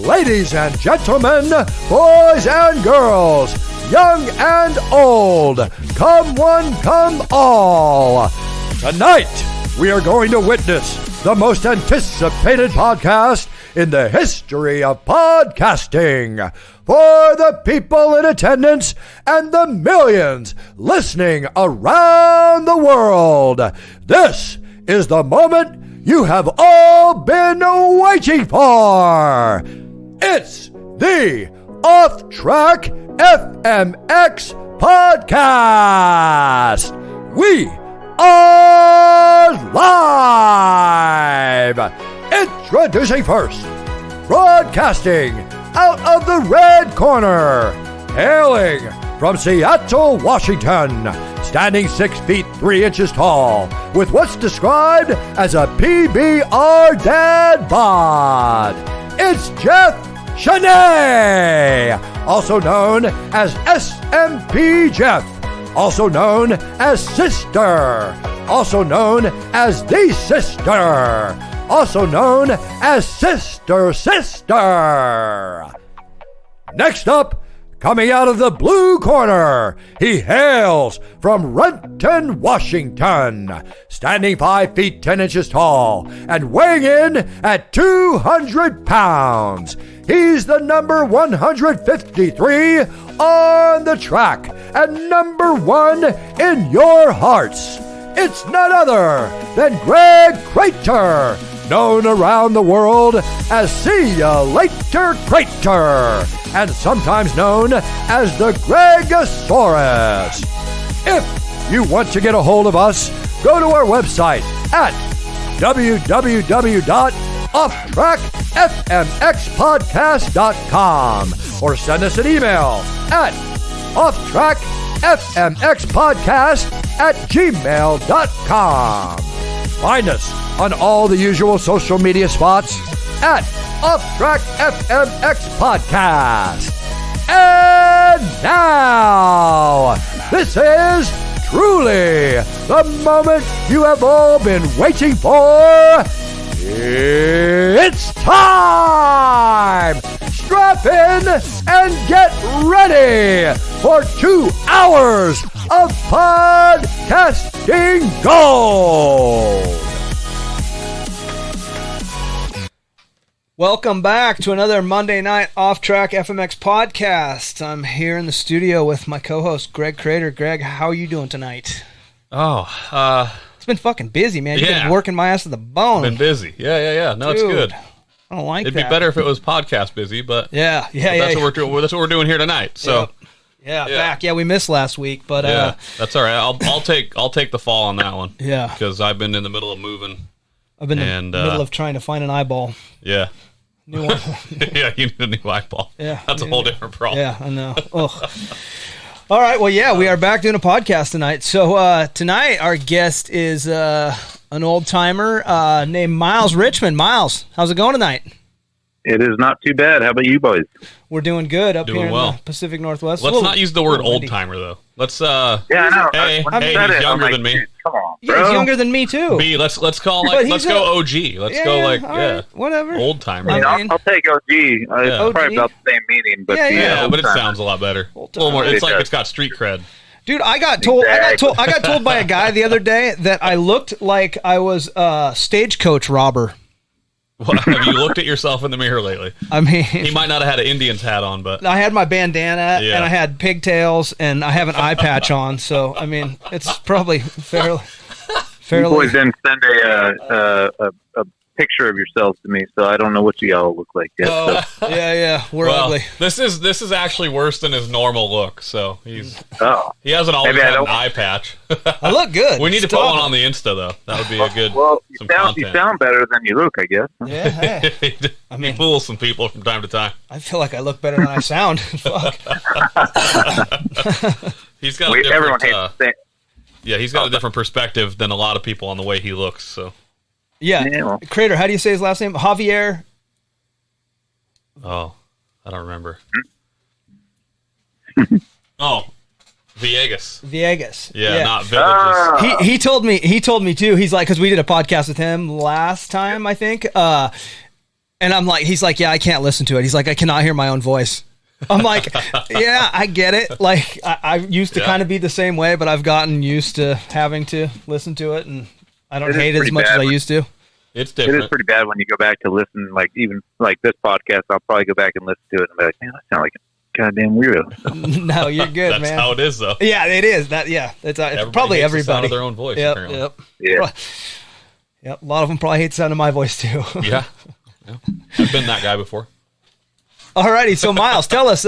Ladies and gentlemen, boys and girls, young and old, come one, come all. Tonight, we are going to witness the most anticipated podcast in the history of podcasting. For the people in attendance and the millions listening around the world, this is the moment you have all been waiting for. It's the Off Track FMX Podcast. We are live. Introducing first, broadcasting out of the red corner, hailing from Seattle, Washington, standing 6 feet 3 inches tall, with what's described as a PBR dad bod. It's Jeff Shanae, also known as SMP Jeff, also known as Sister, also known as The Sister, also known as Sister. Next up, coming out of the blue corner, he hails from Renton, Washington, standing 5 feet 10 inches tall and weighing in at 200 pounds. He's the number 153 on the track and number 1 in your hearts. It's none other than Greg Crater, known around the world as See Ya Later Crater, and sometimes known as the Gregosaurus. If you want to get a hold of us, go to our website at www.offtrackfmxpodcast.com or send us an email at offtrackfmxpodcast@gmail.com. Find us on all the usual social media spots at Off Track FMX Podcast. And now, this is truly the moment you have all been waiting for. It's time! Strap in and get ready for 2 hours of podcasting gold! Welcome back to another Monday night Off Track FMX podcast. I'm here in the studio with my co-host Greg Crater. Greg, how are you doing tonight? It's been fucking busy, man. You've Yeah. been working my ass to the bone. been busy. Yeah. No, Dude, it's good. I don't like It'd that. be better if it was podcast busy, but Yeah. that's what we're doing. That's what we're doing here tonight. So Yeah, back. Yeah, we missed last week, but that's all right. I'll take the fall on that one. Yeah. because I've been in the middle of moving. I've been in the middle of trying to find an eyeball. Yeah. New one. Yeah, you need a new eyeball. Yeah, that's a whole different problem. Yeah, I know. Ugh. All right, well, yeah, we are back doing a podcast tonight. So tonight our guest is an old-timer named Myles Richmond. Myles, how's it going tonight? It is not too bad. How about you boys? We're doing good up Doing here in well. the Pacific Northwest. Let's not use the word windy. old timer though. Let's Yeah, I know. Hey, When you hey, said he's it, I'm younger like, than me. dude, come on, Yeah, bro. he's younger than me too. B. Let's call But like he's let's go OG. Let's go like all right, whatever. old timer. I mean- I'll take OG. It's OG. probably about the same meaning, but Yeah, Yeah, old but it timer. sounds a lot better. A Old little more. timer. It's It like does. it's got street cred. Dude, I got told by a guy the other day that I looked like I was a stagecoach robber. Well, have you looked at yourself in the mirror lately? I mean, He might not have had an Indian's hat on, but I had my bandana Yeah. and I had pigtails and I have an eye patch on, so I mean, it's probably fairly. You boys didn't send a picture of yourselves to me, so I don't know what you all look like yet. Oh. So. Yeah, we're well, ugly. this is actually worse than his normal look. So he hasn't always Maybe I had an don't- eye patch. I look good. We need to put Stop. one on the Insta though. That would be a good. Well, you some sound content. better than you look, I guess. Yeah, hey, I mean- mean, fool some people from time to time. I feel like I look better than I sound. Fuck. He's got a Everyone different. hates it. Yeah, he's got a different perspective than a lot of people on the way he looks. So, Yeah, Yeah, well. Crater. How do you say his last name? Javier. oh, I don't remember. Oh, Viegas. Viegas. Yeah, not villages. He told me too. He's like, because we did a podcast with him last time, I think. And I'm like, he's like, yeah, I can't listen to it. He's like, I cannot hear my own voice. I'm like, yeah, I get it. Like, I used to kind of be the same way, but I've gotten used to having to listen to it, and I don't hate it as much as I used to. It's different. It is pretty bad when you go back to listen, like even like this podcast, I'll probably go back and listen to it and be like, man, I sound like a goddamn weirdo. No, you're good, That's man. how it is, though. Yeah, it is. It's probably everybody. The sound of their own voice, apparently. Yeah. Yep. A lot of them probably hate the sound of my voice, too. Yeah. I've been that guy before. Alrighty, so Myles, tell us,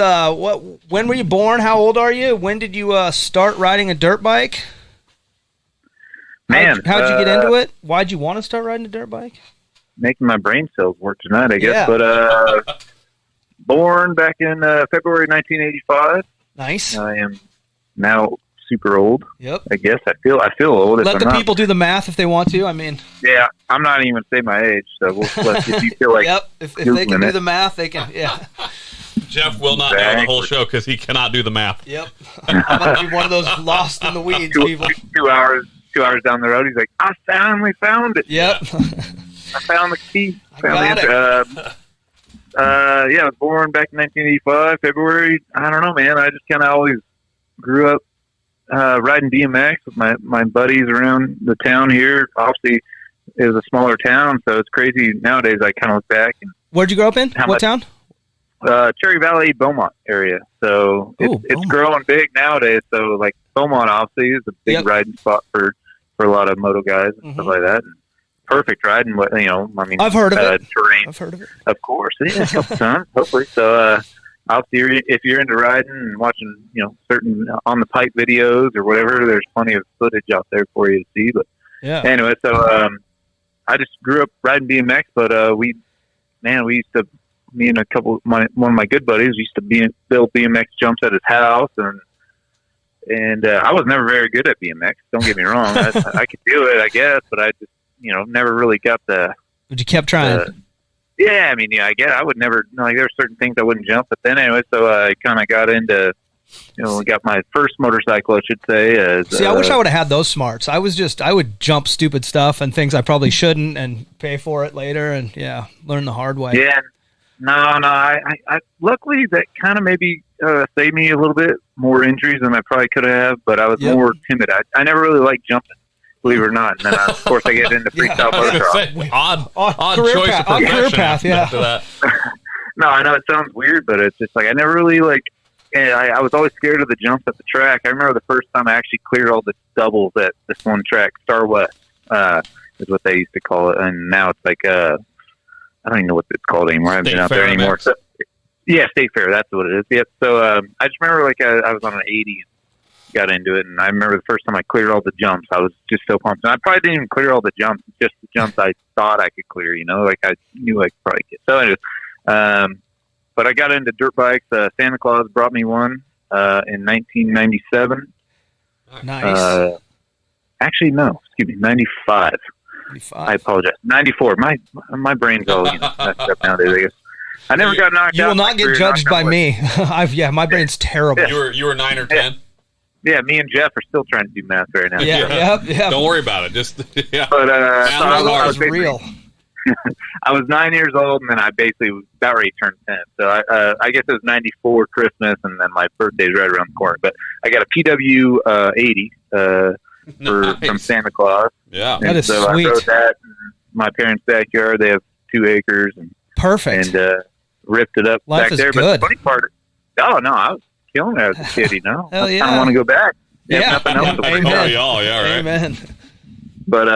when were you born? How old are you? When did you start riding a dirt bike? Man, how'd you get into it? Why'd you want to start riding a dirt bike? Making my brain cells work tonight, I guess. Yeah. But born back in February 1985. Nice. I am now super old. Yep. I guess I feel old. Let the people do the math if they want to. I mean. Yeah, I'm not even say my age, so if you feel like. Yep. If they can do the math, they can. Yeah. Jeff will not know the whole show because he cannot do the math. Yep. I'm going to be one of those lost in the weeds people. 2 hours down the road, he's like, I finally found it. Yep. I found the key. Got it. I was born back in 1985, February. I don't know, man. I just kind of always grew up riding BMX with my buddies around the town here. Obviously, it was a smaller town, so it's crazy nowadays. I kind of look back. And where'd you grow up in? What town? Cherry Valley, Beaumont area. So it's growing big nowadays. So like Beaumont obviously is a big riding spot for a lot of moto guys and stuff like that. And perfect riding, I've heard of it. Terrain. I've heard of it. Of course. Yeah, a couple times, hopefully. So obviously if you're into riding and watching, certain on the pipe videos or whatever, there's plenty of footage out there for you to see. But anyway, so I just grew up riding BMX, but we used to, me and one of my good buddies used to build BMX jumps at his house, and I was never very good at BMX. Don't get me wrong, I could do it, I guess, but I just never really got the. But you kept trying. I guess I would never there were certain things I wouldn't jump, but then anyway, so I kind of got into. Got my first motorcycle, I should say. See, I wish I would have had those smarts. I would jump stupid stuff and things I probably shouldn't, and pay for it later, and learn the hard way. Yeah. No. I luckily that kind of maybe saved me a little bit more injuries than I probably could have. But I was more timid. I never really liked jumping, believe it or not. And then of course I get into freestyle motocross. Odd career choice path, of career path. Yeah. After that. No, I know it sounds weird, but it's just like I never really And I was always scared of the jumps at the track. I remember the first time I actually cleared all the doubles at this one track, Star West, is what they used to call it, and now it's like I don't even know what it's called anymore. I haven't been out there anymore. So, State Fair. That's what it is. Yep. So I just remember I was on an 80 and got into it, and I remember the first time I cleared all the jumps, I was just so pumped. And I probably didn't even clear all the jumps, just the jumps I thought I could clear. Like I knew I could probably get. So anyway, but I got into dirt bikes. Santa Claus brought me one in 1997. Nice. Actually, no. Excuse me, 95. 95. I apologize. 94. My brain's all messed up nowadays, I guess. I never got knocked out. You will not get judged by me. My brain's terrible. You were 9 or 10? Yeah, me and Jeff are still trying to do math right now. Yeah. Don't worry about it. Just But I was real. I was 9 years old, and then I basically was about ready to turn 10. So I guess it was 94 Christmas, and then my birthday's right around the corner. But I got a PW 80 from Santa Claus. Yeah, that is so sweet. I rode that in my parents' backyard. They have 2 acres. And, perfect. And ripped it up Life back is there. Good. But the funny part, I was killing it as a kid, Hell I kind of want to go back. Nothing else to Amen. Right. Amen. But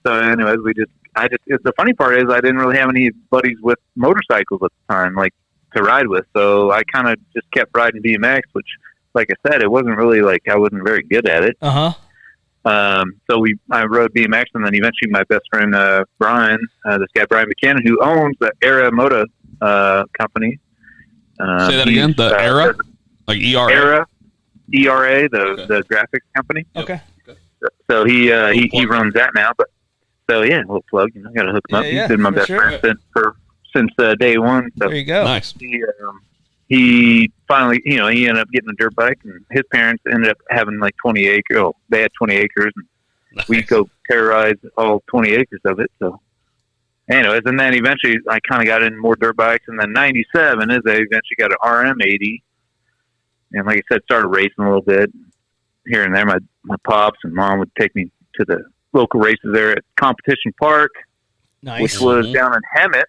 so anyways, the funny part is I didn't really have any buddies with motorcycles at the time, like to ride with. So I kind of just kept riding BMX, which, like I said, it wasn't really I wasn't very good at it. So I rode BMX, and then eventually my best friend Brian, this guy Brian Buchanan, who owns the Era Moto company. Say that again. The Era, like ERA. ERA, the graphics company. Okay. So he runs that now, but. So yeah, a little plug. I got to hook him up. He's been my best friend since day one. So there you go. Nice. He finally, he ended up getting a dirt bike, and his parents ended up having 20 acres. Oh, they had 20 acres, and we'd go terrorize all 20 acres of it. So anyways, and then eventually I kind of got into more dirt bikes, and then 97 is I eventually got an RM80, and like I said, started racing a little bit here and there. My pops and mom would take me to the local races there at Competition Park, which was down in Hemet.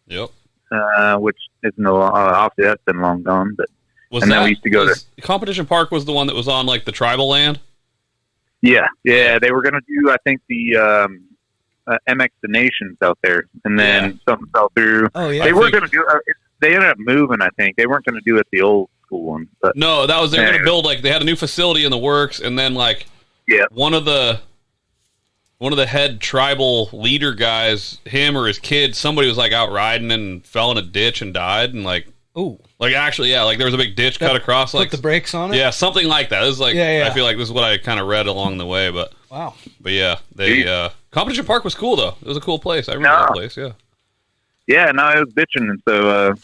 Yep. Which is obviously that's been long gone, but then we used to go to Competition Park was the one that was on like the tribal land. Yeah, they were going to do I think the MX the Nations out there, and then something fell through. Oh yeah, they were going to do. They ended up moving. I think they weren't going to do it the old school one. But no, that was they were going to build like they had a new facility in the works, and then like one of the head tribal leader guys, him or his kid, somebody was like out riding and fell in a ditch and died, and like actually like there was a big ditch cut across, like put the brakes on it. Yeah, something like that. This is like I feel like this is what I kind of read along the way, but yeah, they Competition Park was cool though. It was a cool place. I remember that place. Yeah, no, it was bitching, and so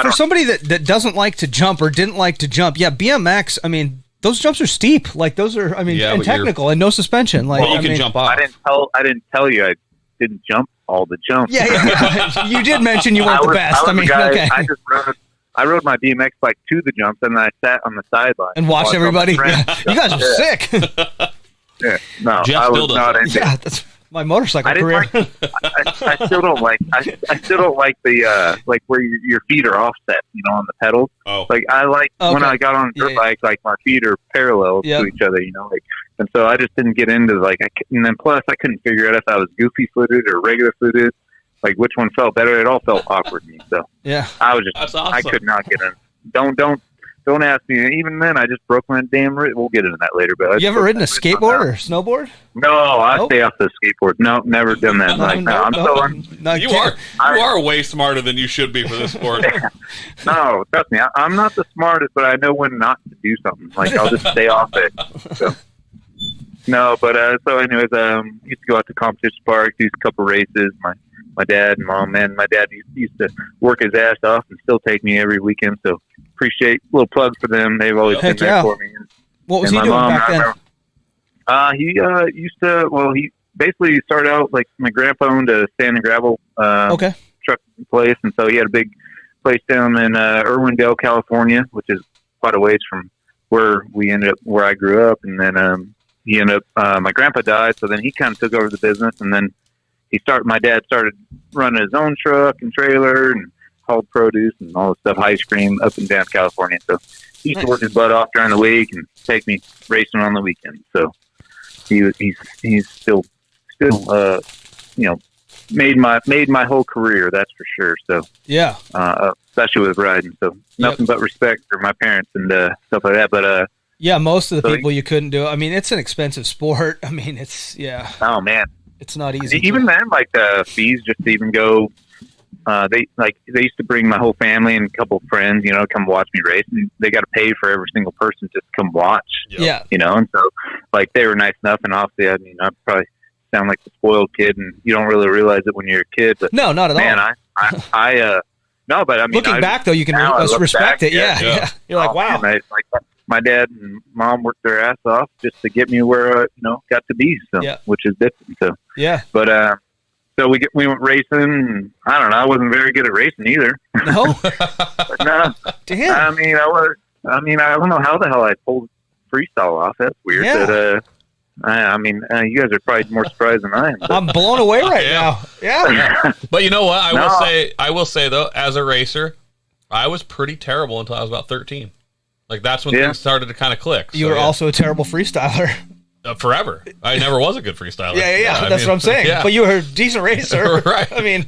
for somebody that doesn't like to jump or didn't like to jump, BMX. I mean, those jumps are steep. Like those are, and technical and no suspension. Like you can jump off. I didn't tell you I didn't jump all the jumps. Yeah. You did mention you weren't the best. I rode my BMX bike to the jumps, and then I sat on the sideline and watched everybody. Yeah. You guys are sick. Yeah, no, Jeff I was not into it. That's my motorcycle career. I still don't like. I still don't like the like where your feet are offset, on the pedals. Oh, like I like when I got on a dirt bike, like my feet are parallel to each other, and so I just didn't get into and then plus I couldn't figure out if I was goofy footed or regular footed, like which one felt better. It all felt awkward to me. So I was just that's awesome. I could not get in. Don't ask me. Even then, I just broke my damn wrist. We'll get into that later. But you ever ridden a skateboard or snowboard? No, I stay off the skateboard. No, never done that. You are way smarter than you should be for this sport. No, trust me. I'm not the smartest, but I know when not to do something. Like I'll just stay off it. So. No, but so anyways, used to go out to Competition Park, do a couple races. My dad and mom, and my dad used to work his ass off and still take me every weekend. So appreciate a little plug for them. They've always been there for me. What was he doing back then? He used to. Well, he basically started out like my grandpa owned a sand and gravel truck place, and so he had a big place down in Irwindale, California, which is quite a ways from where I grew up. And then he ended up. My grandpa died, so then he kind of took over the business, and then my dad started running his own truck and trailer and hauled produce and all this stuff, ice cream up and down California. So he used to work his butt off during the week and take me racing on the weekend. So he's still made my whole career, that's for sure. So especially with riding. So nothing but respect for my parents and stuff like that. But most of the people you couldn't do it. I mean, it's an expensive sport. I mean, it's Oh man. It's not easy. Even then, like the fees just to even go. They used to bring my whole family and a couple of friends, come watch me race, and they got to pay for every single person just to come watch. Yeah. And so like they were nice enough, and obviously, I probably sound like the spoiled kid, and you don't really realize it when you're a kid. But no, not at all. Man, no, but I mean, looking back though, you can respect it. Yeah. You're like, wow. Man, my dad and mom worked their ass off just to get me where got to be. So, which is different. So but so we went racing. And I don't know. I wasn't very good at racing either. No, no. Damn. I don't know how the hell I pulled freestyle off. That's weird. Yeah. But you guys are probably more surprised than I am. I'm blown away right now. Yeah. But you know what? I will say though, as a racer, I was pretty terrible until I was about 13. Like that's when things started to kind of click. You were also a terrible freestyler. Forever. I never was a good freestyler. Yeah. That's what I'm saying. Yeah. But you were a decent racer. Right. I mean,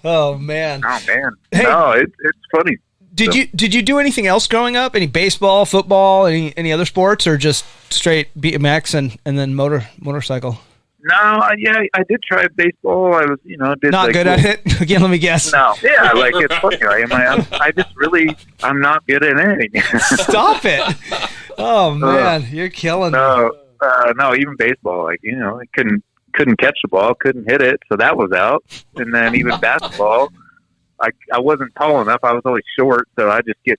oh man. Hey, no, it's funny. Did you do anything else growing up? Any baseball, football, any other sports, or just straight BMX and then motorcycle? No, I did try baseball. I was, did not good at it. Again, let me guess. No, it's funny. I'm not good at anything. Stop it! Oh man, you're killing me. No, even baseball. I couldn't catch the ball, couldn't hit it, so that was out. And then even basketball, I wasn't tall enough. I was always short, so I just get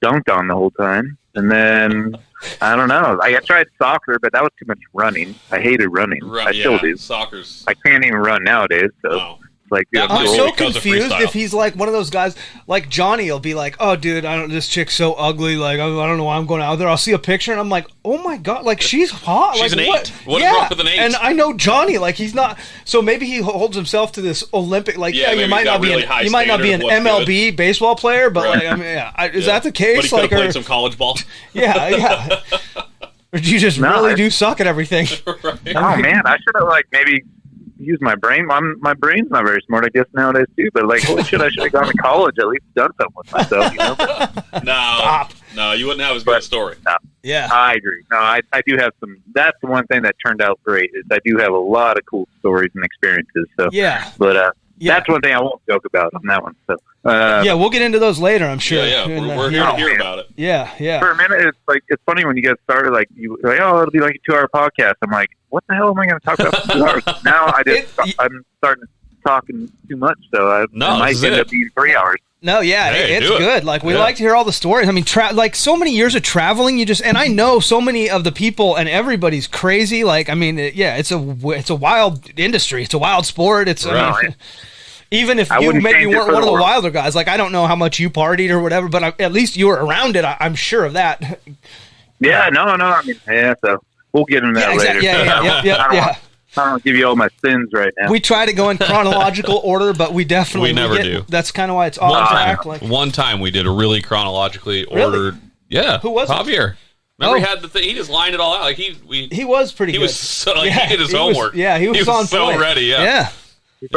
dunked on the whole time. And then, I don't know. I tried soccer, but that was too much running. I hated running. I still do. Soccer's... I can't even run nowadays, so... Wow. Like, I'm so confused if he's like one of those guys, like Johnny will be like, oh, dude, this chick's so ugly. Like, I don't know why I'm going out there. I'll see a picture and I'm like, oh my God, like she's hot. She's like, an what? 8. What is wrong with an 8? And I know Johnny, like he's not. So maybe he holds himself to this Olympic, like, you might not be an MLB baseball player, but like, I mean, is that the case? But he could have played some college ball. Yeah. Or do you just really do suck at everything? Right. Oh man, I should have like maybe used my brain. My brain's not very smart, I guess, nowadays too. But like, holy shit, I should have gone to college, at least done something with myself. You know? No, you wouldn't have as good a story. No, yeah, I agree. No, I do have some. That's the one thing that turned out great is I do have a lot of cool stories and experiences. So but that's one thing I won't joke about on that one. So we'll get into those later, I'm sure. Yeah, we're here to hear about it. Yeah. For a minute, it's funny when you get started. Like you're like, oh, it'll be like a 2-hour podcast. I'm like, what the hell am I going to talk about for 2 hours? Now I'm starting to talking too much, so I might end up being 3 hours. No, it's good. Like we like to hear all the stories. I mean, like so many years of traveling, and I know so many of the people, and everybody's crazy. Like, I mean, it's a wild industry. It's a wild sport. It's even if you maybe weren't one of the wilder guys. Like, I don't know how much you partied or whatever, but at least you were around it. I'm sure of that. Yeah, no. I mean, so we'll get into that later. Yeah. I don't give you all my sins right now. We try to go in chronological order, but we never do. That's kind of why it's off track. Like one time we did a really chronologically ordered. Really? Yeah. Who was Javier? It? Remember, he had the thing. He just lined it all out. Like he was pretty. He good. Was so, like he did his homework. He was on so point. ready. Yeah. He's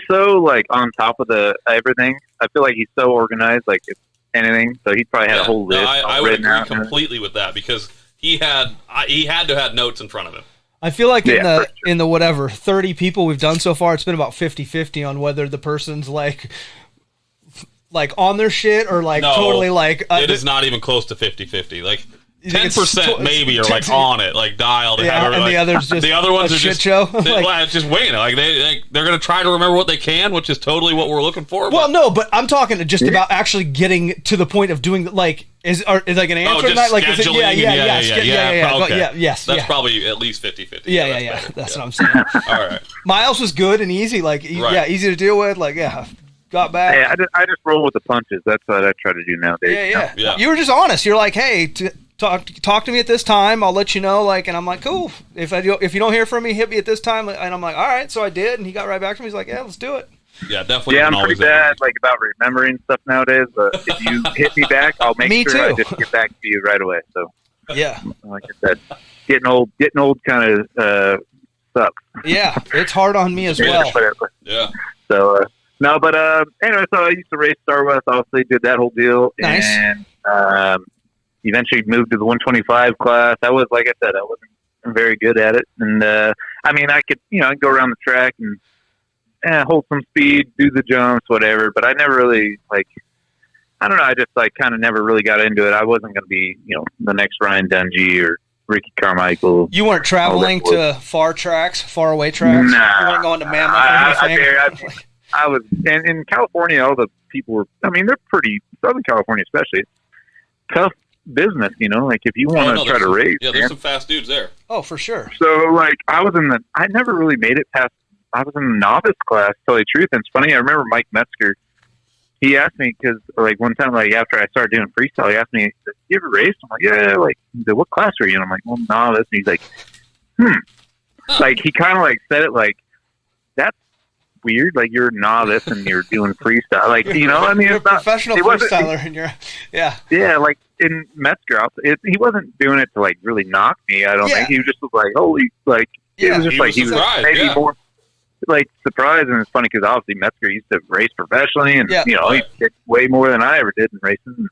so like on top of the everything. I feel like he's so organized. Like if anything, so he probably had a whole list. I would agree completely with that because he had to have notes in front of him. I feel like in the whatever 30 people we've done so far, it's been about 50-50 on whether the person's like on their shit or like totally like. It is not even close to 50-50. Like 10% maybe are like on it, like dialed. Yeah, and the others just the other ones are shit just show. Just waiting. Like they're gonna try to remember what they can, which is totally what we're looking for. Well, no, but I'm talking just about actually getting to the point of doing like is like an answer tonight? Like is it, yes. That's probably at least 50-50. Yeah. That's what I'm saying. All right. Miles was good and easy, easy to deal with. Like got back. Yeah, I just roll with the punches. That's what I try to do nowadays. Yeah. You were just honest. You're like, hey. Talk to me at this time. I'll let you know. Like, and I'm like, cool. If you don't hear from me, hit me at this time. And I'm like, all right. So I did, and he got right back to me. He's like, yeah, let's do it. Yeah, definitely. Yeah, I'm pretty bad about remembering stuff nowadays. But if you hit me back, I'll make sure I just get back to you right away. So yeah, like I said, getting old kind of sucks. Yeah, it's hard on me as well. Yeah. So no, but anyway, so I used to race Star West. Obviously, did that whole deal, nice. And eventually moved to the 125 class. I was, like I said, I wasn't very good at it. And, I mean, I could, I'd go around the track and hold some speed, do the jumps, whatever. But I never really, I don't know. I just, kind of never really got into it. I wasn't going to be, the next Ryan Dungey or Ricky Carmichael. You weren't traveling to far away tracks? Nah. You weren't going to Mammoth or anything? I was, and in California, all the people were, I mean, they're pretty, Southern California especially, tough business, if you want to try to race. Yeah, there's some fast dudes there. Oh, for sure. So, I never really made it past, I was in the novice class, to tell you the truth. And it's funny, I remember Mike Metzger, he asked me, because, one time, after I started doing freestyle, he asked me, you ever raced? I'm like, yeah, he said, what class are you in? I'm like, well, novice. And he's like, he kind of, said it that's weird, you're a novice and you're doing freestyle, I mean, you're a professional freestyler and you're in Metzger, he wasn't doing it to really knock me. I don't think he was just holy, it was just he was maybe more surprised. And it's funny because obviously Metzger used to race professionally, and he did way more than I ever did in racing,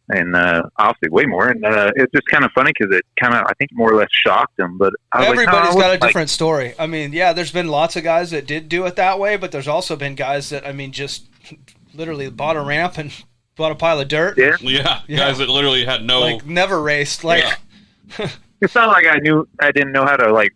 and obviously way more. And it's just kind of funny because it I think more or less shocked him. But everybody's got a different story. I mean, there's been lots of guys that did do it that way, but there's also been guys that just literally bought a ramp and bought a pile of dirt. Yeah. Guys that literally had no never raced. It's not like I didn't know how to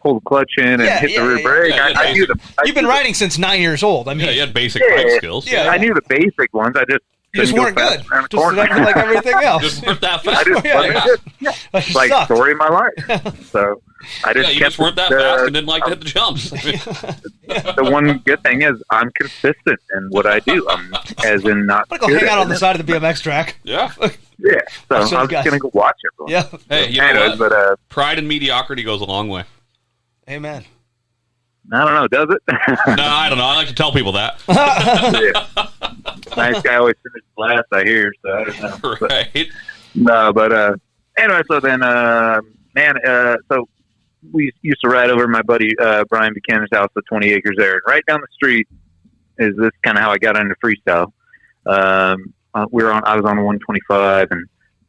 pull the clutch in and hit the rear brake. I knew You've been riding since 9 years old. I mean, you had basic bike skills. Yeah, I knew the basic ones. I just You just weren't good. Just like everything else. Just weren't that I fast. just wasn't good. Yeah. Like sucked. story of my life. So I just You kept just weren't that fast and didn't like to hit the jumps. The one good thing is I'm consistent in what I do. I'm as in not. I'm gonna go hang out on the side of the BMX track. Yeah. Yeah. So Watch those I'm guys. just gonna go watch everyone. Yeah. Hey, you know Anyways, what? but Pride and mediocrity goes a long way. Amen. I don't know. Does it? No, I don't know. I like to tell people that. Yeah. Nice guy always finishes last, I hear. So I don't know. But, Right. no, but anyway. So then, so we used to ride over my buddy Brian Buchanan's house, the 20 acres there, and right down the street is this kind of how I got into freestyle. I was on 125,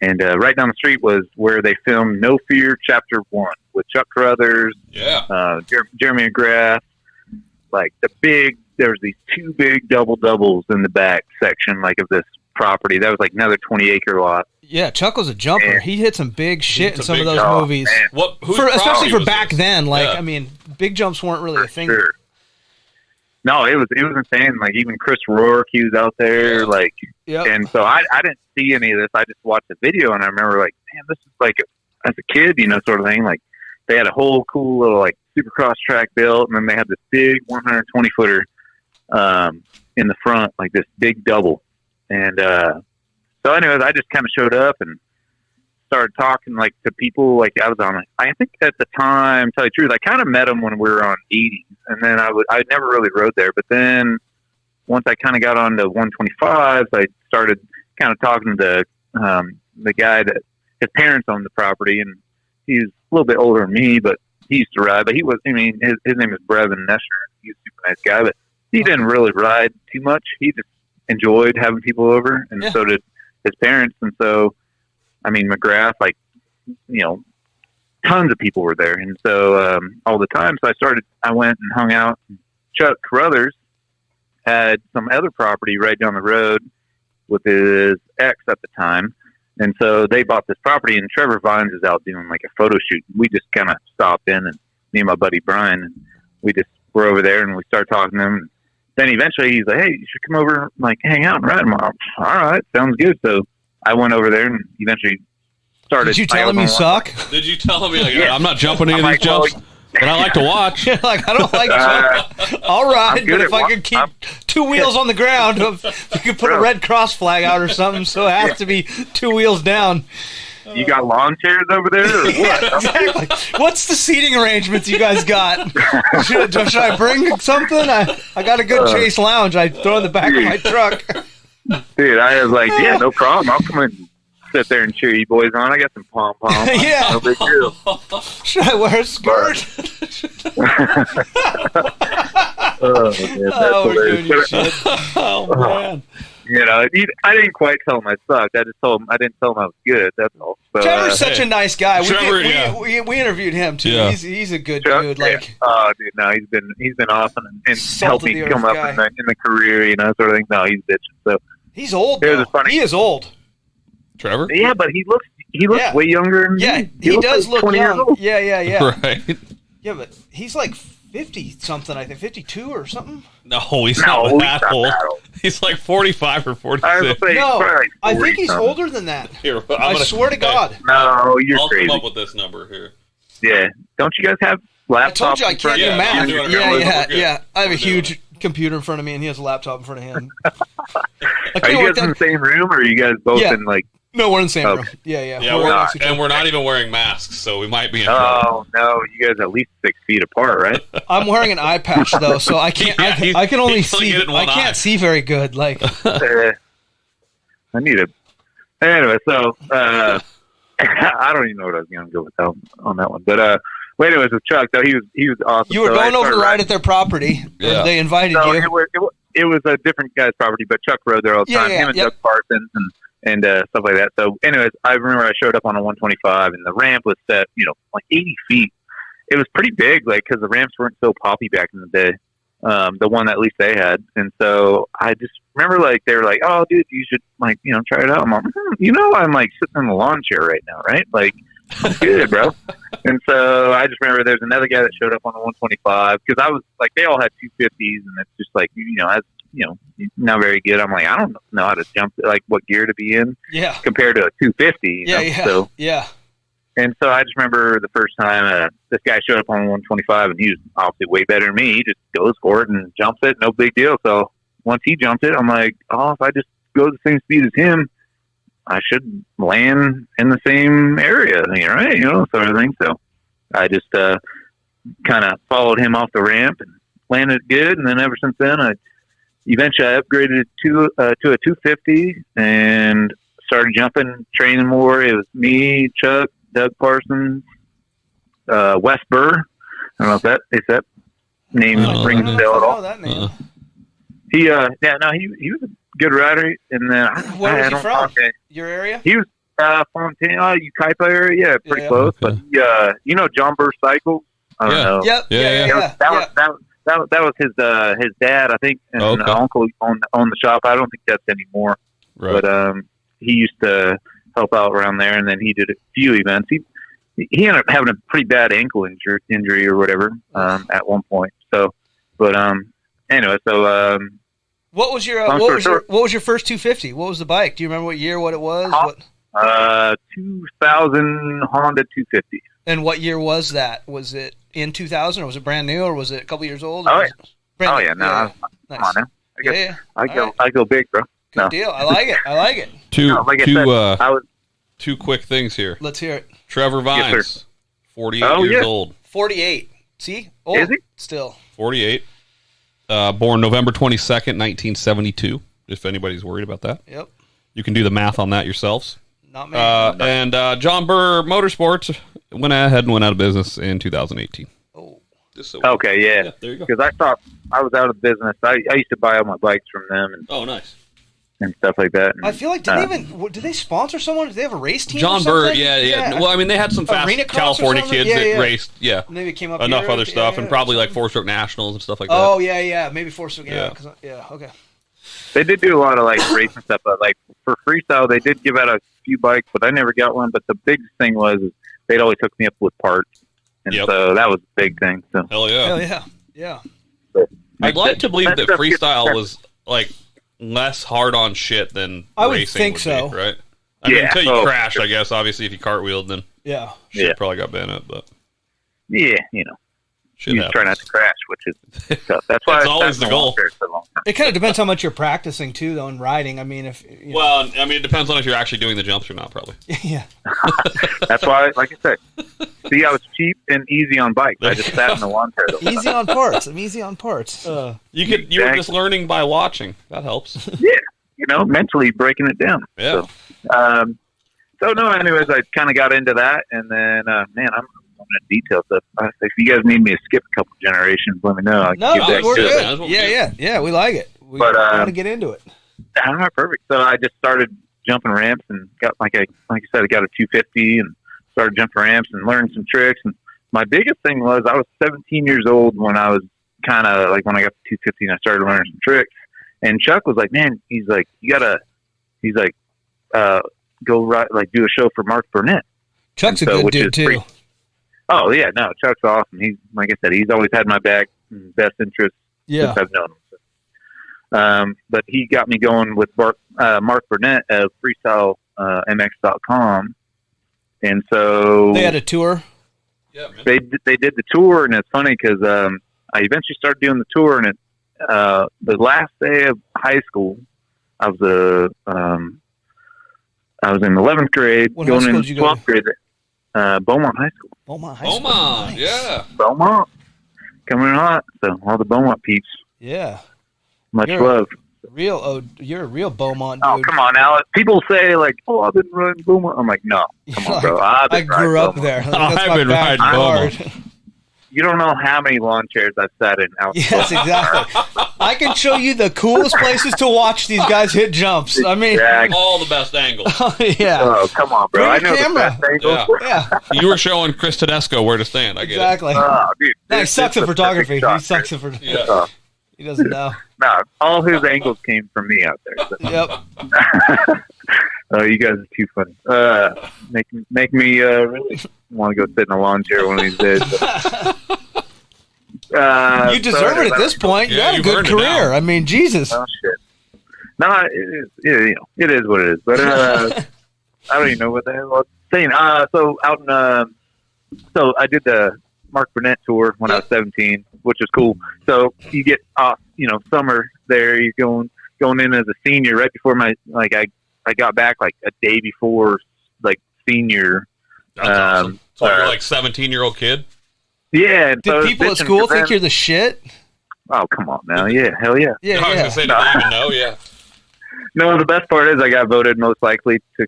and right down the street was where they filmed No Fear Chapter 1 with Chuck Carruthers, Jeremy McGrath. Like there's these two big doubles in the back section, like of this property. That was like another 20 acre lot. Yeah, Chuck was a jumper. Man. He hit some big shit in some of big those jump, movies. man. Especially for back then. then. Like, Yeah. I mean, big jumps weren't really a thing. Sure. No, it was insane. Like even Chris Rourke, he was out there. Like, Yep. and so I didn't see any of this. I just watched the video, and I remember like, man, this is like as a kid, sort of thing. Like they had a whole cool little like supercross track built, and then they had this big 120 footer in the front, like this big double. And so, anyways, I just kind of showed up and started talking like to people. Like I was on, I think at the time, tell you the truth, I kind of met them when we were on 80s, and then I never really rode there. But then once I kind of got on to 125s, I started kind of talking to the guy that his parents owned the property, and he's a little bit older than me, but he used to ride. But he was, his name is Brevin Nesher. He's a super nice guy, but he didn't really ride too much. He just enjoyed having people over, and so did his parents. And so, I mean, McGrath, like, tons of people were there. And so all the time, so I went and hung out. Chuck Carruthers had some other property right down the road with his ex at the time. And so they bought this property, and Trevor Vines is out doing like a photo shoot. We just kind of stopped in, and me and my buddy Brian, and we just were over there, and we started talking to him. And then eventually he's like, hey, you should come over, like, hang out and ride tomorrow. All right, sounds good. So I went over there and eventually started. Did you tell him you suck? Did you tell him, like, Yeah. I'm not jumping any I'm of these like, jumps, but I like to watch? Like, I don't like jump. All right, but if I could keep two wheels on the ground, if you could put a red cross flag out or something, so it has to be two wheels down. You got lawn chairs over there or what? Yeah, exactly. What's the seating arrangements you guys got? Should I bring something? I got a good Chase Lounge I throw in the back of my truck. Dude, I was like, yeah, no problem. I'll come and sit there and cheer you boys on. I got some pom-poms. Yeah. No big deal. Should I wear a skirt? Oh, man, that's Oh, we're doing your hilarious. shit. Oh, man. I didn't quite tell him I sucked. I didn't tell him I was good. That's all. So, Trevor's such a nice guy. Trevor, We interviewed him too. Yeah. He's a good Chuck, dude. yeah. Like, oh, dude, no, he's been awesome and Salt helped of me the come earth up guy. in the career, sort of thing. No, he's bitching. So he's old. Here's Though. the funny- He is old. Trevor? yeah, but he looks Yeah. way younger than Yeah, me. he looks does like look 20 years young. old. Yeah. Right. Yeah, but he's like 50 something. I think 52 or something. No, he's No, not he's that not old. that old. He's like 45 or I was 46. gonna say, No, probably like I think 40 he's something. older than that. Here, I swear to God. No, you're I'll crazy. come up with this number here. Yeah, don't you guys have laptops? I told you I in can't front do Yeah, of math. I'm doing it. Yeah. We're good. I have a We're doing huge computer in front of me, and he has a laptop in front of him. I Are can't you work guys in that. the same room, or are you guys both Yeah. in like? No, we're in the same Okay. room. Yeah. Yeah, next to each other. we're not even wearing masks, so we might be in trouble. Oh no, you guys at least 6 feet apart, right? I'm wearing an eye patch though, so I can't. Yeah, I can only he's only see. getting one I can't eye. see very good. Like, I need a. Anyway, so I don't even know what I was going to go with on that one, but well, anyways, with Chuck, though, he was awesome. you were So I going over to started ride at their property. Yeah. They invited So you. it was a different guy's property, but Chuck rode there all the Yeah, time. yeah, Him and yep. Doug Parsons and stuff like that. So, anyways, I remember I showed up on a 125, and the ramp was set, like 80 feet. It was pretty big, like because the ramps weren't so poppy back in the day. The one that at least they had, and so I just remember like they were like, "Oh, dude, you should like try it out." I'm like, I'm like sitting in the lawn chair right now, right? Like, I'm good, bro. And so I just remember there's another guy that showed up on the 125 because I was like, they all had 250s, and it's just like as not very good. I'm like, I don't know how to jump, like what gear to be in. Yeah. Compared to a 250. So, yeah. And so I just remember the first time this guy showed up on 125, and he was obviously way better than me. He just goes for it and jumps it, no big deal. So once he jumped it, I'm like, if I just go the same speed as him, I should land in the same area, right? Sort of thing. So I just kind of followed him off the ramp and landed good. And then ever since then, eventually I upgraded to a 250 and started jumping, training more. It was me, Chuck, Doug Parsons, Wes Burr. I don't know if that name rings a bell at all. That name. He was a good rider. And then where was he from? Your area? He was Fontana, Ukaipa area. Yeah, pretty close. Okay. But John Burr Cycles. I don't know. Yep. That was his dad, I think, and uncle on the shop. I don't think that's anymore. Right. But he used to help out around there, and then he did a few events. He ended up having a pretty bad ankle injury or whatever at one point. So, but anyway, so what was your what was your first 250? What was the bike? Do you remember what year? What it was? 2000 Honda 250. And what year was that? Was it in 2000, or was it brand new, or was it a couple years old? Oh yeah. No, nice. Come on now. I go big, bro. Good deal. I like it. Two quick things here. Let's hear it. Trevor Vines, yes, 48 years old. 48. See? Old. Is he? Still. 48. Born November 22nd, 1972, if anybody's worried about that. Yep. You can do the math on that yourselves. Not me. And John Burr Motorsports went ahead and went out of business in 2018. Oh. Okay, yeah. There you go. Because I was out of business. I used to buy all my bikes from them. And, nice. And stuff like that. And, I feel like, did they sponsor someone? Did they have a race team? John Burr, yeah. Well, I mean, they had some fast California kids that raced, Maybe it came up enough here, other stuff, and probably like four-stroke nationals and stuff like that. Oh, yeah. Maybe four-stroke, okay. They did do a lot of, like, racing stuff, but, like, for freestyle, they did give out a few bikes, but I never got one. But the biggest thing was they'd always hook me up with parts, and so that was a big thing. So. Hell yeah. But I'd like to believe that freestyle was, like, less hard on shit than I would racing think would so. be, right? I mean, until you crash, I guess. Obviously, if you cartwheeled, then shit probably got bent up. But shit you try not to crash, which is tough. That's why it's always the goal. It kind of depends how much you're practicing too, though, in riding. I mean, it depends on if you're actually doing the jumps or not, probably. Yeah. That's why, like I said, I was cheap and easy on bikes. I just sat in the lawn chair. Easy on parts. I'm easy on parts. You were just learning by watching. That helps. Yeah, mentally breaking it down. Yeah. So no. Anyways, I kind of got into that, and then I'm going to detail stuff. If you guys need me to skip a couple generations, let me know. We're good. Yeah. We like it. We want to get into it. All right, perfect. So I just started jumping ramps and got like I said, I got a 250 and started jumping ramps and learned some tricks. And my biggest thing was I was 17 years old when I was kind of like when I got the 250 and I started learning some tricks. And Chuck was like, man, he's like, go ride, like do a show for Mark Burnett. Chuck's a good dude too. Oh yeah, no, Chuck's awesome. He's, like I said, he's always had my back, best interest since I've known him. But he got me going with Mark Burnett of FreestyleMX.com, and so they had a tour. Yeah, man. They did the tour, and it's funny because I eventually started doing the tour, and the last day of high school, I was in 11th grade, going into 12th grade. Beaumont High School. Nice. Yeah. Beaumont. Coming in hot. So all the Beaumont peeps. Yeah. Much love. You're a real Beaumont dude. Oh, come on, Alex. People say, like, I've been riding Beaumont. I'm like, no. Come on, bro. I grew up there. I've been riding Beaumont. You don't know how many lawn chairs I've sat in out. Yes, exactly. I can show you the coolest places to watch these guys hit jumps. I mean, all the best angles. Yeah. Oh, come on, bro. I know camera. the best angles. Yeah. You were showing Chris Tedesco where to stand. I get exactly. it. Dude, he sucks at photography. He sucks at photography. Yeah. He doesn't know. No, all his angles came from me out there. So. Yep. Oh, you guys are too funny. Make me really want to go sit in a lawn chair one of these days. You deserve it at this point. You had a good career. I mean, Jesus. Oh, shit. No, it is what it is. But I don't even know what the hell I was saying. So out in, so I did the Mark Burnett tour when I was 17, which is cool. So you get off, summer there. You're going in as a senior right before I got back like a day before like senior. That's awesome. So you're like 17-year-old kid. Yeah. And did people at school think you're the shit? Oh, come on now. Yeah. Hell yeah. Yeah. I was going to say, did they even know? Yeah. No, the best part is I got voted most likely to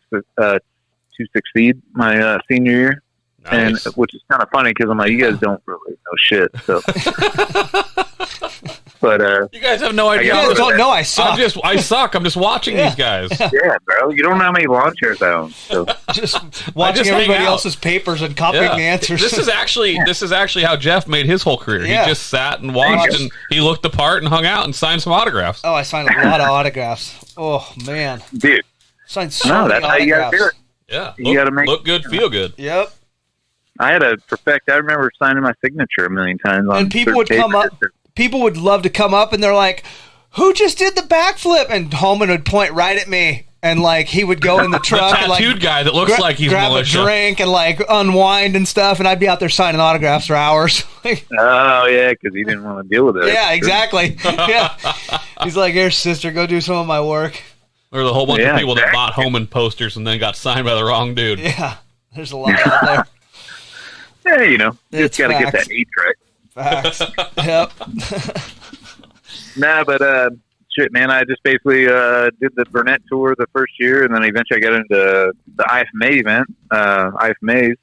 succeed my senior year. Nice. And which is kind of funny because I'm like, you guys don't really know shit. So, but you guys have no idea. You guys don't know I suck. I suck. I'm just watching these guys. Yeah, bro. You don't know how many lawn chairs I own. So. Just watching everybody else's papers and copying the answers. This is actually how Jeff made his whole career. Yeah. He just sat and watched, and he looked the part and hung out and signed some autographs. Oh, I signed a lot of autographs. Oh man, dude, signed so many that's autographs. How you gotta do it. Yeah, you gotta look good, feel good. Yep. I had to perfect. I remember signing my signature a million times. And people would come up. People would love to come up, and they're like, "Who just did the backflip?" And Holman would point right at me, and like he would go in the truck, the tattooed and, guy that looks like he's grab militia. a drink and like unwind and stuff, and I'd be out there signing autographs for hours. Oh yeah, because he didn't want to deal with it. Yeah, exactly. Yeah, he's like, "Here, sister, go do some of my work." There's a whole bunch of people that bought Holman posters and then got signed by the wrong dude. Yeah, there's a lot out there. Yeah, just got to get that age right. Facts. Yep. Nah, but shit, man, I just basically did the Burnett tour the first year, and then eventually I got into the IFMA event, IFMAs,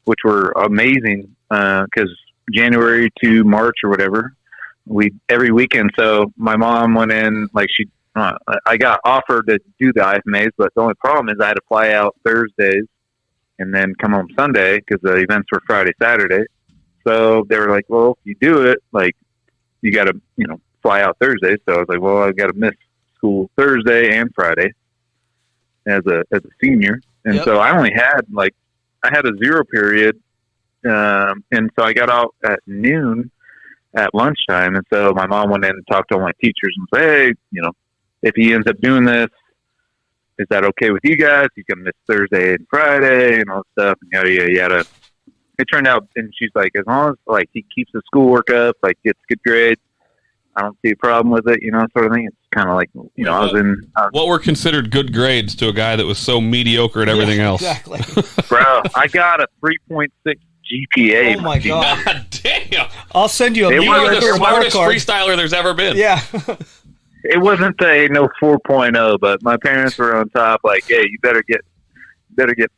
which were amazing because January to March or whatever, every weekend. So my mom went in, like I got offered to do the IFMAs, but the only problem is I had to fly out Thursdays and then come home Sunday because the events were Friday, Saturday. So they were like, well, if you do it, like, you got to, fly out Thursday. So I was like, well, I got to miss school Thursday and Friday as a senior. And so I only had, I had a 0 period. And so I got out at noon at lunchtime. And so my mom went in and talked to all my teachers and said, hey, if he ends up doing this, is that okay with you guys? He's going to miss Thursday and Friday and all that stuff. And yada, yada. It turned out, and she's like, as long as he keeps the schoolwork up, gets good grades, I don't see a problem with it, sort of thing. It's kind of like, I was in. What were considered good grades to a guy that was so mediocre at everything else? Exactly. Bro, I got a 3.6 GPA. Oh my God. God damn. I'll send you a You are the smartest freestyler there's ever been. Yeah. It wasn't no 4.0, but my parents were on top. Like, hey, you better get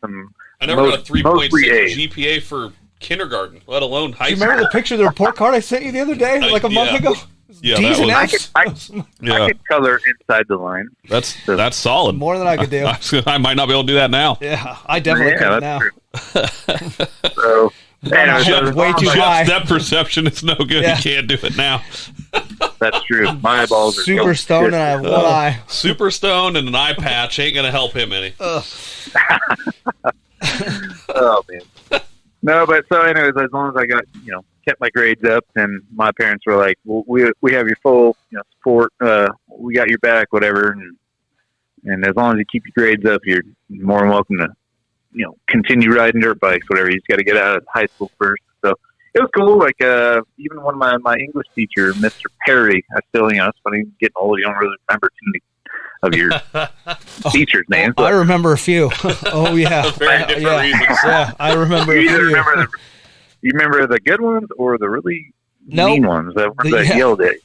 some. I never got a 3.6 GPA for kindergarten, let alone high school. Do you remember the picture of the report card I sent you the other day, like a month ago? Yeah, D's and F's. I could color inside the line. That's solid. More than I could do. I might not be able to do that now. Yeah, I definitely could now. So. Way too high. That perception is no good. Yeah. You can't do it now. That's true. My eyeballs are super stoned and I have one eye. Super stoned and an eye patch ain't going to help him any. Oh, man. No, but so anyways, as long as I got, kept my grades up, and my parents were like, well, we have your full, support. We got your back, whatever. And as long as you keep your grades up, you're more than welcome to, continue riding dirt bikes, whatever. You just got to get out of high school first. So it was cool. Like, even one of my English teacher, Mr. Perry, I still, it's funny getting old. You don't really remember too many of your teachers' names. I remember a few. Oh, yeah. Very different reasons. Yeah, I remember a few. You remember the good ones or the really mean ones that yelled at you?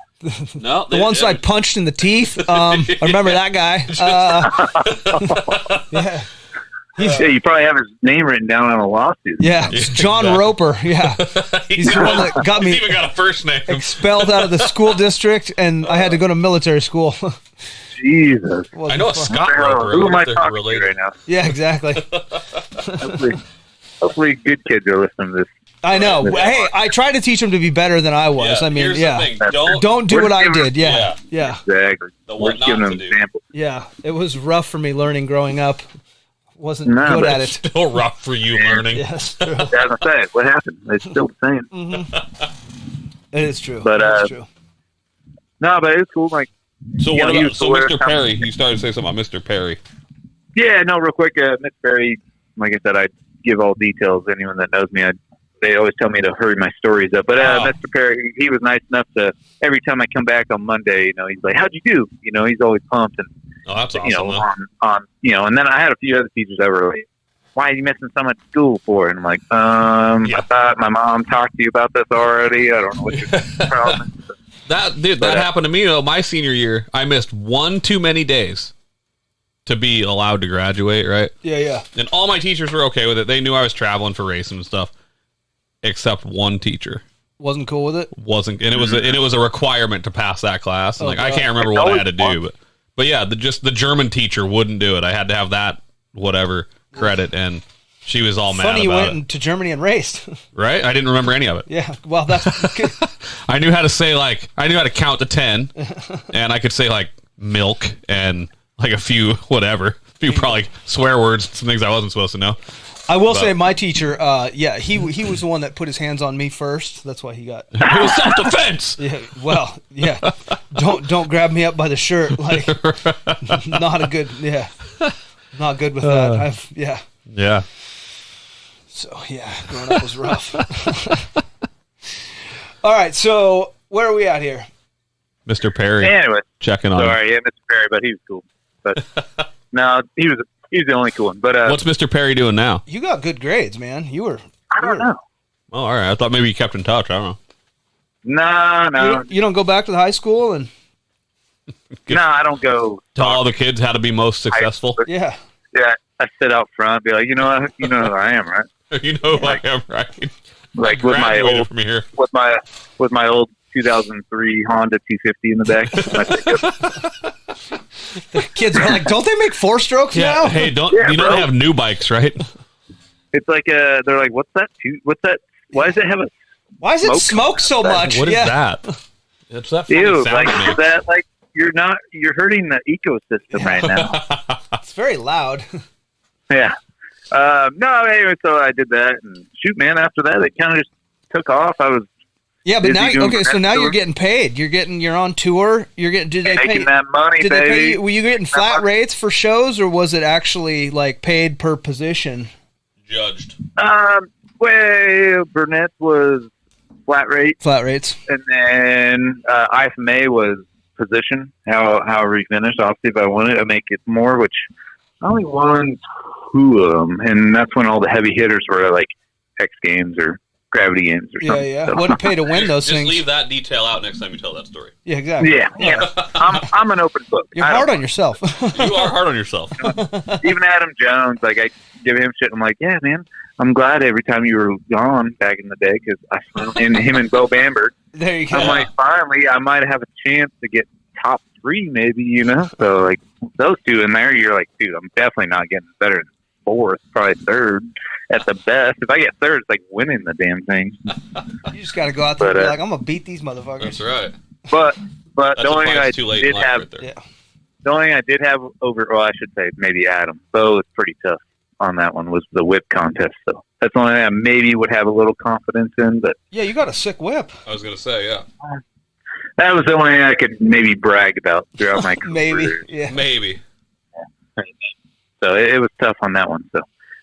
No, the ones I punched in the teeth. I remember that guy. Yeah. Yeah, you probably have his name written down on a lawsuit. Yeah, it's John Roper. Yeah, he's the one that got me. He's even got a first name. Expelled out of the school district, and I had to go to military school. Jesus, I know a Scott Roper. Who am I talking to right now? Yeah, exactly. Hopefully, good kids are listening to this. I know. Hey, I tried to teach them to be better than I was. I mean, here's the thing. Don't do what I did. Yeah. Exactly. We're giving them examples. Yeah, it was rough for me learning growing up. Wasn't good at it. Still rough for you learning. Yes, true. As I say, what happened? It's still the same. Mm-hmm. It is true. But it's true. No, but it's cool. Like, So what about Mr. Perry? You started to say something about Mr. Perry. Yeah, no, real quick, Mr. Perry. Like I said, I give all details. Anyone that knows me, they always tell me to hurry my stories up. But Mr. Perry, he was nice enough to every time I come back on Monday, he's like, "How'd you do?" He's always pumped and that's awesome. on And then I had a few other teachers that were like, "Why are you missing so much school for?" And I'm like, I thought my mom talked to you about this already. I don't know what your problem is. That happened to me. My senior year, I missed one too many days to be allowed to graduate, right? Yeah. And all my teachers were okay with it. They knew I was traveling for racing and stuff, except one teacher wasn't cool with it. And it was a requirement to pass that class. And I can't remember what I had to do, but yeah, the German teacher wouldn't do it. I had to have that whatever credit, and she was all mad about it. Funny you went to Germany and raced. Right? I didn't remember any of it. Yeah, well, that's good. I knew how to say, I knew how to count to 10, and I could say, milk and, a few probably swear words, some things I wasn't supposed to know. I will say my teacher, he was the one that put his hands on me first. That's why he got... It was self-defense! Yeah, well, yeah. Don't grab me up by the shirt. Not a good... Yeah. Not good with that. Yeah. So, yeah, growing up was rough. All right, so where are we at here? Mr. Perry. Anyway, checking on. Sorry, Mr. Perry, but he was cool. But no, he was the only cool one. But what's Mr. Perry doing now? You got good grades, man. I don't know. Oh, all right. I thought maybe you kept in touch. I don't know. No. You don't go back to the high school and. No, I don't go. Tell all the kids how to be most successful. Yeah. Yeah, I sit out front, be like, you know who I am, right? You know who I am, right? Like with my old 2003 Honda 250 in the back. The kids are like, don't they make 4-strokes now? Hey, they have new bikes, right? It's like they're like, what's that? Why does it have a? Why does it smoke so much? What is that? It's that funny Ew, sound that you're hurting the ecosystem right now. It's very loud. Yeah. No, anyway, so I did that, and shoot, man, after that, it kind of just took off. I was but now you're getting paid. You're on tour. Did they making pay that money, did baby? They pay you, were you getting flat rates for shows, or was it actually paid per position? Judged. Well, Burnett's was flat rates, and then IFMA was position. However you finished. Obviously, if I wanted, I make it more, which I only won 2 of them, and that's when all the heavy hitters were like X Games or Gravity Games or something. Yeah. So. What did it pay to win those things? Just leave that detail out next time you tell that story. Yeah, exactly. Yeah. I'm an open book. You're hard on yourself. You are hard on yourself. Even Adam Jones, I give him shit. I'm like, yeah, man. I'm glad every time you were gone back in the day, because and him and Bo Bamberg. There you go. I'm like, finally, I might have a chance to get top 3, maybe, So, those 2 in there, you're like, dude, I'm definitely not getting better than 4th, probably 3rd at the best. If I get 3rd, it's like winning the damn thing. You just got to go out there and be like, I'm going to beat these motherfuckers. That's right. But That's the only thing I did have, the only thing I did have over, I should say maybe Adam. Bo was pretty tough on that one, was the whip contest. So that's the only thing I maybe would have a little confidence in. But yeah, you got a sick whip. I was going to say, yeah. That was the only thing I could maybe brag about throughout my career. Maybe. So it was tough on that one. So,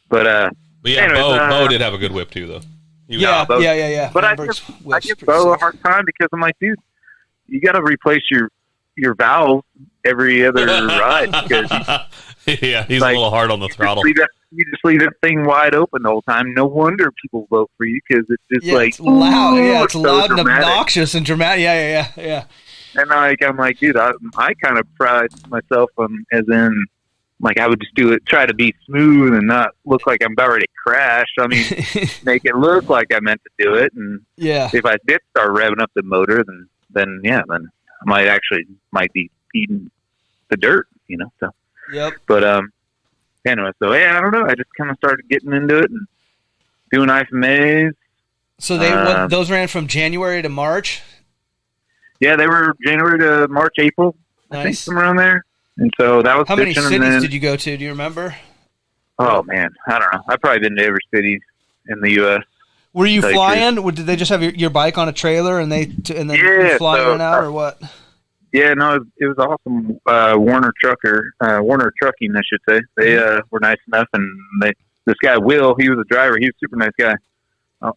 but yeah, anyways, Bo did have a good whip too, though. Yeah. But I give Bo a hard time because I'm like, dude, you got to replace your valves every other ride. Because he's a little hard on the throttle. You just leave that thing wide open the whole time. No wonder people vote for you, because it's just it's loud. Yeah, it's so loud and obnoxious and dramatic. Yeah. And I'm like, dude, I kind of pride myself on, as in, I would just try to be smooth and not look like I'm about ready to crash. I mean, make it look like I meant to do it. And if I did start revving up the motor, then I might be eating the dirt, So. Yep. But anyway, so I don't know. I just kind of started getting into it and doing IFMAs. So those ran from January to March. Yeah, they were January to March, April. Nice. I think somewhere around there. And so that was. How many cities did you go to? Do you remember? Oh man, I don't know. I've probably been to every city in the U.S. Were you flying? Did they just have your bike on a trailer and then you fly in and out, or what? Yeah, no, it was awesome. Warner Trucking, I should say. They were nice enough, and this guy Will, he was a driver. He was a super nice guy.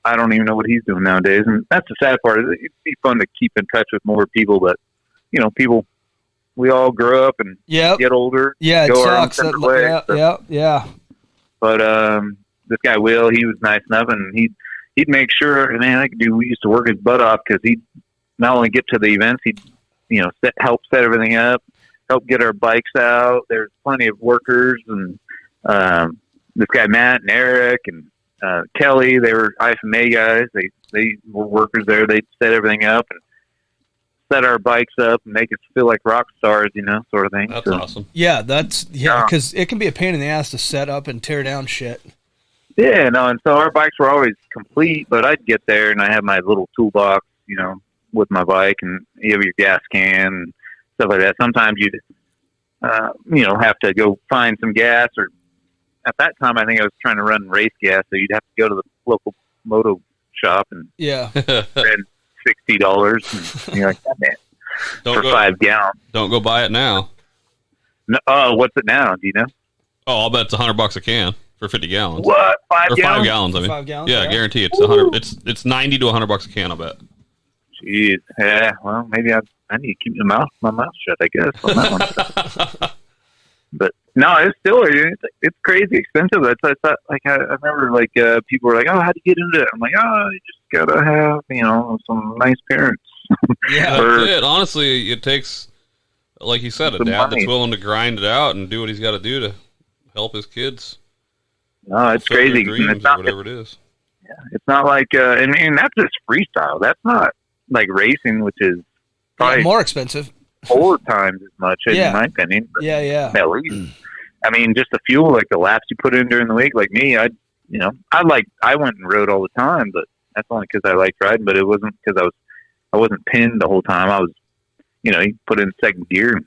I don't even know what he's doing nowadays, and that's the sad part. It'd be fun to keep in touch with more people, but people, we all grow up and get older. Yeah, go it our own sucks. separate ways, Yeah. But this guy Will, he was nice enough, and he'd make sure. And man, we used to work his butt off because he'd not only get to the events, he'd help set everything up, help get our bikes out. There's plenty of workers, and this guy Matt and Eric and Kelly, they were IFMA guys. They were workers there. They'd set everything up and set our bikes up and make us feel like rock stars, sort of thing. That's awesome. Yeah, because it can be a pain in the ass to set up and tear down shit. Yeah, no, and so our bikes were always complete, but I'd get there and I have my little toolbox, with my bike, and you have your gas can and stuff like that. Sometimes you'd, have to go find some gas, or at that time I think I was trying to run race gas, so you'd have to go to the local moto shop and spend $60, and you're like, oh, man, for 5 gallons. Don't go buy it now. No, what's it now? Do you know? Oh, I'll bet it's $100 a can for 50 gallons. What? 5 gallons? 5 gallons. I mean, 5 gallons. Yeah, guarantee it's 100. It's 90 to $100 a can. I bet. Jeez. Yeah. Well, maybe I need to keep my mouth shut, I guess, on that one. But no, it's crazy expensive. It's like I remember people were like, "Oh, how do you get into it?" I'm like, "Oh, you just gotta have some nice parents." Yeah, that's it. Honestly, it takes, like you said, a dad that's willing to grind it out and do what he's got to do to help his kids. No, it's crazy. It's not whatever it is. Yeah, it's not like, and that's just freestyle. That's not like racing, which is probably more expensive. 4 times as much, in my opinion. But yeah. At least. I mean, just the fuel, like the laps you put in during the week. Like me, I went and rode all the time, but that's only because I liked riding. But it wasn't because I wasn't pinned the whole time. I was, you put in second gear.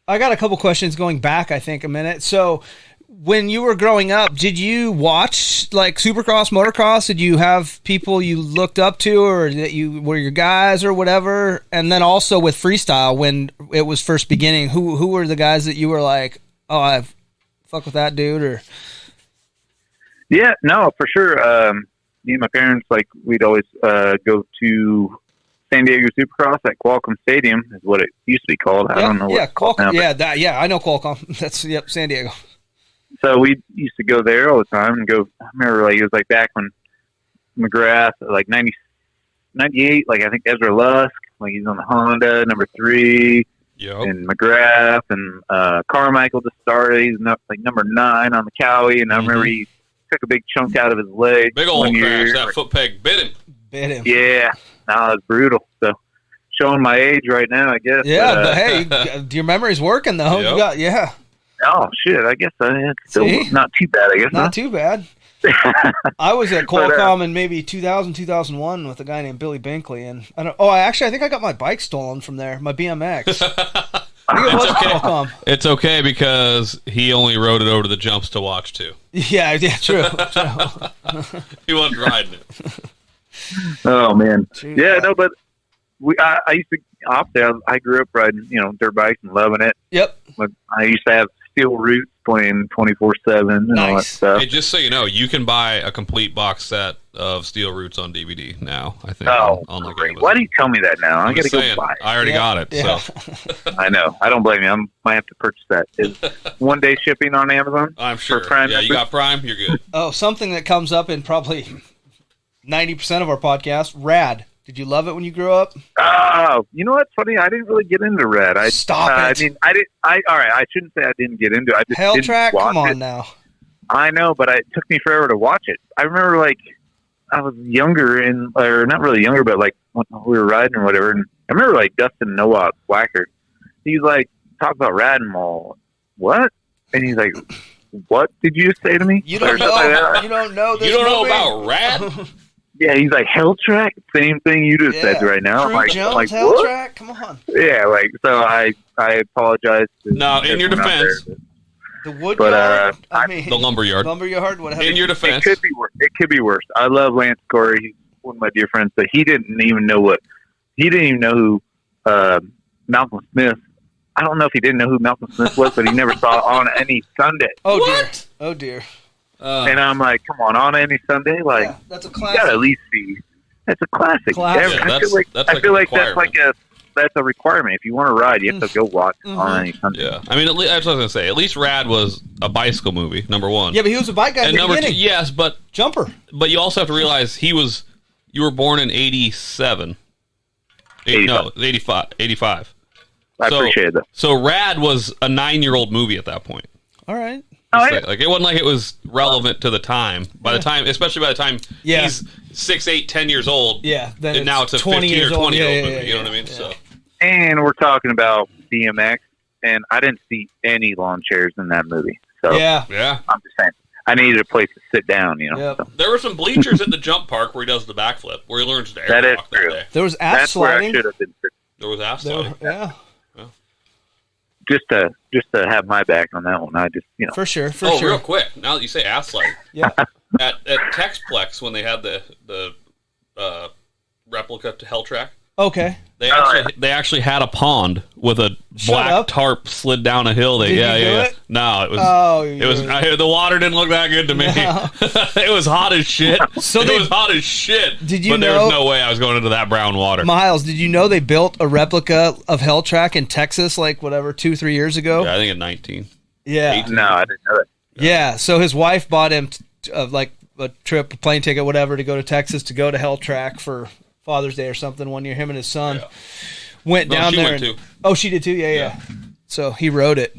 I got a couple questions going back, I think, a minute. So when you were growing up, did you watch like Supercross, motocross? Did you have people you looked up to, or that you were your guys or whatever? And then also with freestyle, when it was first beginning, who were the guys that you were like, oh, I fuck with that dude? Or yeah, no, for sure. Me and my parents, we'd always go to San Diego Supercross at Qualcomm Stadium, is what it used to be called. I don't know what it's called now. Yeah, I know Qualcomm. That's San Diego. So we used to go there all the time and go. I remember it was back when McGrath, 98, I think Ezra Lusk, he's on the Honda number 3, and McGrath and Carmichael just started. He's number 9 on the Cowie, and I remember he took a big chunk out of his leg. Big old crash. That foot peg bit him. Yeah, no, it was brutal. So showing my age right now, I guess. Yeah, but hey, your memory's working though. Yep. You got Oh shit! I guess it's still not too bad. I guess not too bad. I was at Qualcomm in maybe 2000, 2001 with a guy named Billy Binkley, and I think I got my bike stolen from there, my BMX. Qualcomm. It's okay because he only rode it over to the jumps to watch too. Yeah, true. He wasn't riding it. Oh man, yeah, no, but I used to opt there. I grew up riding, dirt bikes and loving it. Yep. But I used to have steel roots playing 24/7 and all that stuff. Hey, just so you know, you can buy a complete box set of Steel Roots on DVD now, I think. Oh, on great. Why do you tell me that now? I got to go buy it. I already got it. Yeah. So I know. I don't blame you. I might have to purchase that. Is one-day shipping on Amazon? I'm sure. For Prime you got Prime? You're good. Oh, something that comes up in probably 90% of our podcast, rad. Did you love it when you grew up? Oh, you know what's funny? I didn't really get into rad. Stop it. I mean, all right, I shouldn't say I didn't get into it. I just Hell didn't Track, watch come on it. now. I know, but it took me forever to watch it. I remember, I was younger, or not really younger, but when we were riding or whatever. And I remember, Dustin Nowak, Whacker. He's talk about rad and all. What? And he's like, what did you say to me? You don't know. You don't know this. You don't know about rad? Yeah, he's like, Hell Track? Same thing you just said right now. Drew Jones, Hell what? Track? Come on. Yeah, so I apologize. No, in your defense, The wood But, yard? The lumberyard. Lumberyard? Whatever. In your defense. It could be worse. It could be worse. I love Lance Corey. He's one of my dear friends, but he didn't even know who Malcolm Smith. I don't know if he didn't know who Malcolm Smith was, but he never saw it on any Sunday. Oh, What? dear. Oh, dear. And I'm like, come on any Sunday? Like, Yeah, that's a you classic. got to at least see. That's a classic. Classic. Yeah, I feel like that's that's a requirement. If you want to ride, you have to go watch on any Sunday. Yeah, I mean, that's what I was gonna say. At least Rad was a bicycle movie. Number one. Yeah, but he was a bike guy and in the number two, beginning. yes, but Jumper. you also have to realize you were born in 87. 85. I appreciate that. So Rad was a 9-year-old movie at that point. All right. Oh, yeah. Like it wasn't like it was relevant to the time. Especially by the time Yeah. he's 6, 8, 10 years old. Yeah. Then And now it's a 20 15 or years 20 old. year old Yeah, movie. yeah, You know what I yeah, mean? yeah. So And we're talking about DMX, and I didn't see any lawn chairs in that movie. So Yeah. yeah, I'm just saying, I needed a place to sit down. You know. Yep. So there were some bleachers at the jump park where he does the backflip, where he learns to That is airwalk true. day. There was ass that's where I sliding. should have been. There was ass There- sliding. yeah. Just to have my back on that one. I just For sure. For Oh, sure. real quick! Now that you say ass sliding, Yeah. at Texplex when they had the replica to Hell Track, Okay. they actually had a pond with a black up. tarp slid down a hill. Did you do it? No, it was. Oh, It was the water didn't look that good to me. No. It was hot as shit. So it they- was hot as shit. Did you but there know- was no way I was going into that brown water. Miles, did you know they built a replica of Hell Track in Texas, like 2-3 years ago? Yeah, I think at 19. Yeah. no, I didn't know that. Yeah. So his wife bought him a trip, a plane ticket, whatever, to go to Texas to go to Hell Track for Father's Day or something one year. Him and his son went No, down she there. went and- too. Oh, she did too. Yeah. So he rode it.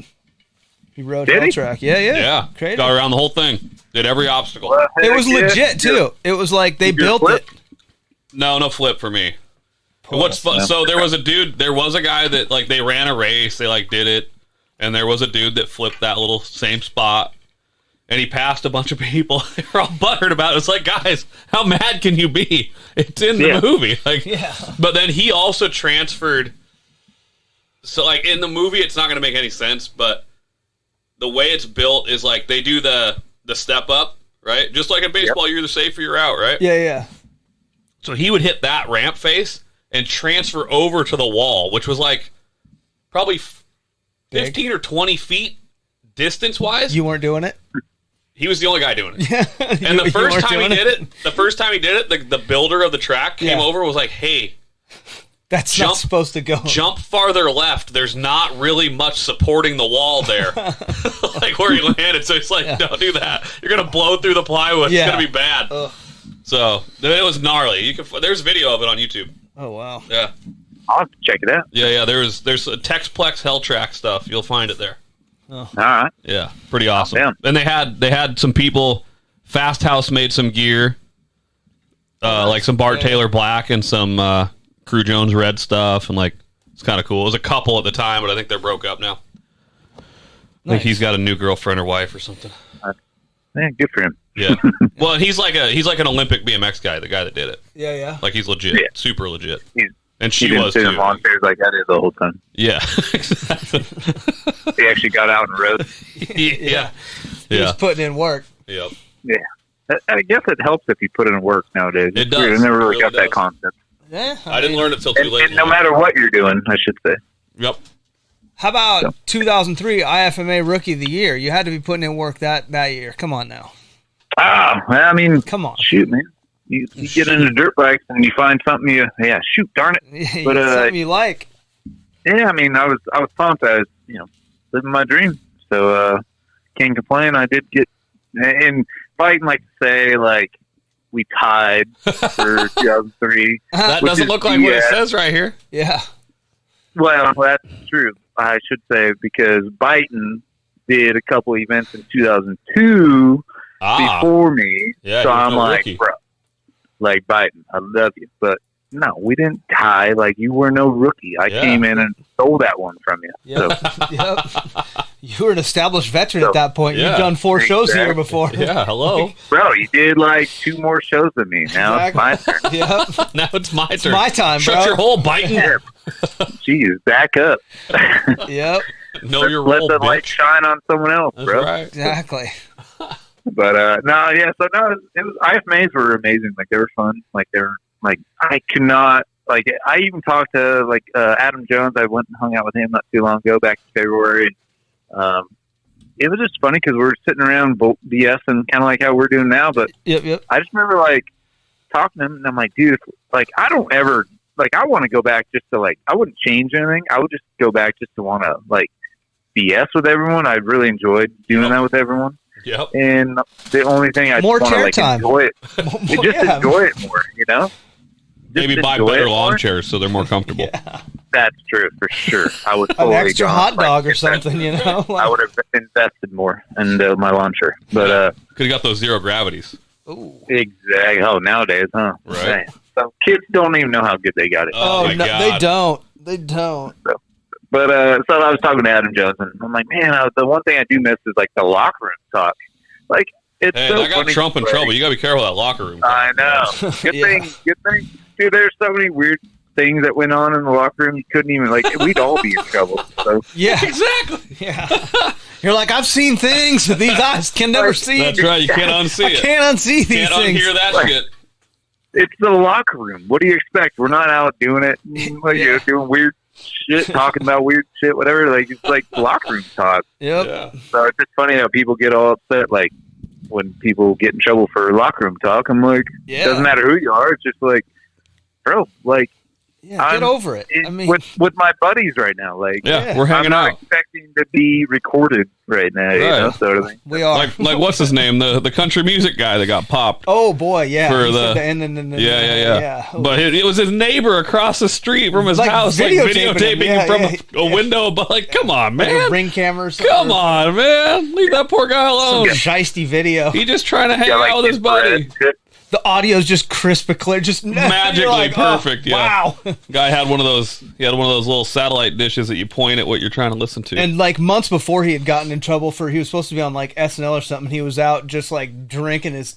He rode Did Hell he? Track. Yeah. Yeah, Crazy. got around the whole thing. Did every obstacle. Well, It was heck yeah. legit too. It was like they Did you built flip? it. No flip for me. What's fun? So there was a guy that like they ran a race, they like did it, and there was a dude that flipped that little same spot, and he passed a bunch of people. They were all buttered about it. It's like, guys, how mad can you be? It's in the movie, like. Yeah. But then he also transferred. So like in the movie, it's not going to make any sense, but the way it's built is like they do the step up, right? Just like in baseball, you're either safe or you're out, right? Yeah. So he would hit that ramp face and transfer over to the wall, which was like probably 15 or 20 feet distance wise. You weren't doing it? He was the only guy doing it. Yeah. And the first time he did it, the builder of the track came Yeah. over and was like, hey, That's not supposed to go. jump farther left. There's not really much supporting the wall there. Like where he landed. So it's like, don't do that. You're going to blow through the plywood. Yeah. It's going to be bad. Ugh. So it was gnarly. There's video of it on YouTube. Oh, wow. Yeah. I'll have to check it out. Yeah. There's a Texplex Hell Track stuff. You'll find it there. All right. Yeah, pretty awesome. Damn. And they had some people. Fast House made some gear, like some Bart Taylor black and some Crew Jones red stuff, and like it's kind of cool. It was a couple at the time, but I think they're broke up now. I think he's got a new girlfriend or wife or something. Yeah, good for him. Yeah. Well, he's like an Olympic BMX guy. The guy that did it. Yeah. Like he's legit, Yeah. super legit. He's- And He she didn't was sit too. in lawn chairs like I did the whole time. Yeah. Exactly. He actually got out and rode. Yeah. He was Yeah. putting in work. Yep. Yeah. I guess it helps if you put in work nowadays. It It's weird. does. I never It really really got that does. concept. Yeah. I didn't learn it till too late. And no matter what you're doing, I should say. Yep. How about 2003 IFMA Rookie of the Year? You had to be putting in work that year. Come on now. Ah, well, I mean, Come on. shoot, man. You get into dirt bikes and you find something shoot, darn it. But, Something you like. Yeah, I mean, I was pumped. I was, living my dream. So, can't complain. I did get, and fighting, like to say, like, we tied for 2003. That Which doesn't is look like what it BS. says right here. Yeah. Well, that's true. I should say, because Byton did a couple events in 2002 before me. Yeah, So he was I'm no like, rookie. bro, like Byton, I love you. But no, we didn't tie. Like, you were no rookie. I Yeah. came in and stole that one from you. Yep. So, Yep. You were an established veteran at that point. Yeah. You've done 4 shows here Exactly. before. Yeah, hello. bro, you did like 2 more shows than me. Now it's my turn. Yep. Now it's my turn. My time, Shut bro. your hole, biting. Yeah. Jeez, back up. Yep. let the light shine on someone else, That's bro. Right. Exactly. But no, yeah. So no, it was IFMAs were amazing. Like they were fun. Like they were like I could not. Like I even talked to like Adam Jones. I went and hung out with him not too long ago, back in February. It was just funny because we were sitting around BS and kind of like how we're doing now. But Yep. I just remember like talking to him, and I'm like, dude, like I don't ever like I want to go back just to like I wouldn't change anything. I would just go back just to want to like BS with everyone. I really enjoyed doing that with everyone. Yep. And the only thing I just want to like time. enjoy it, enjoy it more, you know. Maybe buy better lawn chairs so they're more comfortable. Yeah. That's true for sure. I would An totally extra hot dog or something, you know. I would have invested more in my lawn chair, but could have got those zero gravities. Ooh. Exactly. Oh, nowadays, huh? Right. Dang. Some kids don't even know how good they got it. Oh, my no, God. they don't. But so I was talking to Adam Jones, and I'm like, man, the one thing I do miss is like the locker room talk. Like it's Hey, so I got funny. Trump in trouble. You got to be careful of that locker room. I know. Good thing. Dude, there's so many weird things that went on in the locker room. You couldn't even like. We'd all be in trouble. So. Yeah, Exactly. yeah. You're like, I've seen things that these eyes can never see. That's right. You can't unsee I it. can't unsee these Can't things. unhear that Like- shit. It's the locker room. What do you expect? We're not out doing it, like, you know, doing weird shit, talking about weird shit, whatever. Like it's like locker room talk. Yep. Yeah. So it's just funny how people get all upset, like when people get in trouble for locker room talk. I'm like, Yeah. doesn't matter who you are. It's just like, bro, like Yeah, I'm get over it. I mean, with my buddies right now, like Yeah, Yeah. we're I'm hanging not out. expecting to be recorded right now, you know, Right. sort of thing. we are. Like what's his name? The country music guy that got popped. Oh boy, yeah. For He the- said Yeah. Oh. But it was his neighbor across the street from his Like house, like videotaping videotaping him. him from Yeah. a window. But like, come on, Like a man. ring camera or something. Come on, man. Leave that poor guy Some alone. shiesty video. He's just trying to hang Yeah, like out with his buddy. infrared shit. The audio's just crisp and clear, just Magically you're like, oh, perfect, yeah. Wow. Guy had one of those. He had one of those little satellite dishes that you point at what you're trying to listen to. And like months before he had gotten in trouble he was supposed to be on like SNL or something. He was out just like drinking his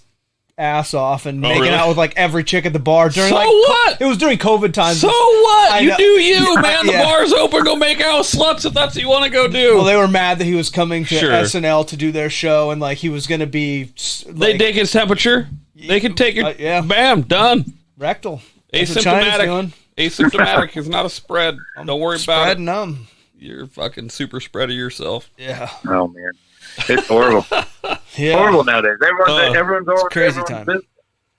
ass off and making really? out with like every chick at the bar during So like what? It was during COVID times. So what? I You know. do you, man. The Yeah. bar's open. Go make out with sluts if that's what you want to go do. Well, they were mad that he was coming to Sure. SNL to do their show, and like he was going to be They take his temperature. They can take it. yeah. Bam, done. rectal. That's what China's doing. Asymptomatic. Asymptomatic is not a spread. Don't worry about Spreading it. them. You're fucking super spreader yourself. Yeah. Oh man, it's horrible. Yeah. Horrible nowadays. Everyone's over. crazy everyone's time. business.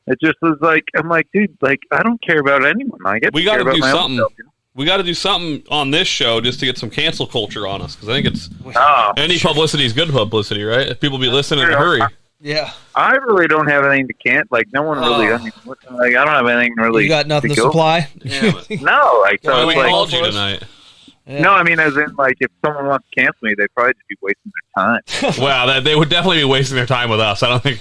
It just was like I'm like, dude, like I don't care about anyone. I get We to care got to about do my own something. self, you know? We got to do something on this show just to get some cancel culture on us because I think it's Oh, any publicity is good publicity, right? If people be listening in a hurry. Yeah. I really don't have anything to like. No one really. Oh. I mean, like I don't have anything really. You got nothing to go. supply? Damn it. No, like so. Why it's we like, called you tonight? Yeah. no, I mean, as in, like, if someone wants to cancel me, they probably just be wasting their time. Wow, they would definitely be wasting their time with us. I don't think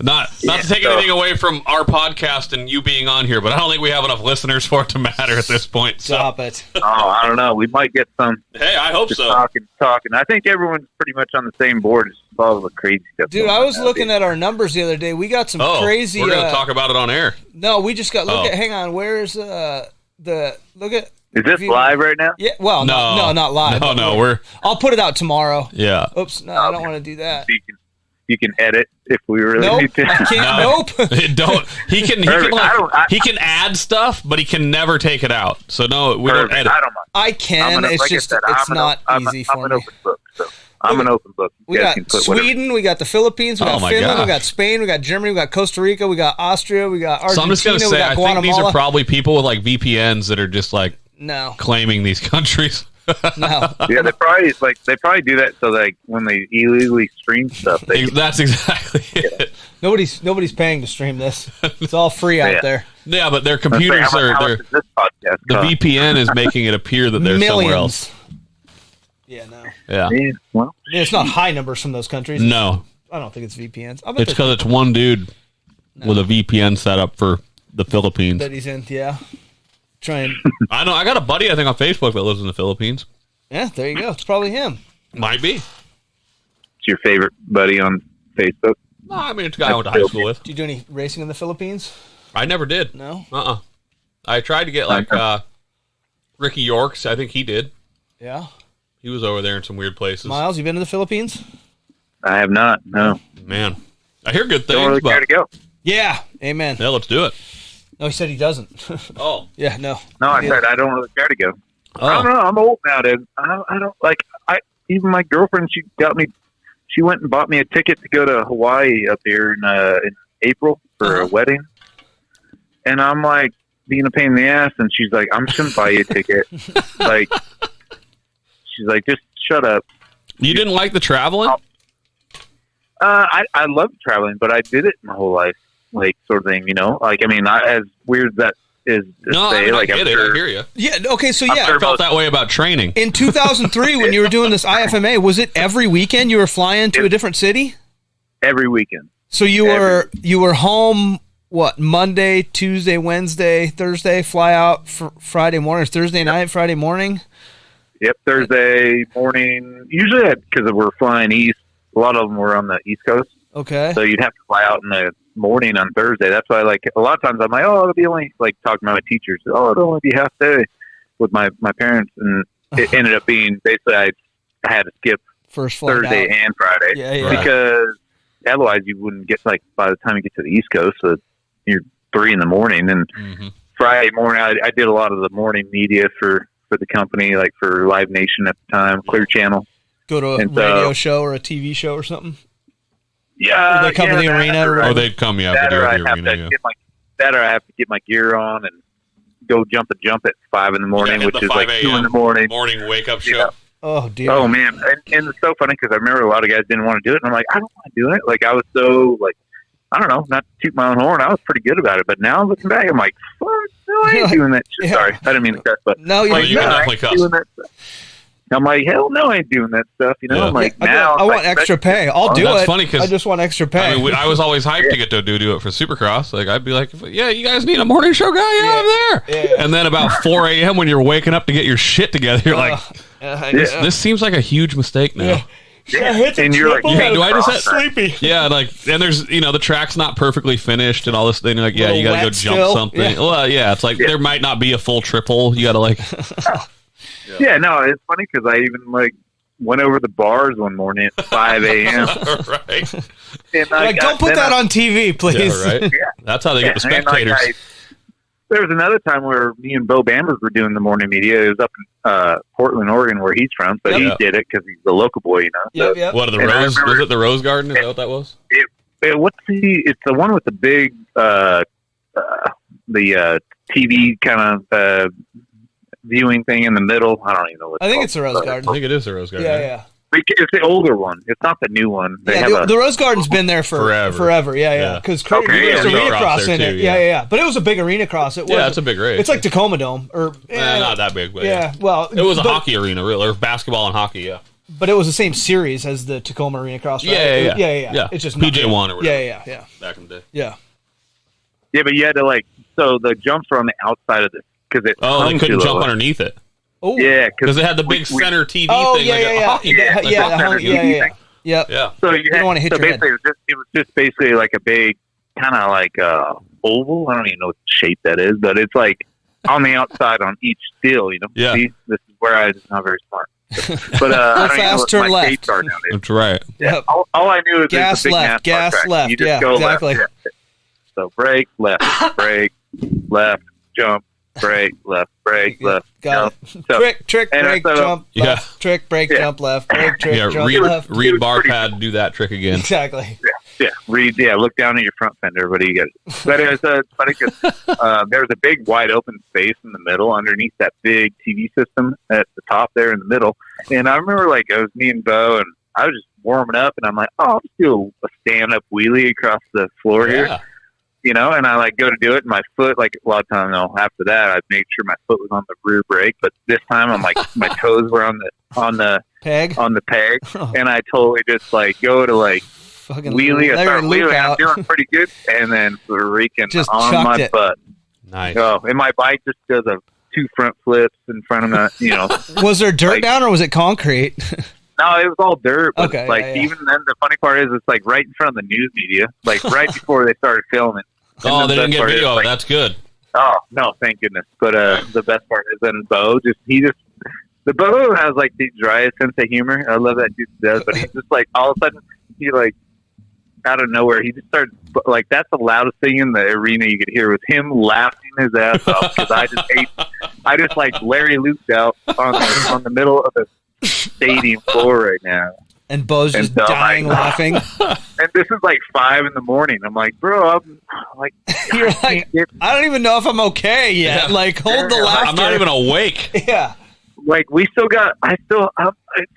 not to take anything away from our podcast and you being on here, but I don't think we have enough listeners for it to matter at this point. So Stop it. Oh, I don't know. We might get some hey, I hope just so. talking. I think everyone's pretty much on the same board as all the crazy stuff. Dude, I was looking at our numbers the other day. We got some crazy. We're gonna talk about it on air. No, we just got. Look Oh. at. Hang on. Where's the? Look at. Is this live right now? Yeah. Well, no, not live. No, we're I'll put it out tomorrow. yeah. Oops. No, I don't want to do that. You can edit if we really Nope. need to. I can't. Nope. Don't he can Perfect. he can add stuff, but he can never take it out. So no, we don't edit. I don't mind. I can. It's like I just said, it's not easy I'm for an me. open book, so I'm an open book. You We guys got can put whatever. Sweden, we got the Philippines, we Oh got my Finland, we gosh. got Spain, we got Germany, we got Costa Rica, we got Austria, we got Argentina, So I'm just gonna we say, got I think these Guatemala. are probably people with like VPNs that are just like No, claiming these countries. no. Yeah, they probably do that so like when they illegally stream stuff. They That's exactly it. Nobody's paying to stream this. It's all free out Yeah. there. Yeah, but their Let's say, computers how much are does this podcast the cost? VPN is making it appear that they're somewhere else. Millions. Yeah, no. Yeah. Yeah, well, I mean, it's not high numbers from those countries. No, I don't think it's VPNs. I bet it's because it's one dude with a VPN set up for the Philippines. that he's in. Yeah. Trying. I know. I got a buddy I think on Facebook that lives in the Philippines. Yeah, there you go. It's probably him. Might be. it's your favorite buddy on Facebook. No, I mean it's a guy I went to high school with. Do you do any racing in the Philippines? I never did. No. I tried to get like Ricky Yorks. I think he did. Yeah. He was over there in some weird places. Myles, you been to the Philippines? I have not. No. Man, I hear good things. Don't really care to go. Yeah. Amen. Yeah, let's do it. No, he said he doesn't. Oh. Yeah, no. No, I said I don't really care to go. Oh. I don't know. I'm old now, dude. I don't like. Even my girlfriend, she went and bought me a ticket to go to Hawaii up here in April for a wedding, and I'm like being a pain in the ass, and she's like, "I'm just gonna buy you a ticket." Like, she's like, "Just shut up." You didn't like the traveling? I love traveling, but I did it my whole life, like sort of thing, you know. Like, I mean, not as weird as that is to say. I get it. I hear you. Yeah. Okay. So yeah, I felt that way about training. In 2003, when you were doing this IFMA, was it every weekend you were flying to a different city? Every weekend. So you were home. What, Monday, Tuesday, Wednesday, Thursday? Fly out for Friday morning, or Thursday night, Friday morning. Yep, Thursday morning. Usually, because we're flying east, a lot of them were on the East Coast. Okay. So you'd have to fly out in the morning on Thursday. That's why, like, a lot of times I'm like, oh, it'll be only, like, talking to my teachers. Oh, it'll only be half day with my parents. And it ended up being basically I had to skip first flight Thursday out. and Friday. Yeah. Because otherwise you wouldn't get, like, by the time you get to the East Coast, so you're 3 in the morning. And Friday morning, I did a lot of the morning media for the company, like for Live Nation at the time, Clear Channel. Go to a radio show or a TV show or something? Yeah. Or they come to the arena? Or they'd come, to the arena. Or I have to get my gear on and go jump at 5 in the morning, which is like 2 in the morning. Morning wake-up show. Yeah. Oh, dear. Oh, man. And it's so funny because I remember a lot of guys didn't want to do it. And I'm like, I don't want to do it. Like, I was so, like, I don't know, not to toot my own horn. I was pretty good about it. But now looking back, I'm like, fuck, no, I ain't doing that shit. Yeah. Sorry. I didn't mean to cuss, but no, you can definitely cuss. Doing that stuff. I'm like, hell no, I ain't doing that stuff. You know, Yeah. I'm like, I want extra pay. I'll do That's it. funny 'cause I just want extra pay. I mean, I was always hyped to get to do it for Supercross. Like, I'd be like, yeah, you guys need a morning show guy? Yeah, I'm there. Yeah. And then about 4 a.m. when you're waking up to get your shit together, you're like, this seems like a huge mistake now. Yeah. And you're like, do I just have sleepy? Yeah, like, and there's, the track's not perfectly finished and all this thing. You're like, yeah, you got to go jump still. something. Yeah. Well, yeah, it's like there might not be a full triple. You got to like. Yeah, no, it's funny because I even like went over the bars one morning at 5 a.m. Right. And Like, don't put that on TV, please. Yeah, right. Yeah. That's how they get the And, like, spectators. there was another time where me and Bo Bambers were doing the morning media. It was up in Portland, Oregon, where he's from. So he did it because he's a local boy, you know. So, Yep. What, the And I Rose? remember- Was it the Rose Garden? Is that what that was? It's the one with the big TV kind of viewing thing in the middle. I don't even know what I think it's the Rose Garden. I think it is the Rose Garden. Yeah. It's the older one. It's not the new one. They have The Rose Garden's been there for Forever. Yeah. Because Okay, there's yeah, arena cross cross there in it. too, Yeah. yeah. But it was a big arena cross. It was. Yeah, it's a big race. It's like Tacoma Dome, or Not that big, but yeah. Well, it was a hockey arena, really, or basketball and hockey. Yeah. but it was the same series as the Tacoma Arena Cross. Right? Yeah. It's just PJ won or whatever. Yeah. Back in the day. Yeah. Yeah, but you had to so the jumps were on the outside of this because it. Oh, they hung couldn't too jump low. underneath it Oh. Yeah, because it had the big center TV thing. Like a hockey game. Yeah. Like Yep. Yeah. So You don't want to hit so your head. basically, it was just basically like a big kind of like oval. I don't even know what shape that is, but it's like on the outside on each steel. You know. Yeah. See, this is where I'm not very smart. But I don't even know Fast what turn my left. skates are nowadays. That's right. Yeah. Yep. All I knew is Gas it's a big left, NASCAR gas track. left. You just Yeah, go exactly. left. Yeah. So brake, left, jump, brake, left, Got jump. it. So, Trick, and brake, so- jump, Yeah. left, trick, brake, Yeah. jump, left, brake, trick, Yeah, jump, read left. read bar pretty pad, do that trick again. Exactly. look down at your front fender. What do you get? But it was funny because there was a big wide open space in the middle underneath that big TV system at the top there in the middle. And I remember it was me and Bo, and I was just warming up, and I'm like, oh, I'll just do a stand-up wheelie across the floor here. You know, and I go to do it, and my foot, a lot of times, after that, I made sure my foot was on the rear brake, but this time I'm my toes were on the Peg. peg, and I totally just go to Fucking wheelie. I Larry start Luke wheeling. I'm out. doing pretty good, and then freaking Just on chucked my it. butt. Nice. Oh, and my bike just does 2 front flips in front of my, Was there dirt down or was it concrete? No, it was all dirt. But Okay, yeah. even then, the funny part is it's right in front of the news media, right before they started filming. And Oh, the they didn't best get part is, video. That's good. Oh no, thank goodness. But the best part is then Bo he The Bobo has like the driest sense of humor. I love that dude to death, but he's just like all of a sudden he like out of nowhere he just started like that's the loudest thing in the arena you could hear was him laughing his ass off because I just like Larry looped out on the middle of the stadium floor right now. And Bo's just dying laughing. And this is like 5 a.m. I'm like, bro, I'm like, you're like, I don't even know if I'm okay yet. Yeah. Like, hold the laughter. I'm not even awake. Yeah. Like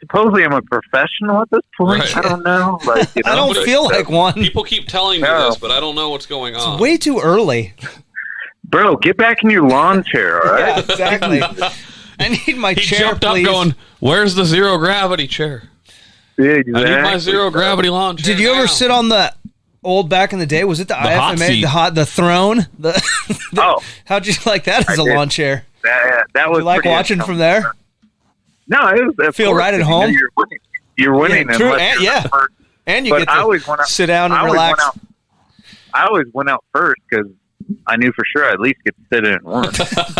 supposedly I'm a professional at this point. Right. I don't know. Like, I don't feel like one. People keep telling me this, but I don't know what's going on. It's way too early. Bro, get back in your lawn chair, all right? Yeah, exactly. I need my chair, jumped please. Up going, where's the zero gravity chair? Yeah, exactly. I need my zero gravity lawn chair. Did you ever sit on the old back in the day? Was it the IFMA, the throne? How'd you like that as a lawn chair? That was you like watching from there? No, it was. Feel right at home. You're winning. Yeah, true. And you get to sit down and relax. I always went out first because I knew for sure I at least get to sit in it once.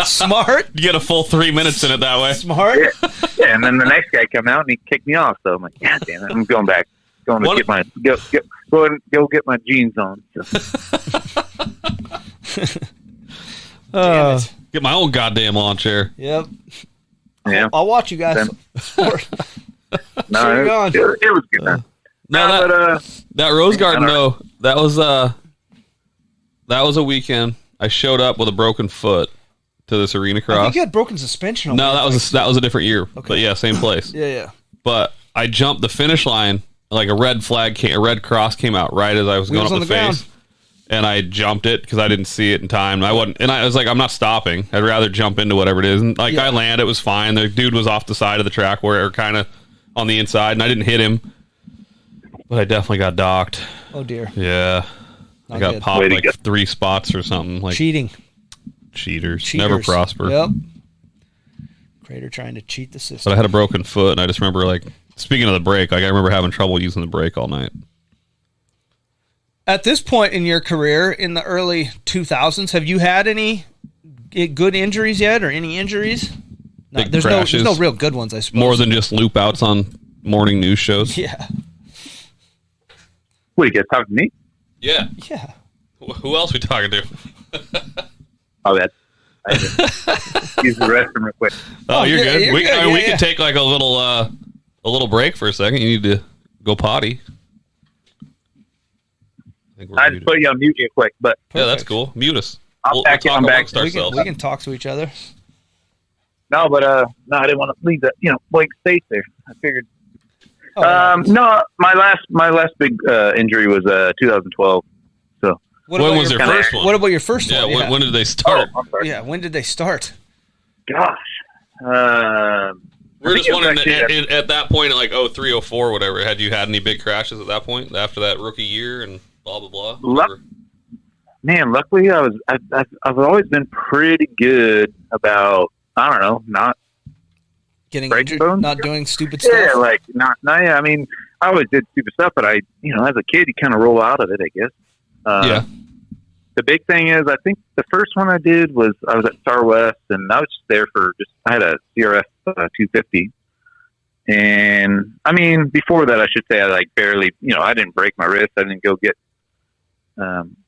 Smart. You get a full 3 minutes in it that way. Smart. Yeah, and then the next guy come out and he kicked me off. So I'm like, God damn it, I'm going back. Going to go get my jeans on. So. Get my own goddamn lawn chair. Yep. Yeah. I'll watch you guys. No, it was good. That Rose Garden though, that was a weekend. I showed up with a broken foot to this arena cross. I think you had broken suspension. No, that was a different year. Okay. But yeah, same place. Yeah. But I jumped the finish line like a red cross came out right as I was going up the face. And I jumped it because I didn't see it in time. I was like, I'm not stopping. I'd rather jump into whatever it is. And I landed, it was fine. The dude was off the side of the track where kind of on the inside, and I didn't hit him. But I definitely got docked. Oh dear. Yeah. I got popped like 3 spots or something. Like cheating. Cheaters. Never prosper. Yep. Crater trying to cheat the system. But I had a broken foot, and I just remember, like, speaking of the brake, like I remember having trouble using the brake all night. At this point in your career, in the early 2000s, have you had any good injuries yet, or any injuries? No, there's no real good ones, I suppose. More than just loop outs on morning news shows. Yeah. What, you guys talking to me? Yeah. Yeah. Who else we talking to? Oh, that's. I use the restroom real quick. Oh, you're good. We can take like a little break for a second. You need to go potty. I just put you on mute real quick, but yeah, that's cool. Mute us. I'm back. We can talk to each other. No, but I didn't want to leave that blank space there. I figured. Oh, no, my last big injury was 2012. So when was your first one? What about your first one? Yeah, when did they start? Yeah, when did they start? Gosh, we're just wondering at that point, like 03, 04, whatever. Had you had any big crashes at that point after that rookie year and blah blah blah? Man, luckily I've always been pretty good about not getting injured, not doing stupid stuff. Yeah, like not. Yeah, I mean, I always did stupid stuff, but as a kid, you kind of roll out of it, I guess. Yeah. The big thing is, I think the first one I did was I was at Star West, and I was just there I had a CRF 250. And I mean, before that, I should say I barely, I didn't break my wrist. I didn't go get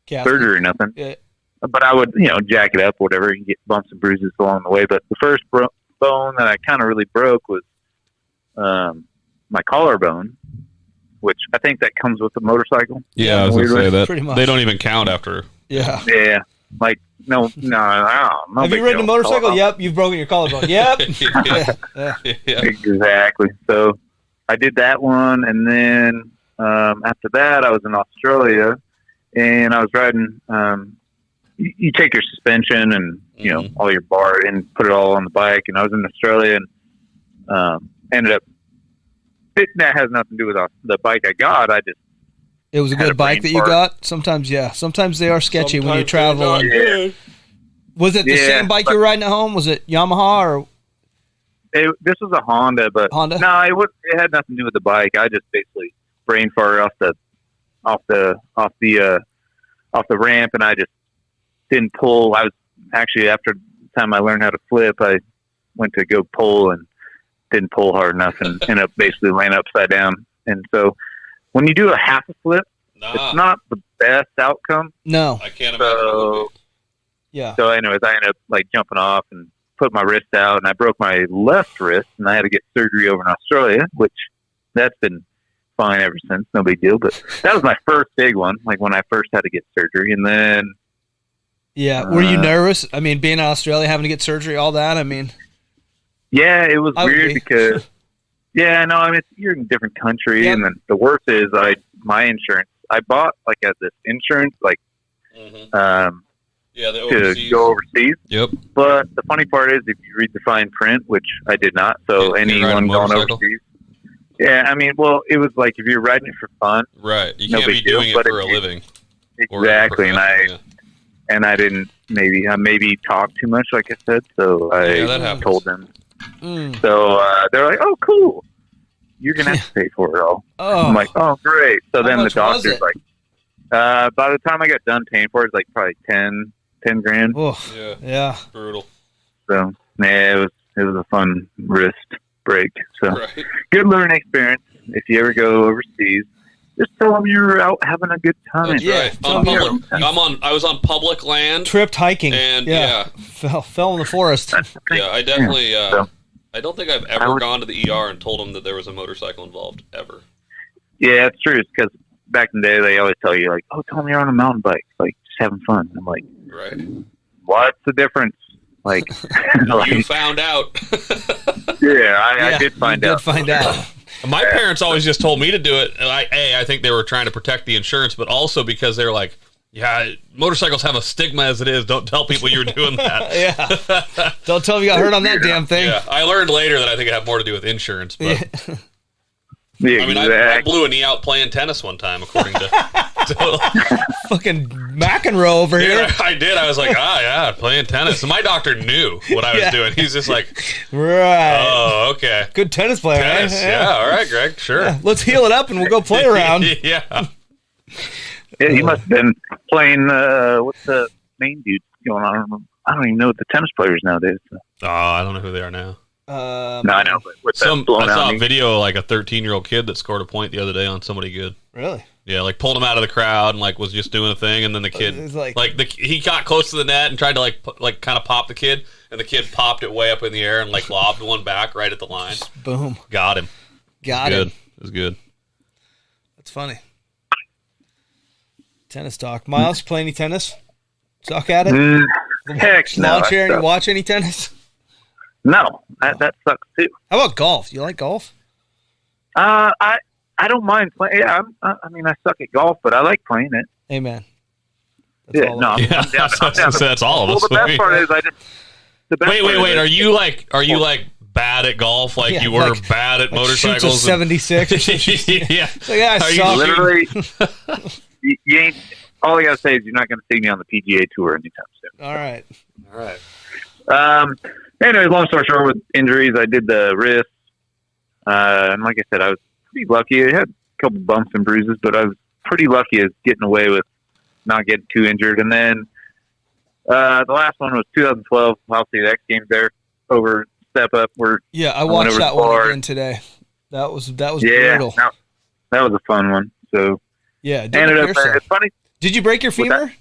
surgery or nothing. Yeah. But I would, jack it up, whatever, and get bumps and bruises along the way. But the first bone that I kind of really broke was my collarbone, which I think that comes with the motorcycle. Yeah, I was going to say that. Pretty much. They don't even count after. Yeah. Yeah. Like, no. Have you ridden a motorcycle? Yep. You've broken your collarbone. Yep. Yeah. Exactly. So I did that one. And then after that, I was in Australia and I was riding. You take your suspension and, all your bar and put it all on the bike. And I was in Australia and ended up. That has nothing to do with the bike I got. It was a good bike that you got? Sometimes, yeah. Sometimes they are sketchy when you travel. Yeah. Was it the same bike you were riding at home? Was it Yamaha or? This was a Honda, but Honda? No, it had nothing to do with the bike. I just basically brain farted off the ramp, and I just didn't pull. I was actually, after the time I learned how to flip, I went to go pull, and didn't pull hard enough and ended up basically laying upside down. And so when you do a half a flip, it's not the best outcome. No. I can't imagine. Yeah. So anyways, I ended up like jumping off and put my wrist out, and I broke my left wrist, and I had to get surgery over in Australia, which that's been fine ever since. No big deal. But that was my first big one, like when I first had to get surgery. And then... Yeah. Were you nervous? I mean, being in Australia, having to get surgery, all that, I mean... Yeah, it was weird because... Yeah, no, I mean, you're in a different country, and then the worst is my insurance. I bought, like, as this insurance, like... to go overseas. Yep. But the funny part is, if you read the fine print, which I did not, so anyone going overseas, yeah, I mean, well, it was like if you're riding it for fun, right? You can't be doing it for a living. Exactly, and I didn't maybe talk too much, like I said, so I told them. So they're like, "Oh, cool, you're gonna have to pay for it all." I'm like, "Oh, great." So then the doctor's like, by the time I got done paying for it, it's like probably 10 grand. Yeah. Brutal. So it was a fun wrist break. So good learning experience. If you ever go overseas, just tell them you're out having a good time. That's right. I was on public land. Tripped hiking. And fell in the forest. Yeah, I definitely. I don't think I've ever gone to the ER and told them that there was a motorcycle involved ever. Yeah, it's true. It's because back in the day, they always tell you, like, "Oh, tell me you're on a mountain bike, like just having fun." I'm like, right. What's the difference? Like, you found out. I did find out. My parents always just told me to do it. And I think they were trying to protect the insurance, but also because they're like, yeah, motorcycles have a stigma as it is. Don't tell people you're doing that. Don't tell them you got hurt on that damn thing. Yeah, I learned later that I think it had more to do with insurance. But I mean, I blew a knee out playing tennis one time, according to fucking McEnroe over here. I did. I was like, playing tennis. And my doctor knew what I was doing. He's just like, right. Oh, okay. Good tennis player. Tennis. Yeah. All right, Greg. Sure. Yeah. Let's heal it up and we'll go play around. Yeah, he must have been playing. What's the main dude going on? I don't even know what the tennis players nowadays. Oh, I don't know who they are now. No, I know. But I saw a video like a 13-year-old kid that scored a point the other day on somebody good. Really? Yeah, like pulled him out of the crowd and like was just doing a thing, and then the kid he got close to the net and tried to like kind of pop the kid, and the kid popped it way up in the air and like lobbed one back right at the line. Just boom. Got him. Got him. It was good. That's funny. Tennis talk. Myles, play any tennis? Suck at it? Heck no. Lawn chair and you watch any tennis? No, that sucks too. How about golf? You like golf? I don't mind playing. Yeah, I mean, I suck at golf, but I like playing it. Amen. That's all of us. Well, the best part is Wait. Are you like bad at golf? Like you were bad at motorcycles? Shoots a 76. Yeah. I suck. Literally, you ain't. All I gotta say is you're not gonna see me on the PGA Tour anytime soon. All right. Anyway, long story short, with injuries, I did the wrist. And like I said, I was pretty lucky. I had a couple bumps and bruises, but I was pretty lucky as getting away with not getting too injured. And then the last one was 2012. Obviously, the X Games there over Step Up. I watched that one again today. That was brutal. That was a fun one. So it's funny. Did you break your femur?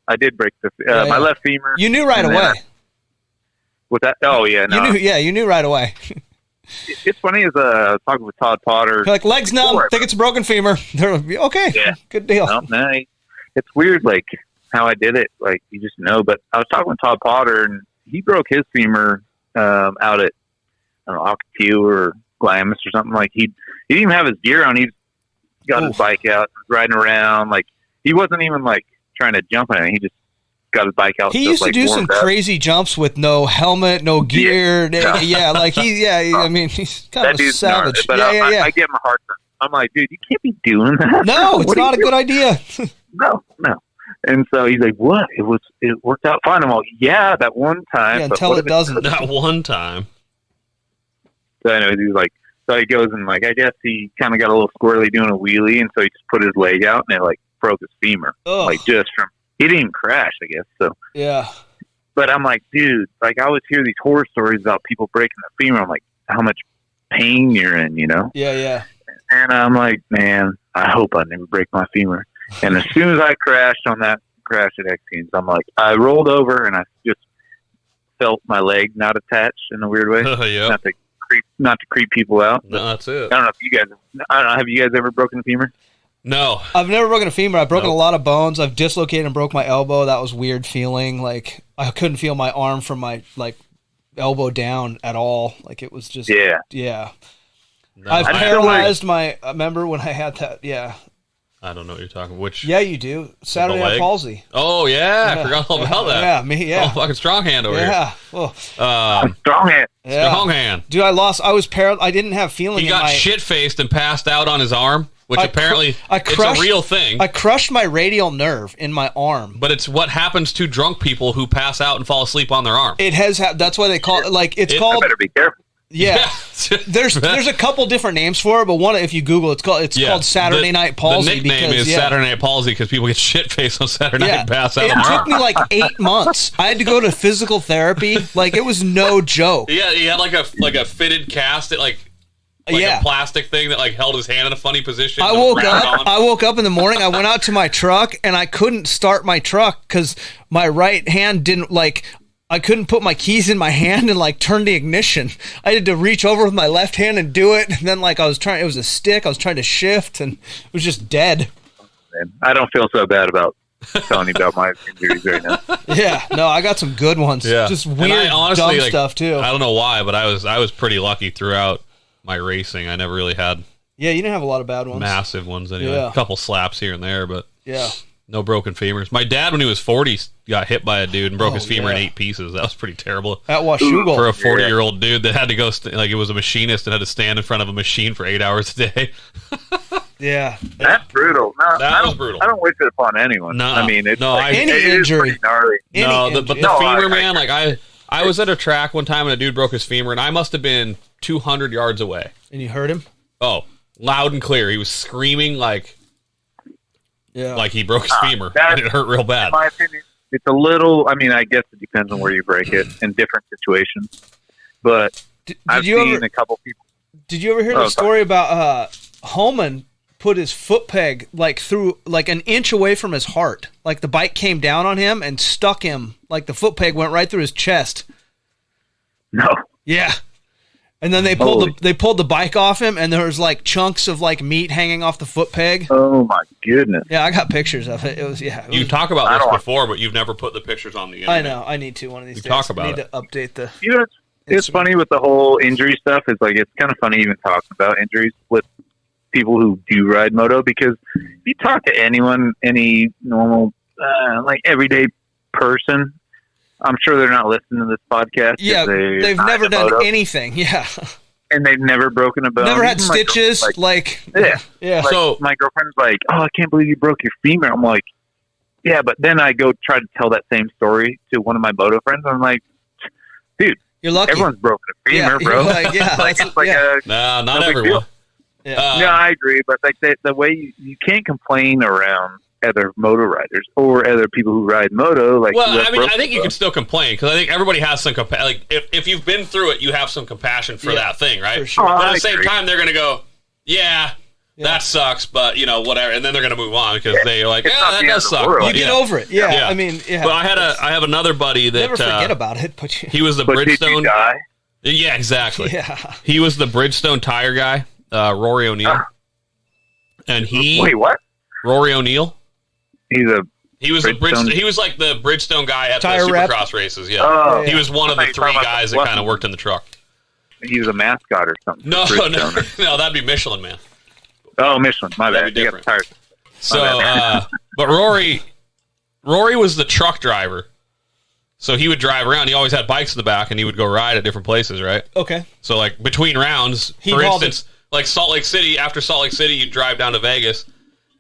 I did break my left femur. You knew right away. With that? Oh yeah, no. You knew right away. It's funny as talking with Todd Potter. Like legs numb, think it's a broken femur. They're like, okay, good deal. No, it's weird, like how I did it. Like you just know. But I was talking with Todd Potter, and he broke his femur out at Ocotillo or Glamis or something. Like he didn't even have his gear on. He got his bike out, riding around. Like he wasn't even like trying to jump on it. He just got his bike out. He used to do some crazy jumps with no helmet, no gear. I mean, he's kind of a savage. But I give him a hard time. I'm like, dude, you can't be doing that. No, it's not a good idea. No. And so he's like, what? It worked out fine. I'm like, yeah, that one time. Yeah, until it doesn't. That one time. So anyways, he's like, so he goes and like, I guess he kind of got a little squirrely doing a wheelie, and so he just put his leg out, and it like broke his femur. Ugh. Like just from. He didn't even crash, I guess. So yeah. But I'm like, dude, like I always hear these horror stories about people breaking their femur. I'm like, how much pain you're in, Yeah. And I'm like, man, I hope I never break my femur. And as soon as I crashed on that crash at X-Games, I'm like, I rolled over and I just felt my leg not attached in a weird way. Yep. Not to creep people out. No, that's it. I don't know. Have you guys ever broken a femur? No. I've never broken a femur. I've broken a lot of bones. I've dislocated and broke my elbow. That was weird feeling. Like, I couldn't feel my arm from my, elbow down at all. Like, it was just... Yeah. No. I've paralyzed I remember when I had that, I don't know what you're talking about. Which? Yeah, you do. Saturday night palsy. Oh, yeah. I forgot all about that. Yeah, me, yeah. Oh, fucking strong hand over here. Yeah. Oh. Strong hand. Yeah. Strong hand. Dude, I was paralyzed. I didn't have feeling. He got shit-faced and passed out on his arm, which apparently it's a real thing. I crushed my radial nerve in my arm. But it's what happens to drunk people who pass out and fall asleep on their arm. It has. That's why they call it. It's called. I better be careful. Yeah. there's a couple different names for it, but one, if you Google, it's called Saturday Night Palsy. The nickname is Saturday Night Palsy because people get shit-faced on Saturday night and pass out. It took me 8 months. I had to go to physical therapy. It was no joke. Yeah, he had like a fitted cast at a plastic thing that held his hand in a funny position. I woke up in the morning. I went out to my truck and I couldn't start my truck because my right hand didn't I couldn't put my keys in my hand and turn the ignition. I had to reach over with my left hand and do it. And then it was a stick. I was trying to shift and it was just dead. Man, I don't feel so bad about telling you about my injuries right now. Yeah, no, I got some good ones. Yeah. Just weird, dumb stuff too. I don't know why, but I was pretty lucky throughout my racing. I never really had. Yeah, you didn't have a lot of bad ones. Massive ones anyway. Yeah. A couple slaps here and there, but yeah. No broken femurs. My dad, when he was 40, got hit by a dude and broke his femur in 8 pieces. That was pretty terrible. At Washougal. For a 40-year-old dude that had to go, it was a machinist and had to stand in front of a machine for 8 hours a day. Yeah. That's brutal. No, that was brutal. I don't wish it upon anyone. No. I mean, it's any injury. Gnarly. But the femur, man, I was at a track one time and a dude broke his femur and I must have been 200 yards away. And you heard him? Oh, loud and clear. He was screaming like he broke his femur, and it hurt real bad. In my opinion, it's a little. I mean, I guess it depends on where you break it in different situations. But I've seen a couple people. Did you ever hear the story about Holman put his foot peg through an inch away from his heart? The bike came down on him and stuck him. The foot peg went right through his chest. No. Yeah. And then they pulled the bike off him, and there was chunks of meat hanging off the foot peg. Oh my goodness! Yeah, I got pictures of it. It was You talk about this before, but you've never put the pictures on the internet. I know. I need to one of these days. Talk about I need to update the. It's funny with the whole injury stuff. It's it's kind of funny even talking about injuries with people who do ride moto because if you talk to anyone, any normal everyday person. I'm sure they're not listening to this podcast. Yeah, they've never done anything. Yeah. And they've never broken a bone. Never had stitches. Yeah. So my girlfriend's like, oh, I can't believe you broke your femur. I'm like, yeah, but then I go try to tell that same story to one of my moto friends. I'm like, dude, you're lucky. Everyone's broken a femur, bro. No, not everyone. Yeah. No, I agree. But the way you can't complain around other moto riders or other people who ride moto. I think you can still complain because I think everybody has some compassion. If you've been through it, you have some compassion for that thing, right? For sure. But at the same time, they're going to go, that sucks, but whatever, and then they're going to move on because they're like, that does suck. You get over it. Yeah. I mean, But I have another buddy that never forget about it. But he was the Bridgestone. Did you die? Yeah, exactly. Yeah. He was the Bridgestone tire guy, Rory O'Neill, and he. Wait, what? Rory O'Neill. He was like the Bridgestone guy at tire the rep. Supercross races. Yeah. Oh, he was one of the 3 guys that kind of worked in the truck. He was a mascot or something. No, that'd be Michelin, man. Oh, Michelin. My bad. That'd be different. Tires. So, but Rory was the truck driver. So he would drive around. He always had bikes in the back, and he would go ride at different places, right? Okay. So, between rounds, for instance, Salt Lake City, after Salt Lake City, you'd drive down to Vegas.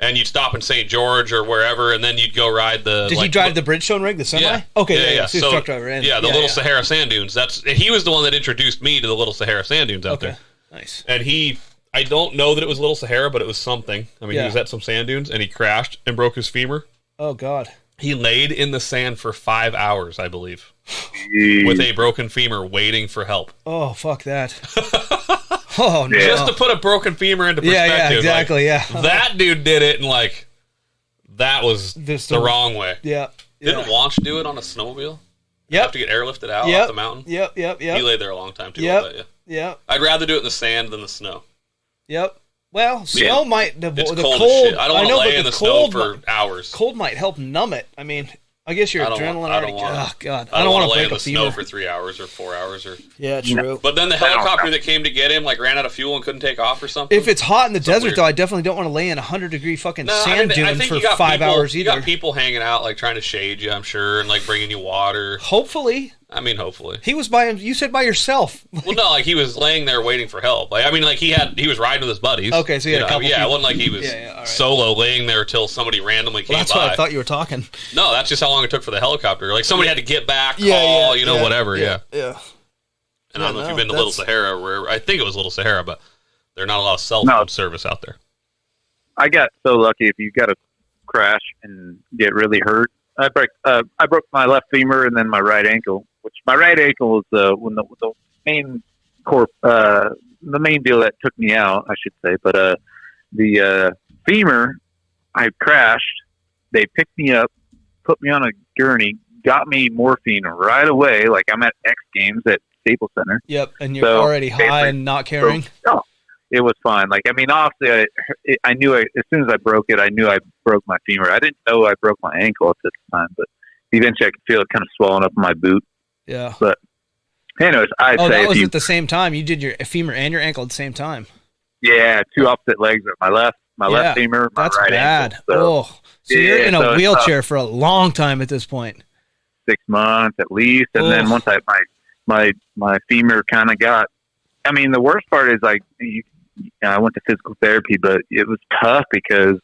And you'd stop in St. George or wherever, and then you'd go ride the... Did he drive the Bridgestone rig, the semi? Yeah. Okay, yeah. So truck driver. The Little Sahara Sand Dunes. He was the one that introduced me to the Little Sahara Sand Dunes out there. Nice. And I don't know that it was Little Sahara, but it was something. I mean, he was at some sand dunes, and he crashed and broke his femur. Oh, God. He laid in the sand for 5 hours, I believe, with a broken femur waiting for help. Oh, fuck that. Oh, no. Just to put a broken femur into perspective. Yeah, exactly, yeah. That dude did it, and, like, that was the wrong way. Yeah. Didn't Wanch do it on a snowmobile? Yep. Have to get airlifted out off the mountain? Yep. He laid there a long time, too, I'll bet you. Yep. I'd rather do it in the sand than the snow. Yep. Well, snow might... It's cold as shit. I don't want to lay in the snow for hours. Cold might help numb it. I mean... I guess your adrenaline already... Oh, God. I don't want to lay in the snow for 3 hours or 4 hours. Yeah, true. But then the helicopter that came to get him, like, ran out of fuel and couldn't take off or something. If it's hot in the desert, though, I definitely don't want to lay in 100-degree fucking sand dunes for 5 hours either. You got people hanging out, like, trying to shade you, I'm sure, and, like, bringing you water. Hopefully. I mean, hopefully. He was by him. You said by yourself. Well, no, like, he was laying there waiting for help. Like, I mean, like, he was riding with his buddies. Okay, so he had a couple people. It wasn't like he was solo laying there till somebody randomly came by. That's what I thought you were talking. No, that's just how long it took for the helicopter. Like, somebody had to get back, call, whatever, Yeah. And I don't know if you've been to Little Sahara, where I think it was Little Sahara, but there's not a lot of cell phone service out there. I got so lucky. If you got to crash and get really hurt, I broke my left femur and then my right ankle. Which my right ankle was the main the main deal that took me out, I should say. But the femur, I crashed. They picked me up, put me on a gurney, got me morphine right away. Like I'm at X Games at Staples Center. Yep, and you're already high and not caring. So, it was fine. Like I mean, obviously, I knew as soon as I broke it, I knew I broke my femur. I didn't know I broke my ankle at this time, but eventually I could feel it kind of swelling up in my boot. Yeah. But anyways, I'd say that was at the same time. You did your femur and your ankle at the same time. Yeah, two opposite legs. My left femur, my right bad. ankle. So you're in a wheelchair for a long time at this point. 6 months at least, and then once my femur kind of got. I mean, the worst part is like I went to physical therapy, but it was tough because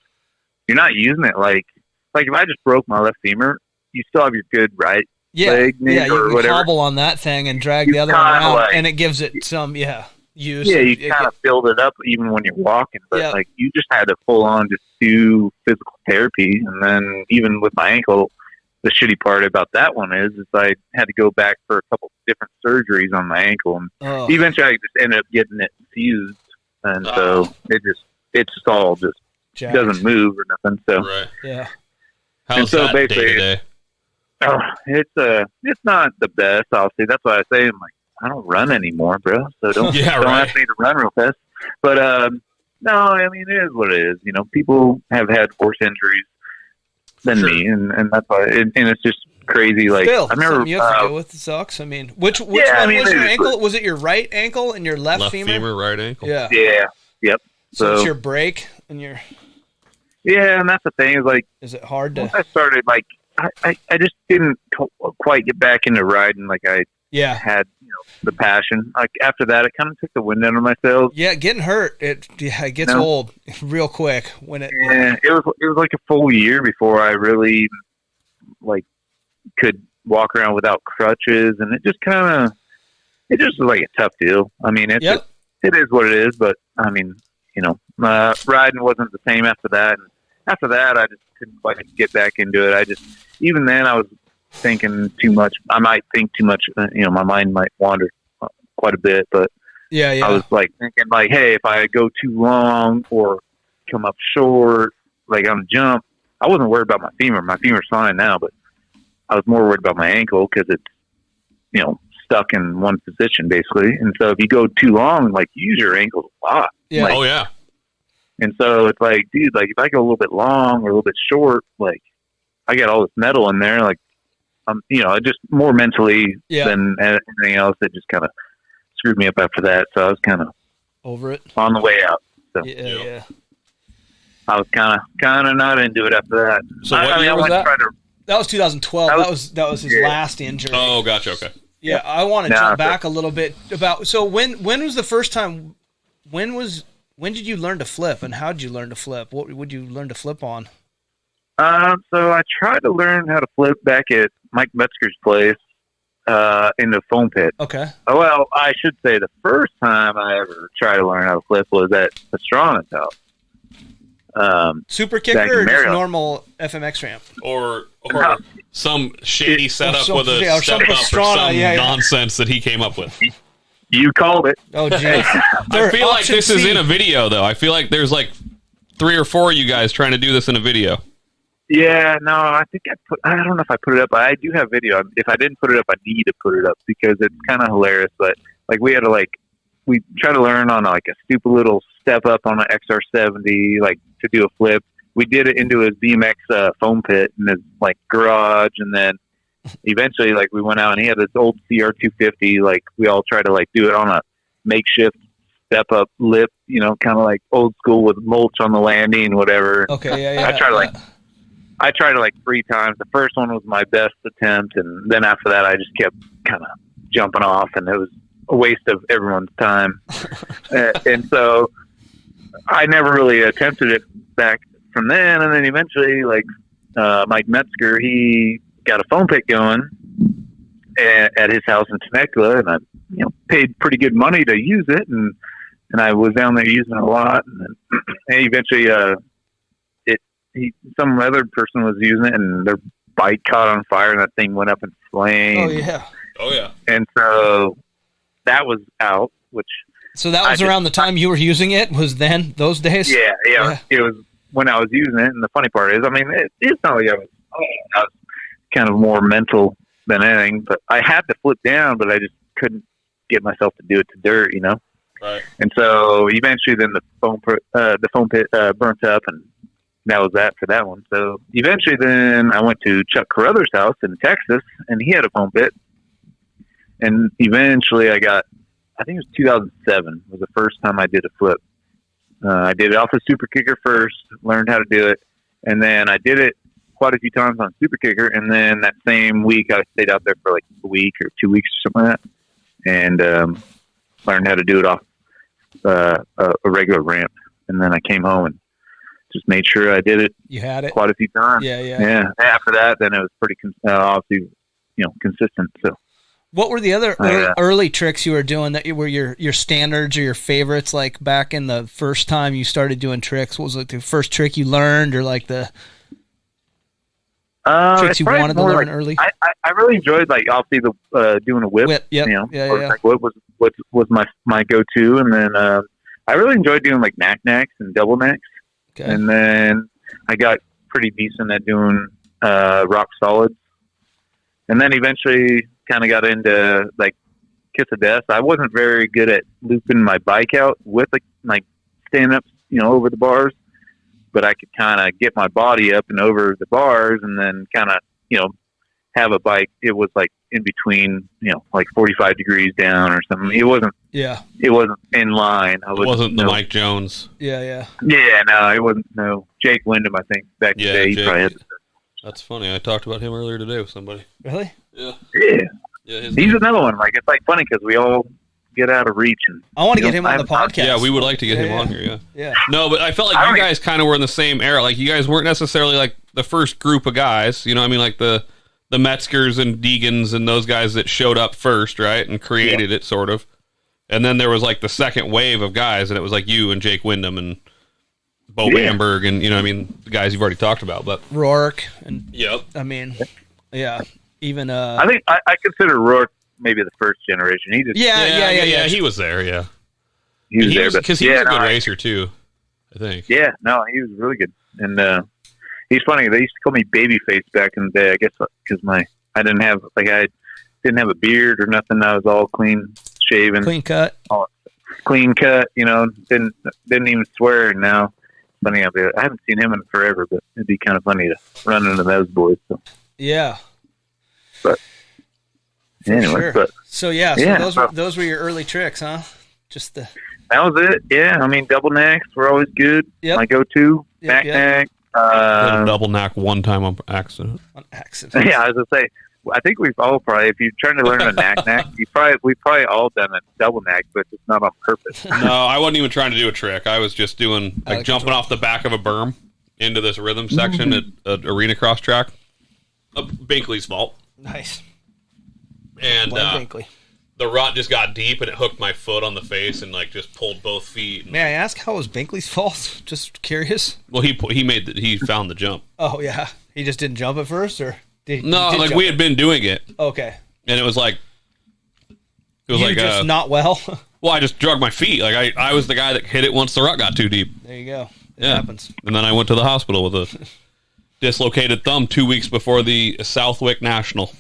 you're not using it like if I just broke my left femur, you still have your good right. Leg, you can hobble on that thing and drag the other one around, and it gives it some, use. Yeah, you kind of build it up even when you're walking, but like you just had to full on just do physical therapy, and then even with my ankle, the shitty part about that one is I had to go back for a couple different surgeries on my ankle, and eventually I just ended up getting it fused, and so it's just all just doesn't move or nothing. So how's that day to day? Oh, it's not the best, obviously. That's why I say I'm like, I don't run anymore, bro. So don't ask me to run real fast. But no, I mean it is what it is. You know, people have had worse injuries than me, and that's why. And it's just crazy. Like still, I remember you have to deal with the sucks. I mean, which one was your ankle? Was it your right ankle and your left femur? Right ankle. Yeah. Yep. So it's your break and your. Yeah, and that's the thing is it hard to? Once I started I just didn't quite get back into riding like I had the passion. Like after that, it kind of took the wind out of my sails. Yeah, getting hurt it gets old real quick when it. Yeah, it was like a full year before I really could walk around without crutches, and it just was like a tough deal. I mean, it is what it is, but I mean, riding wasn't the same after that. And after that, I just couldn't quite get back into it. Even then, I was thinking too much. I might think too much. My mind might wander quite a bit. But I was thinking hey, if I go too long or come up short, like on a jump, I wasn't worried about my femur. My femur's fine now, but I was more worried about my ankle because it's stuck in one position basically. And so if you go too long, you use your ankles a lot. Yeah. And so it's like, dude, if I go a little bit long or a little bit short, I got all this metal in there, just more mentally than anything else. It just kind of screwed me up after that. So I was kind of over it on the way out. So yeah. I was kind of not into it after that. So what year was that? That was 2012. That was his last injury. Oh, gotcha. Okay. Yeah, I want to jump back a little bit about. So when was the first time? When did you learn to flip, and how did you learn to flip? What would you learn to flip on? So I tried to learn how to flip back at Mike Metzger's place in the foam pit. Okay. Well, I should say the first time I ever tried to learn how to flip was at Pastrana's house. Super kicker or just normal FMX ramp? Or some shady setup with a step up or some nonsense that he came up with. You called it. Oh, geez. I feel like this is in a video, though. I feel like there's like 3 or 4 of you guys trying to do this in a video. Yeah, no, I think I don't know if I put it up, but I do have video. If I didn't put it up, I need to put it up because it's kind of hilarious. But like we try to learn on like a stupid little step up on an XR70, like to do a flip. We did it into his BMX foam pit in his like garage, and then eventually like we went out and he had this old CR250. Like we all tried to like do it on a makeshift step up lip, kind of like old school with mulch on the landing, whatever. Okay, yeah. I tried it like 3 times. The first one was my best attempt, and then after that, I just kept kind of jumping off, and it was a waste of everyone's time. And so I never really attempted it back from then. And then eventually, like Mike Metzger, he got a foam pit going at his house in Temecula, and I paid pretty good money to use it, and I was down there using it a lot. And then eventually, some other person was using it, and their bike caught on fire, and that thing went up in flames. Oh yeah. And so that was out. So that was around the time you were using it. Was then those days? Yeah. It was when I was using it, and the funny part is, I mean, it's not like I was kind of more mental than anything, but I had to flip down, but I just couldn't get myself to do it to dirt, Right. And so eventually, then the foam pit burnt up, and that was that for that one. So eventually then I went to Chuck Carruthers' house in Texas, and he had a foam pit. And eventually I think it was 2007 was the first time I did a flip. I did it off a super kicker first, learned how to do it. And then I did it quite a few times on super kicker. And then that same week I stayed out there for like a week or 2 weeks or something like that. And learned how to do it off a regular ramp. And then I came home and just made sure I did it. You had it quite a few times. Yeah. After that, then it was pretty obviously, consistent. So, what were the other early tricks you were doing that were your standards or your favorites? Like back in the first time you started doing tricks, what was like the first trick you learned, or like the tricks you wanted to learn early? I really enjoyed like obviously the doing a whip. Yep. Like whip was my go-to, and then I really enjoyed doing like knack-knacks and double knacks. Okay. And then I got pretty decent at doing rock solids. And then eventually kind of got into like Kiss of Death. I wasn't very good at looping my bike out with like standing up, over the bars, but I could kind of get my body up and over the bars, and then kind of, have a bike. It was like in between, like 45 degrees down or something. It wasn't in line. It wasn't the Mike Jones. Yeah. Yeah, no, it wasn't. No, Jake Wyndham, I think back in the day. He probably had. That's funny. I talked about him earlier today with somebody. Really? Yeah. He's another one. Like it's like funny because we all get out of reach. And I want to get him on the podcast. Yeah, we would like to get him on here. Yeah. No, but I felt like you guys kind of were in the same era. Like you guys weren't necessarily like the first group of guys. I mean, like the Metzgers and Deegans and those guys that showed up first, right, and created it sort of. And then there was like the second wave of guys, and it was like you and Jake Wyndham and Bo Bamberg and the guys you've already talked about, but Rourke and I mean, even I think I consider Rourke maybe the first generation. He just he was there, he was there because he was a good racer too, I think. Yeah, no, he was really good, and he's funny. They used to call me Babyface back in the day. I guess because I didn't have a beard or nothing. I was all clean shaven, clean cut. Didn't even swear. And now, funny, I haven't seen him in forever, but it'd be kind of funny to run into those boys. So. Yeah. But anyway, sure. So those were your early tricks, huh? That was it. Yeah, I mean, double knacks were always good. Yep. My go-to. Knack. Double knack one time on accident. Yeah, I was gonna say. I think we've all probably, if you're trying to learn a knack, we've probably all done a double knack, but it's not on purpose. No, I wasn't even trying to do a trick. I was just doing jumping off the back of a berm into this rhythm section at Arena Cross Track. Binkley's fault. Nice. And the rut just got deep, and it hooked my foot on the face and just pulled both feet. May I ask how was Binkley's fault? Just curious. Well, he found the jump. Oh yeah, he just didn't jump at first, or. We had been doing it. Okay. And it was like It was You just not well. Well, I just drug my feet. Like I was the guy that hit it once the rut got too deep. There you go. It Yeah. happens. And then I went to the hospital with a dislocated thumb 2 weeks before the Southwick National.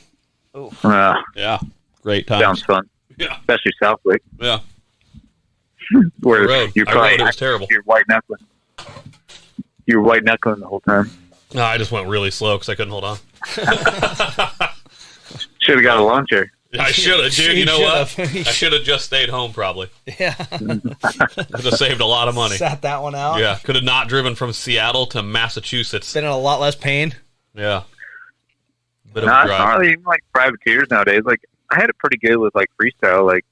Yeah. Great times. Sounds fun. Yeah. Especially Southwick. Yeah. Where I rode. It was terrible. You're white knuckling. You were white knuckling the whole time. No, I just went really slow because I couldn't hold on. Should have got a lawn chair. I should have, dude. You know what? I should have just stayed home probably. Yeah. Would have saved a lot of money. Sat that one out. Yeah. Could have not driven from Seattle to Massachusetts. Been in a lot less pain. Yeah. Bit No, of a it's drive. not really even like privateers nowadays. Like I had it pretty good with like freestyle. Like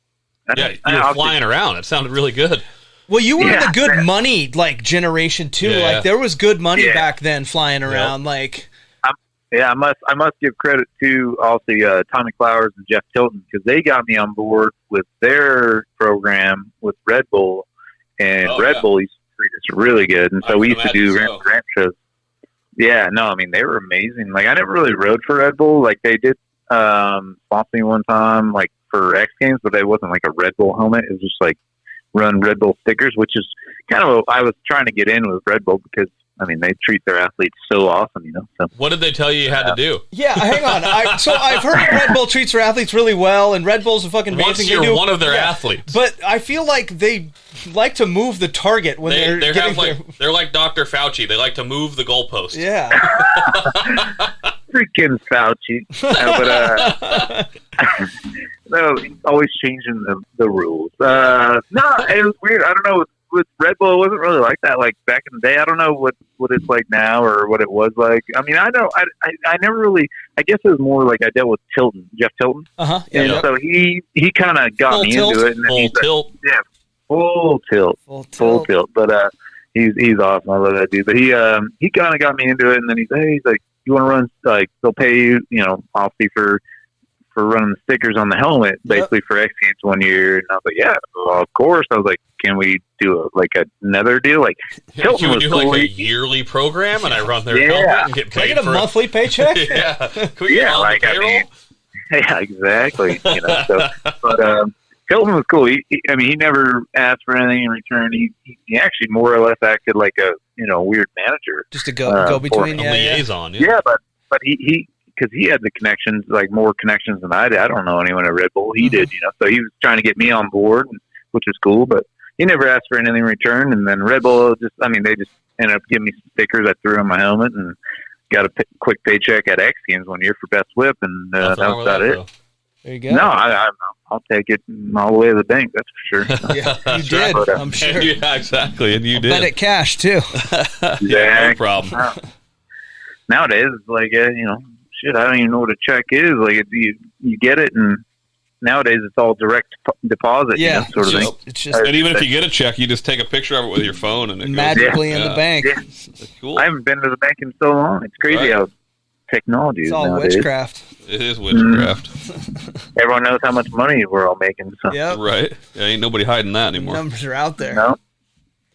Yeah, you were flying around. It sounded really good. Well, you were in Yeah, the good man. money like generation too. Yeah. Like there was good money Yeah. back then flying around. Like Yeah, I must give credit to also Tommy Flowers and Jeff Tilton because they got me on board with their program with Red Bull, and Red Bull used to treat us really good, and so we used to do ramp shows. Yeah, no, I mean they were amazing. Like I never really rode for Red Bull. Like they did sponsor me one time, like for X Games, but it wasn't like a Red Bull helmet. It was just like run Red Bull stickers, which is kind of I was trying to get in with Red Bull because. I mean, they treat their athletes so awesome, So What did they tell you had to do? yeah, hang on. So I've heard Red Bull treats their athletes really well, and Red Bull's a fucking amazing. Once you're one of their athletes, but I feel like they like to move the target when they're getting they're like Dr. Fauci. They like to move the goalpost. Yeah. freaking Fauci, no, always changing the rules. No, it was weird. I don't know. With Red Bull, it wasn't really like that. Like back in the day, I don't know what it's like now or what it was like. I mean, I know I never really. I guess it was more like I dealt with Tilton, Jeff Tilton, and so he kind of got me into it. And then full tilt. But he's awesome. I love that dude. But he kind of got me into it, and then he's like, you want to run? Like they'll pay you, obviously for running the stickers on the helmet, basically for X Games 1 year. And I was like, yeah, well, of course. I was like, can we do another deal? Like, Hilton can we do cool. Like a yearly program and I run their helmet and get paid can I get a monthly paycheck? Yeah. Can we get on the payroll? Yeah, exactly. But Hilton was cool. He never asked for anything in return. He actually more or less acted like a weird manager, just to go between liaison. Yeah, but he because he had the connections, like more connections than I did. I don't know anyone at Red Bull. He did, so he was trying to get me on board, which is cool. But he never asked for anything in return. And then Red Bull they just ended up giving me some stickers I threw on my helmet and got a quick paycheck at X Games 1 year for best whip, and that was about it. There you go. No, I'll take it all the way to the bank. That's for sure. Yeah, you did. But, I'm sure. Yeah, exactly, and you did. Bet it cash too. Yeah, no problem. Nowadays, it's like shit, I don't even know what a check is. Like you get it, and nowadays it's all direct deposit. Yeah, sort of thing. It's just, and even if you get a check, you just take a picture of it with your phone, and it magically goes in the bank. Yeah. Cool. I haven't been to the bank in so long. It's crazy how technology is all nowadays. witchcraft. It is witchcraft. Everyone knows how much money we're all making. So. Yep. Right? Yeah, ain't nobody hiding that anymore. Numbers are out there. No.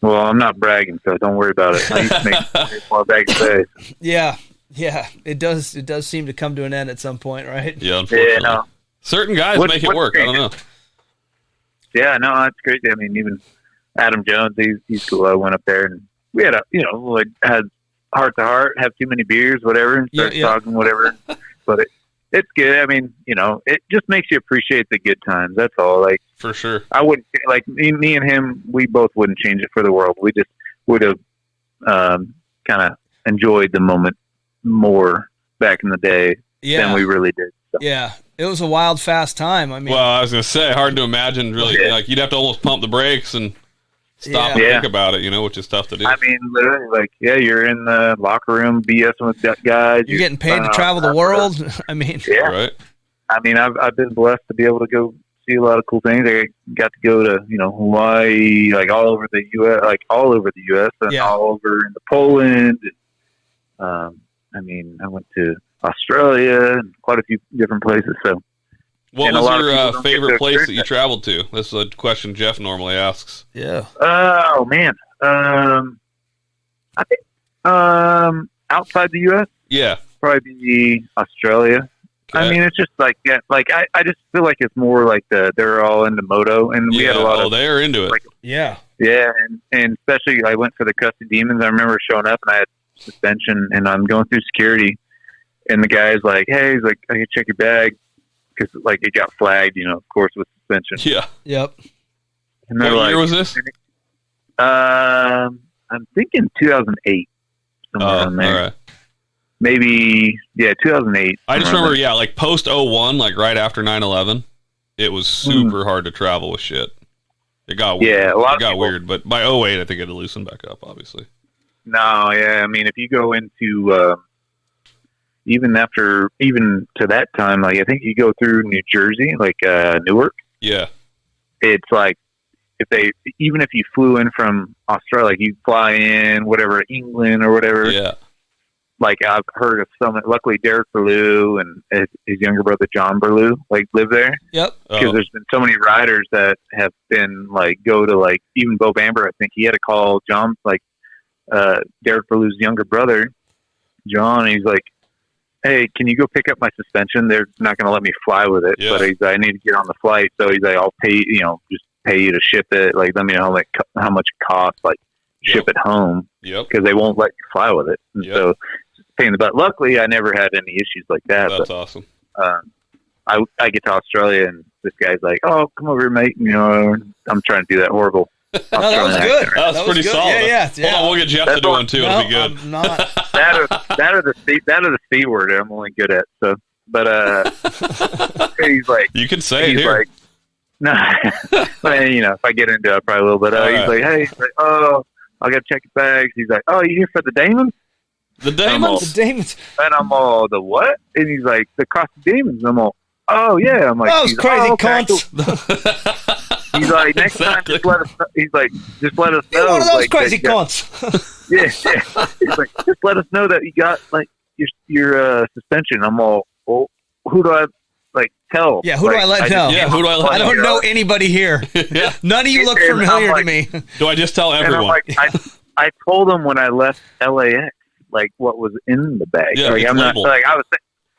Well, I'm not bragging, so don't worry about it. I used to make more bags a day. Yeah. It does seem to come to an end at some point, right? Yeah, unfortunately. Yeah, no. Certain guys make it work. I don't know. Yeah, no, that's crazy. I mean, even Adam Jones, he's cool. I went up there and we had had heart to heart, have too many beers, whatever, and start talking, whatever. But it's good. I mean, it just makes you appreciate the good times. That's all. Like, for sure. I wouldn't like me and him. We both wouldn't change it for the world. We just would have kind of enjoyed the moment more back in the day than we really did. So. Yeah, it was a wild, fast time. I mean, well, I was gonna say, hard to imagine. Really, like you'd have to almost pump the brakes and stop and think about it. Which is tough to do. I mean, literally, you're in the locker room BSing with guys. You're getting paid to travel the world. I mean, right. I mean, I've been blessed to be able to go see a lot of cool things. I got to go to Hawaii, like all over the U.S., and all over into Poland. I mean, I went to Australia and quite a few different places. So, what was your favorite place that you traveled to? This is a question Jeff normally asks. Yeah. Oh man, I think outside the U.S. Yeah, probably be Australia. I mean, it's just like, yeah, like I just feel like it's more like they're all into moto, and we had a lot of. They are into it. Like, yeah, and especially I went for the Custody Demons. I remember showing up and I had suspension, and I'm going through security, and the guy's like, "Hey, he's like, I can check your bag," because like it got flagged, of course, with suspension. Yeah. Yep. And what year was this? I'm thinking 2008, somewhere around there. All right. Maybe, 2008. I just remember, like post 01, like right after 9/11, it was super hard to travel with shit. It got weird. Yeah, it got weird, but by 08, I think it had loosened back up, obviously. No, I mean, if you go into, even to that time, like I think you go through New Jersey, like Newark. Yeah. It's like, even if you flew in from Australia, like you fly in, whatever, England or whatever. Yeah. Like I've heard of some. Luckily, Derek Berlew and his younger brother John Berlew live there. Yep. Because there's been so many riders that have been go to even Bo Bamber. I think he had to call John Derek Berlew's younger brother John. And he's like, "Hey, can you go pick up my suspension? They're not going to let me fly with it, but I need to get on the flight. So he's like, I'll pay. Just pay you to ship it. Like let me know how much it costs. Ship it home. Because they won't let you fly with it. And so." Pain in the butt. Luckily, I never had any issues like that. That's awesome. I get to Australia and this guy's like, "Oh, come over here, mate." I'm trying to do that horrible. No, that was good. That was pretty good. solid. Yeah. Hold on, we'll get Jeff to do one too. It'll be good. I'm not. that or the C word. I'm only good at. So, but he's like, you can say it he's here. Like, no, but, if I get into it, probably a little bit. He's like, "Hey, oh, I got to check your bags." He's like, "Oh, you here for the Damons?" The Damons? The Damons. And I'm all, the what? And he's like, the Cross the Demons. I'm all, oh, yeah. I'm like, those crazy cunts. He's like, next time, just let us know. He's like, just let us know. You're one of those crazy cunts. Yeah. He's like, just let us know that you got, your suspension. I'm all, well, who do I, tell? Yeah, who do I let know? Yeah, who do I let know? I don't know anybody here. Yeah. None of you look familiar to me. Do I just tell everyone? I told him when I left LAX, what was in the bag. Yeah, I'm not I was.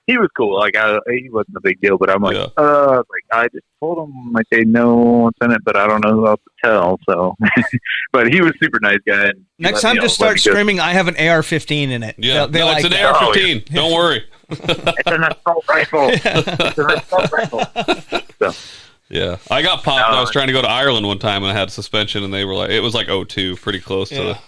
He was cool. He wasn't a big deal. But I'm I just told him they know what's in it, but I don't know who else to tell. So, but he was a super nice guy. And next time, just start screaming, "I have an AR-15 in it." Yeah, it's an AR-15. Don't worry. It's an assault rifle. It's an assault rifle. So. Yeah, I got popped. I was trying to go to Ireland one time, and I had suspension, and they were like, it was 02, pretty close to the.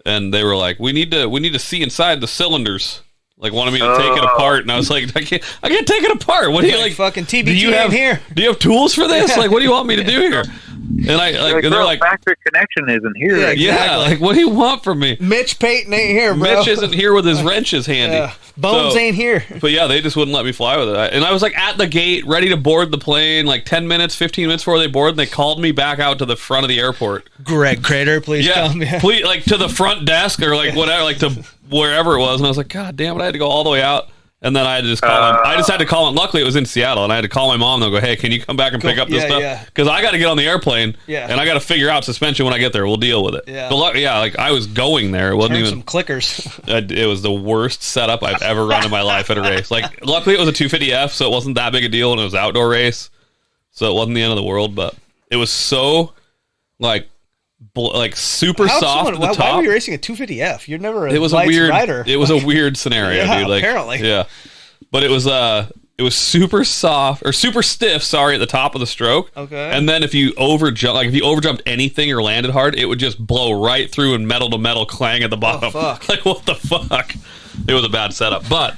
And they were like, we need to see inside the cylinders. Wanted me to take it apart, and I was like, I can't take it apart. What do you fucking TBT in here? Do you have tools for this? What do you want me to do here? And they're like, factory connection isn't here. Yeah, exactly. What do you want from me? Mitch Payton ain't here, bro. Mitch isn't here with his wrenches handy. Bones ain't here. But yeah, they just wouldn't let me fly with it. And I was at the gate, ready to board the plane, 10 minutes, 15 minutes before they board, and they called me back out to the front of the airport. Greg Crater, please come. Yeah. Please, to the front desk or whatever, to wherever it was. And I was like, God damn it, I had to go all the way out. And then I had to just call him. I just had to call him. Luckily, it was in Seattle, and I had to call my mom and go, "Hey, can you come back and pick up this stuff? Because I got to get on the airplane, and I got to figure out suspension when I get there. We'll deal with it." Yeah, but I was going there. It wasn't even some clickers. It was the worst setup I've ever run in my life at a race. Luckily, it was a 250F, so it wasn't that big a deal, and it was an outdoor race, so it wasn't the end of the world. But it was so super soft at the top. Why were you racing a 250F? You're never a weird rider. It was a weird scenario, dude. Apparently. Yeah. But it was super soft or super stiff, at the top of the stroke. Okay. And then if you overjumped anything or landed hard, it would just blow right through and metal to metal clang at the bottom. Oh, fuck. What the fuck? It was a bad setup. But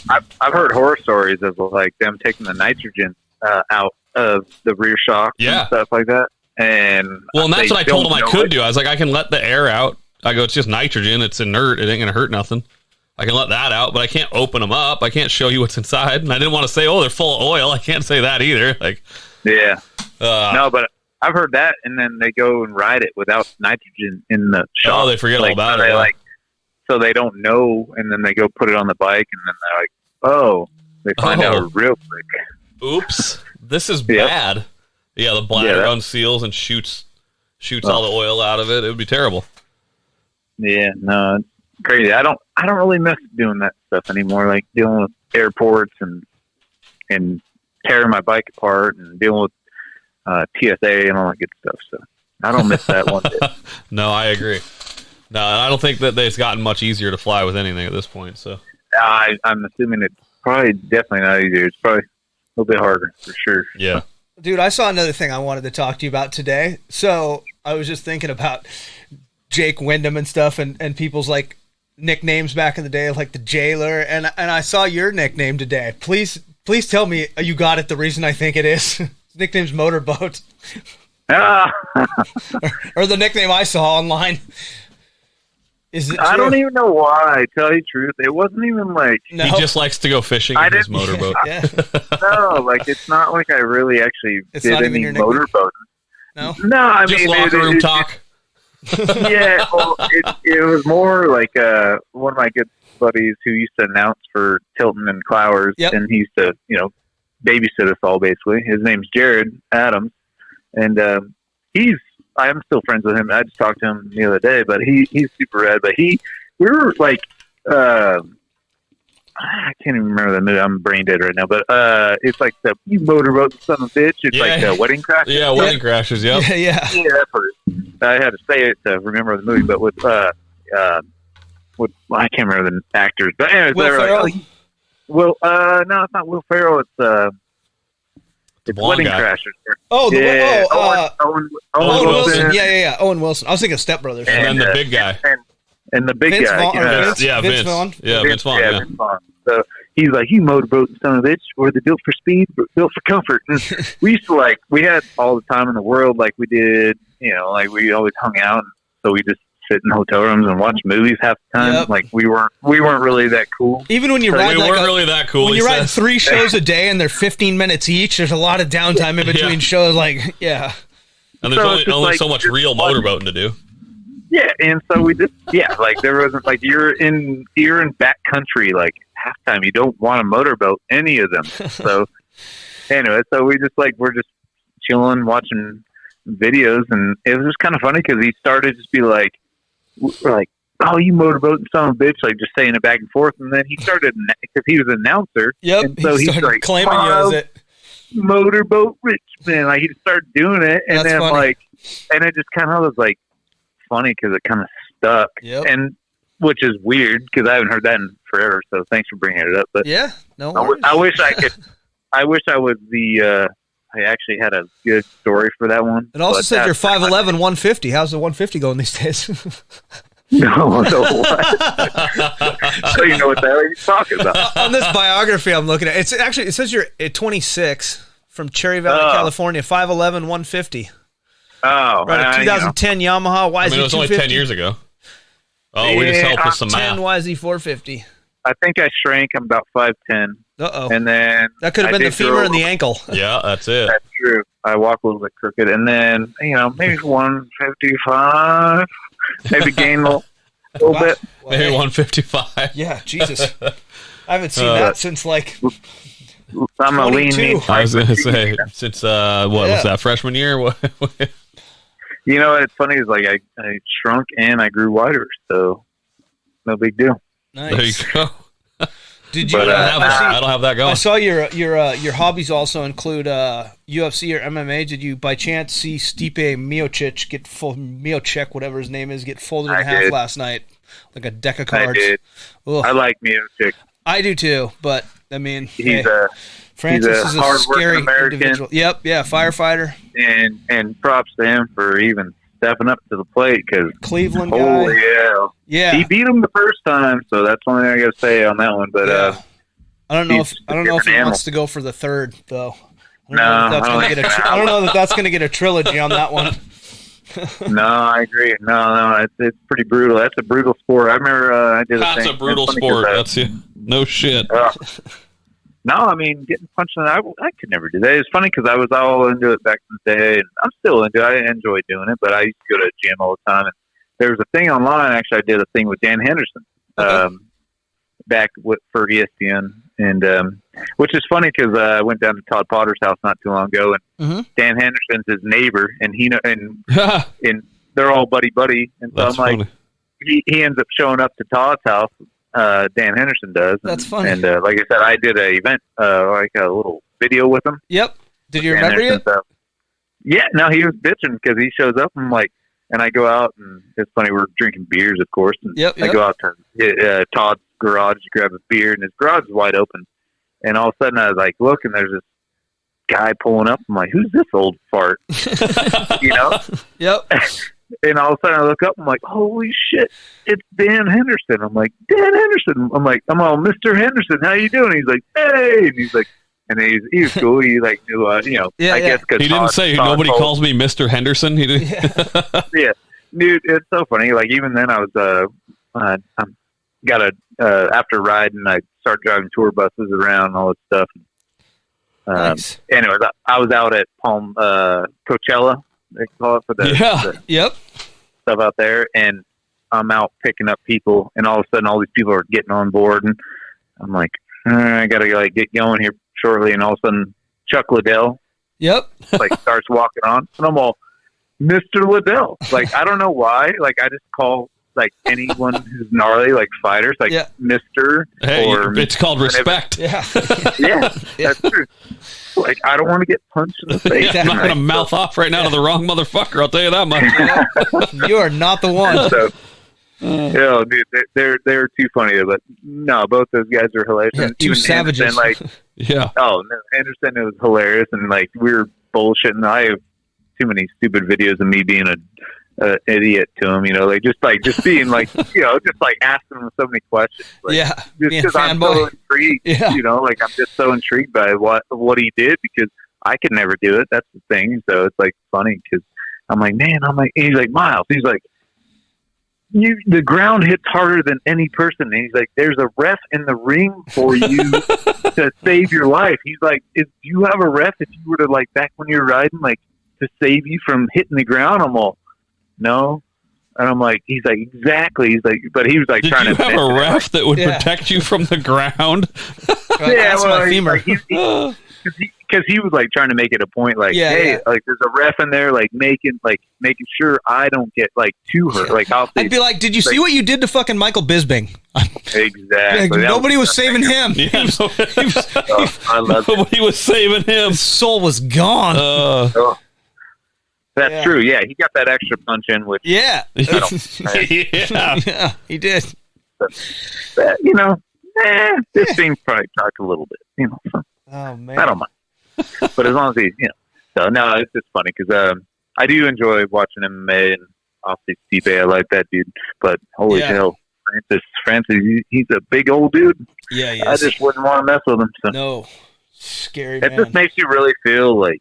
I've heard horror stories of them taking the nitrogen out of the rear shocks and stuff like that. And that's what I told them I could do. I was like, I can let the air out. I go, it's just nitrogen. It's inert. It ain't going to hurt nothing. I can let that out, but I can't open them up. I can't show you what's inside. And I didn't want to say, they're full of oil. I can't say that either. No, but I've heard that, and then they go and ride it without nitrogen in the shock. Oh, they forget all about it. So they don't know, and then they go put it on the bike, and then they're like, they find out real quick. Oops, this is bad. Yeah, the bladder unseals and shoots all the oil out of it. It would be terrible. Yeah, no, it's crazy. I don't really miss doing that stuff anymore, dealing with airports and and tearing my bike apart and dealing with TSA and all that good stuff. So I don't miss that one bit. No, I agree. No, I don't think that it's gotten much easier to fly with anything at this point. So I'm assuming it's probably definitely not easier. It's probably a little bit harder for sure. Yeah. Dude, I saw another thing I wanted to talk to you about today. So I was just thinking about Jake Wyndham and stuff and people's like nicknames back in the day, like the Jailer. And I saw your nickname today. Please tell me you got it the reason I think it is. His nickname's Motorboat. or the nickname I saw online. Is it I don't even know why, I tell you the truth. It wasn't even like... No. He just likes to go fishing in his motorboat. Yeah. No, like it's not like I really actually did any motorboating. No? No, I just mean... locker room talk. Yeah, well, it was more like one of my good buddies who used to announce for Tilton and Clowers, and he used to, babysit us all, basically. His name's Jared Adams, and I'm still friends with him. I just talked to him the other day, but he's super rad. But we were like, I can't even remember the movie. I'm brain dead right now. But it's like the motorboat son of a bitch. It's like Wedding Crashers. Yeah, Wedding Crashers. Yep. Yeah. I had to say it to remember the movie, but with I can't remember the actors. But anyways, Will Ferrell? No, it's not Will Ferrell. It's Wedding Crashers. Oh, Owen Wilson. Yeah. Owen Wilson. I was thinking of Step Brothers. And then the big guy. And the big guy. Vince Vaughn. Yeah, Vince Vaughn. Yeah. Vince Vaughn. So he's like, you motorboat son of a bitch, or they're built for speed, but built for comfort. And we used to we had all the time in the world, like we did, like we always hung out. So we just sit in hotel rooms and watch movies half the time. Yep. Like we weren't really that cool. Even when you ride, we weren't really that cool. When you ride 3 shows a day and they're 15 minutes each, there's a lot of downtime in between shows. Like, yeah. And there's only so much real motorboating to do. Yeah, and so we just like there wasn't like you're in backcountry like half time. You don't want to motorboat any of them. So anyway, so we're just chilling, watching videos, and it was just kind of funny because he started to just be like, we're like, oh, you motorboating son of a bitch, like just saying it back and forth, and then he started because he was an announcer. Yep, and so he's like claiming you as it. Motorboat Richmond, like he just started doing it, and then funny. And it just kind of was like funny because it kind of stuck, and which is weird because I haven't heard that in forever. So thanks for bringing it up. But I wish I could. I wish I was I actually had a good story for that one. It also said you're 5'11", 150. How's the 150 going these days? No. What? So you know what the hell you're talking about. On this biography I'm looking at, it says you're 26 from Cherry Valley, California, 5'11", 150. Oh, right, a 2010 Yamaha YZ250. It was only 10 years ago. Oh, we just helped with some math. 10 YZ450. I think I shrank. I'm about 5'10". Uh-oh. And then that could have been the femur and the ankle. Yeah, that's it. That's true. I walk a little bit crooked, and then maybe 155. Maybe gain a little bit. Maybe 155. Yeah, Jesus. I haven't seen that since I'm a lean. I was going to say since was that freshman year? What's funny is like I shrunk and I grew wider, so no big deal. Nice. There you go. Did you? I don't have that going. I saw your hobbies also include UFC or MMA. Did you by chance see Stipe Miocic, whatever his name is, get folded in half last night, like a deck of cards? I did. Ugh. I like Miocic. I do too, but I mean, Francis is a scary American. Individual. Yep, firefighter. And props to him for even stepping up to the plate because Cleveland guy. Holy hell. Yeah, he beat him the first time, so that's the only thing I got to say on that one. But I don't know if he wants to go for the third though. I don't know that that's going to get a trilogy on that one. No, I agree. No, it's pretty brutal. That's a brutal sport. I remember I did. That's a brutal sport. That's no shit. No, I mean getting punched in the eye, I could never do that. It's funny because I was all into it back in the day, and I'm still into it. I enjoy doing it, but I used to go to the gym all the time. And there was a thing online. Actually, I did a thing with Dan Henderson back for ESPN, and which is funny because I went down to Todd Potter's house not too long ago, and Dan Henderson's his neighbor, and and they're all buddy, and so that's I'm like, he ends up showing up to Todd's house Dan Henderson does. That's funny. And like I said, I did an event, like a little video with him. Yep. Did you remember it? Yeah, no, he was bitching because he shows up and like, and I go out and it's funny, we're drinking beers, of course. And I go out to Todd's garage to grab a beer, and his garage is wide open. And all of a sudden I like look, and there's this guy pulling up. I'm like, who's this old fart? You know? Yep. And all of a sudden I look up, I'm like, holy shit, it's Dan Henderson. I'm like, Dan Henderson. I'm like, I'm all, Mr. Henderson, how you doing? He's like, hey. And he's like, and he was cool. He like knew, I guess because he didn't say nobody calls me Mr. Henderson. He did. Yeah, dude, it's so funny. Like even then, I was after riding, I started driving tour buses around and all this stuff. Nice. Anyways, I was out at Coachella, they call it, for the stuff out there, and I'm out picking up people, and all of a sudden, all these people are getting on board, and I'm like, I gotta like get going here shortly, and all of a sudden Chuck Liddell like starts walking on, and I'm all, Mr. Liddell. Like I don't know why, like I just call like anyone who's gnarly, like fighters, like Mr. or it's called respect. Yeah, that's true. Like I don't want to get punched in the face. I'm not gonna mouth off right now to the wrong motherfucker, I'll tell you that much. You are not the one. So, dude, they're too funny, but no, both those guys are hilarious. Yeah, two savages. Anderson, like, Anderson, it was hilarious, and like we were bullshitting. I have too many stupid videos of me being an idiot to him, like just being like, just like asking him so many questions. Like, just because I'm so intrigued, like I'm just so intrigued by what he did, because I could never do it. That's the thing. So it's like funny because I'm like, he's like, Myles, he's like, the ground hits harder than any person. And he's like, there's a ref in the ring for you to save your life. He's like, do you have a ref if you were to like back when you're riding, like to save you from hitting the ground? I'm all, no. And I'm like, he's like, exactly. He's like, but he was like, trying to have a ref that would protect you from the ground. That's my femur. Because he was like trying to make it a point, like, like there's a ref in there, like making sure I don't get like to her. Like I'd be like, did you see what you did to fucking Michael Bisbing? Exactly. Like, nobody was saving him. Yeah, nobody was saving him. His soul was gone. That's true. Yeah, he got that extra punch in, which he did. This thing probably talked a little bit. So. Oh man, I don't mind. But as long as he's, so no, it's just funny because I do enjoy watching MMA, and obviously Stipe, I like that dude. But holy hell, Francis, he's a big old dude. Yeah, I just wouldn't want to mess with him. So. No, scary. It just makes you really feel like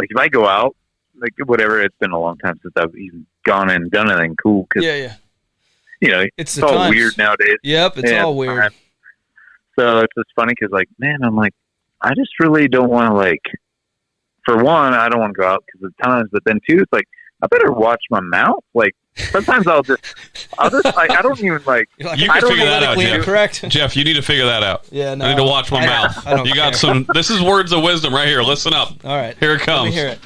if I go out, like whatever. It's been a long time since I've even gone and done anything cool. Cause, it's all times. weird nowadays. Yep, it's all weird. So it's just funny because, like, man, I'm like, I just really don't want to, like, for one, I don't want to go out because of times, but then two, it's like, I better watch my mouth. Like, sometimes I'll just, like, I don't even, like, you can figure that out, Jeff. Correct. Jeff, you need to figure that out. Yeah, no. I need to watch my mouth. You got this is words of wisdom right here. Listen up. All right. Here it comes. Let me hear it.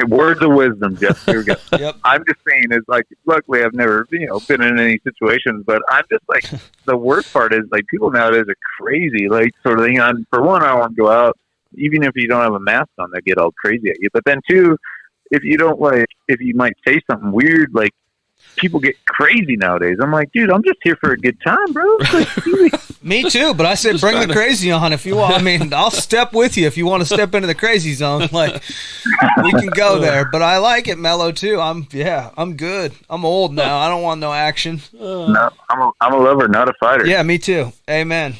Words of wisdom, Jeff. Here we go. Yep. I'm just saying, is like, luckily I've never, been in any situations, but I'm just like, the worst part is, like, people nowadays are crazy, like, sort of thing. For one, I don't want to go out, even if you don't have a mask on, they get all crazy at you. But then two, if you don't if you might say something weird, like, people get crazy nowadays. I'm like, dude, I'm just here for a good time, bro. Me too, but I said bring the crazy on if you want. I mean, I'll step with you if you want to step into the crazy zone. Like, we can go there. But I like it mellow too. I'm good. I'm old now. I don't want no action. No, I'm a lover, not a fighter. Yeah, me too. Amen.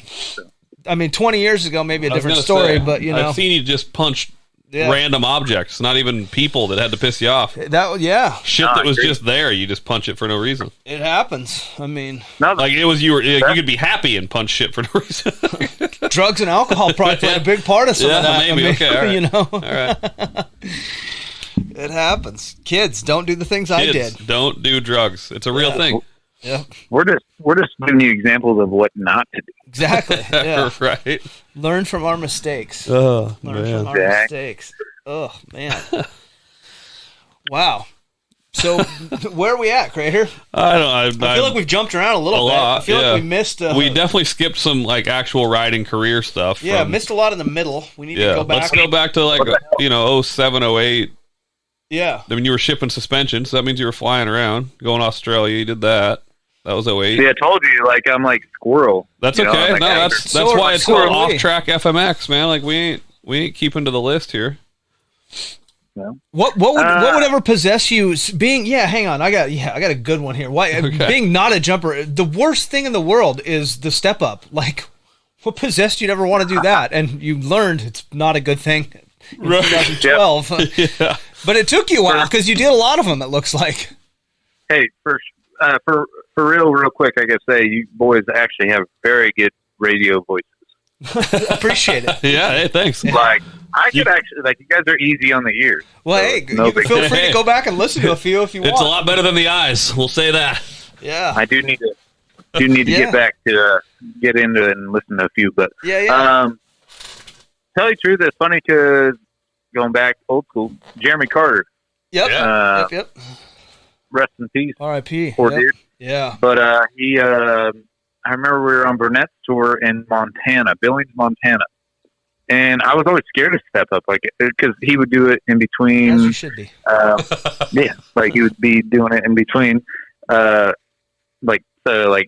I mean, 20 years ago, maybe a different story, but I've seen you just punch random objects, not even people that had to piss you off. Shit that was just there, you just punch it for no reason. It happens. I mean, like it was you could be happy and punch shit for no reason. Drugs and alcohol probably played a big part of some of that. Maybe. Okay, all right. All right. It happens. Kids, don't do the things I did. Don't do drugs. It's a real thing. Yeah, we're just giving you examples of what not to do. Exactly. Yeah. Right. Learn from our mistakes. Oh, Learn from our mistakes. Oh man. Wow. So where are we at, Crater? I feel like we've jumped around a little bit. lot, I feel like we missed. We definitely skipped some like actual riding career stuff. Yeah, missed a lot in the middle. We need to go back. Let's go back to like 07, 08. Yeah. I mean, you were shipping suspensions, so that means you were flying around, going to Australia. You did that. That was 08. See, I told you, like I'm like squirrel. That's okay. That's why it's called off-track FMX, man. Like we ain't keeping to the list here. No. What would ever possess you being? Yeah, hang on. I got a good one here. Why being not a jumper? The worst thing in the world is the step up. Like, what possessed you to ever want to do that? And you learned it's not a good thing in 2012. Yeah. But it took you a while because you did a lot of them. It looks like. Hey, for real quick, I gotta say you boys actually have very good radio voices. Appreciate it. Yeah, hey, thanks. Like I could actually, like, you guys are easy on the ears. Well, so hey, you can feel free to go back and listen to a few if you want. It's a lot better than the eyes. We'll say that. Yeah. I do need to get back to get into it and listen to a few, but tell you the truth, it's funny because going back old school, Jeremy Carter. Yep. Yep. Rest in peace. R.I.P. Poor dude. Yeah. But he, I remember we were on Burnett's tour in Montana, Billings, Montana. And I was always scared to step up, like, because he would do it in between. As you should be. Yeah, like he would be doing it in between, like,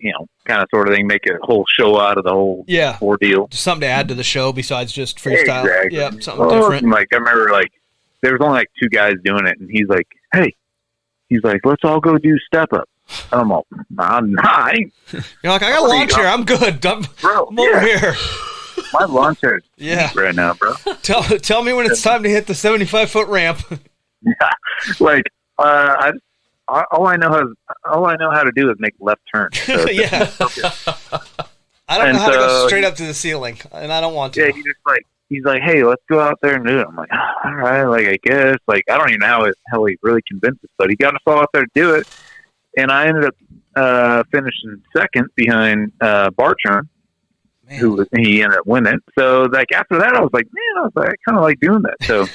you know, kind of sort of thing, make a whole show out of the whole ordeal. Just something to add to the show besides just freestyle. Exactly. Yeah, something different. Like, I remember, like, there was only like 2 guys doing it, and he's like, hey, let's all go do step up. I'm all, nah, I ain't. You're like, I got a launch here. I'm good. I'm over here. My launcher is right now, bro. Tell me when it's time to hit the 75-foot ramp. Yeah, like all I know how to do is make left turns. So yeah, I don't know how to go straight up to the ceiling, and I don't want to. Yeah, he's like, hey, let's go out there and do it. I'm like, all right, like I guess, like I don't even know how he really convinced us, but he got us all out there to do it, and I ended up finishing second behind Bartram. He ended up winning. So, like, after that, I was like, man, I kind of like doing that. So,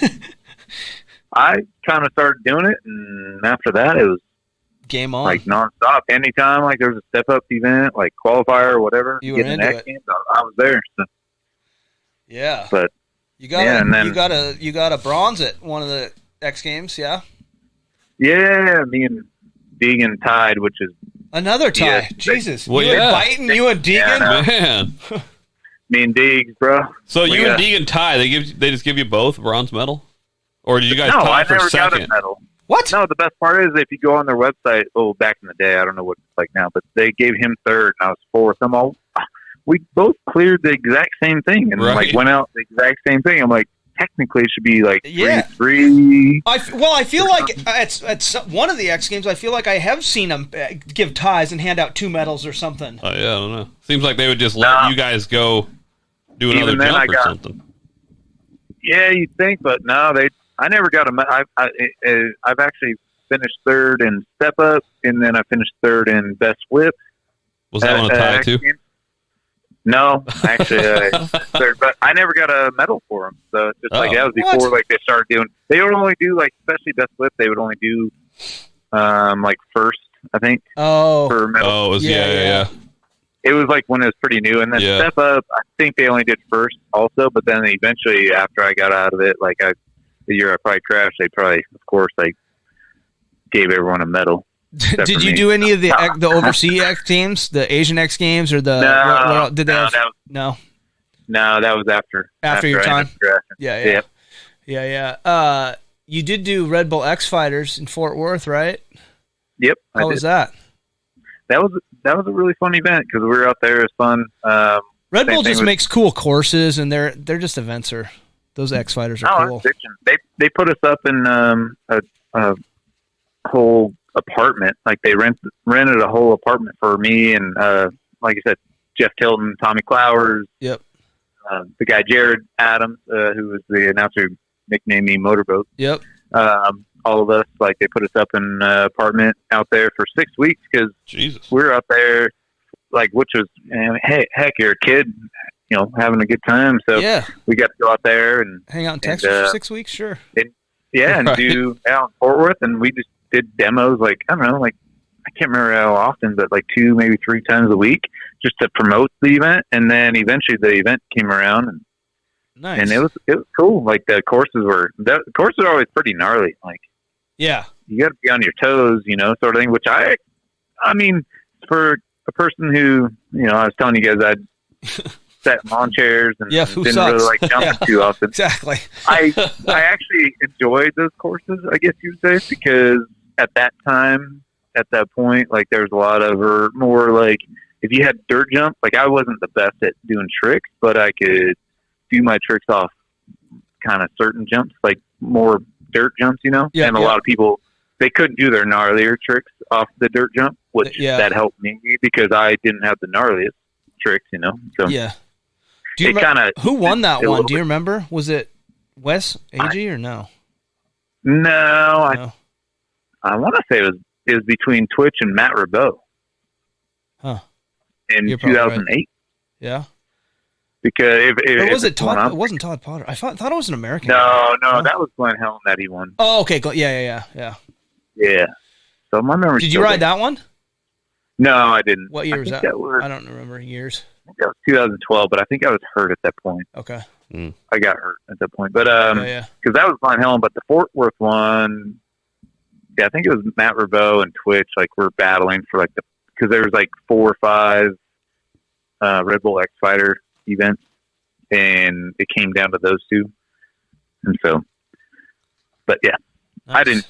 I kind of started doing it, and after that, it was game on, like nonstop. Anytime, like, there was a step-up event, like qualifier or whatever, you were into it. Games, I was there. So. Yeah, but you got you got a bronze at one of the X Games, yeah. Yeah, me and Deegan tied, which is. Another tie. Yeah. Jesus. Well, you and biting, you and Deegan? Yeah, man. Me and Deegs, bro. So you and Deegan tie. They just give you both a bronze medal? Or did you guys tie for second? No, I never got a medal. What? No, the best part is if you go on their website, back in the day, I don't know what it's like now, but they gave him third and I was fourth. We both cleared the exact same thing and like went out the exact same thing. I'm like, technically it should be like 3-3. I feel like at one of the X Games, I feel like I have seen them give ties and hand out 2 medals or something. Oh, yeah, I don't know. Seems like they would just let you guys go do another jump or something. Yeah, you'd think, but no, I never got a I've actually finished third in step up, and then I finished third in best whip. Was that one a tie too? No, actually, but I never got a medal for them. So it's just like that was before like they started doing. They would only do like, especially best whip. They would only do like first, I think. For medal. Oh, it was, yeah. It was like when it was pretty new, and then step up. I think they only did first also, but then eventually after I got out of it, like the year I probably crashed, they probably, of course, like gave everyone a medal. Did you do any of the overseas X Games, the Asian X Games, or the? No, did they have, no. No, that was after your time. Yeah. You did do Red Bull X Fighters in Fort Worth, right? Yep. How was that? That was a really fun event because we were out there. It was fun. Red Bull just makes cool courses, and they're just events. Those X Fighters are cool. They put us up in a whole apartment. Like they rented a whole apartment for me and like I said, Jeff Tilton, Tommy Clowers. Yep. The guy Jared Adams, who was the announcer who nicknamed me Motorboat. Yep. All of us, like they put us up in an apartment out there for 6 weeks because we were out there, like, which was heck, you're a kid, you know, having a good time. So we got to go out there and hang out in Texas for 6 weeks, sure. And do out in Fort Worth, and we just did demos, like, I don't know, like, I can't remember how often, but like 2, maybe 3 times a week just to promote the event. And then eventually the event came around and, nice. And it was cool. Like the courses are always pretty gnarly. Like, yeah, you got to be on your toes, sort of thing, which I mean, for a person who, I was telling you guys I'd sat in lawn chairs and didn't really like jumping too often. Exactly. I actually enjoyed those courses, I guess you would say, because at that time, at that point, like there was a lot of, or more like, if you had dirt jump, like I wasn't the best at doing tricks, but I could do my tricks off kind of certain jumps, like more dirt jumps, Yeah, and a lot of people, they couldn't do their gnarlier tricks off the dirt jump, which that helped me because I didn't have the gnarliest tricks, So yeah. Do you remember who won that one? Do you remember? Was it Wes Agee or no? No, I want to say it was between Twitch and Matt Rabeau. Huh. In 2008. Right. Yeah. Because or was it Todd? It wasn't Todd Potter. I thought it was an American. No, that was Glenn Helm that he won. Oh, okay. Yeah. Yeah. So my memory. Did you ride that one? No, I didn't. What year was that? I don't remember years. I think that was 2012, but I think I was hurt at that point. Okay. I got hurt at that point, but because that was Glenn Helm, but the Fort Worth one, I think it was Matt Rabeau and Twitch. Like we're battling for like because there was like 4 or 5 Red Bull X Fighter events, and it came down to those 2, and so. But yeah, nice.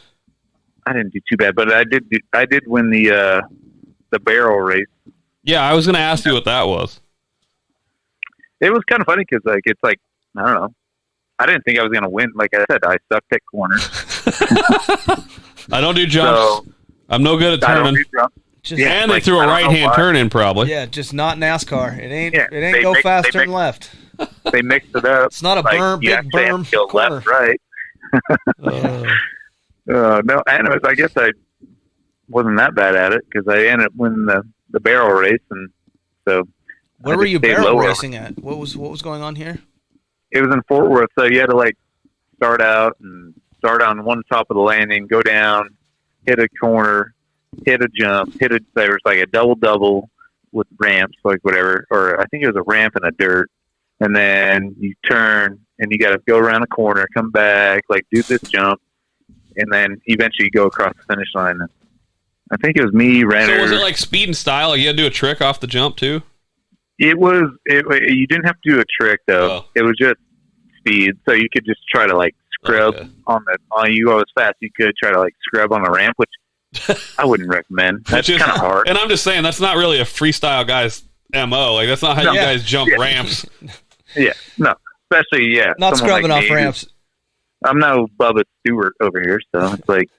I didn't do too bad, but I did win the barrel race. Yeah, I was going to ask you what that was. It was kind of funny because like it's like I don't know. I didn't think I was going to win. Like I said, I sucked at corners. I don't do jumps. So, I'm no good at turning. And they threw a right-hand turn in, probably. Yeah, just not NASCAR. It ain't go fast, turn left. They mixed it up. It's not a big berm corner. Left, right. No, anyways, I guess I wasn't that bad at it because I ended up winning the barrel race, and so. Where were you barrel racing at? What was going on here? It was in Fort Worth, so you had to like start on one top of the landing, go down, hit a corner, hit a jump, there was like a double with ramps, like whatever, or I think it was a ramp and a dirt, and then you turn and you got to go around a corner, come back, like do this jump, and then eventually you go across the finish line. I think it was me, Renner. So was it like speed and style? Like you had to do a trick off the jump too? It was. You didn't have to do a trick though. Oh. It was just speed, so you could just try to like scrub on you go as fast as you could, try to like scrub on the ramp, which I wouldn't recommend. That's kind of hard. And I'm just saying that's not really a freestyle guy's MO. Like that's not how you guys jump ramps. Yeah, no, especially not scrubbing like off ramps. I'm no Bubba Stewart over here, so it's like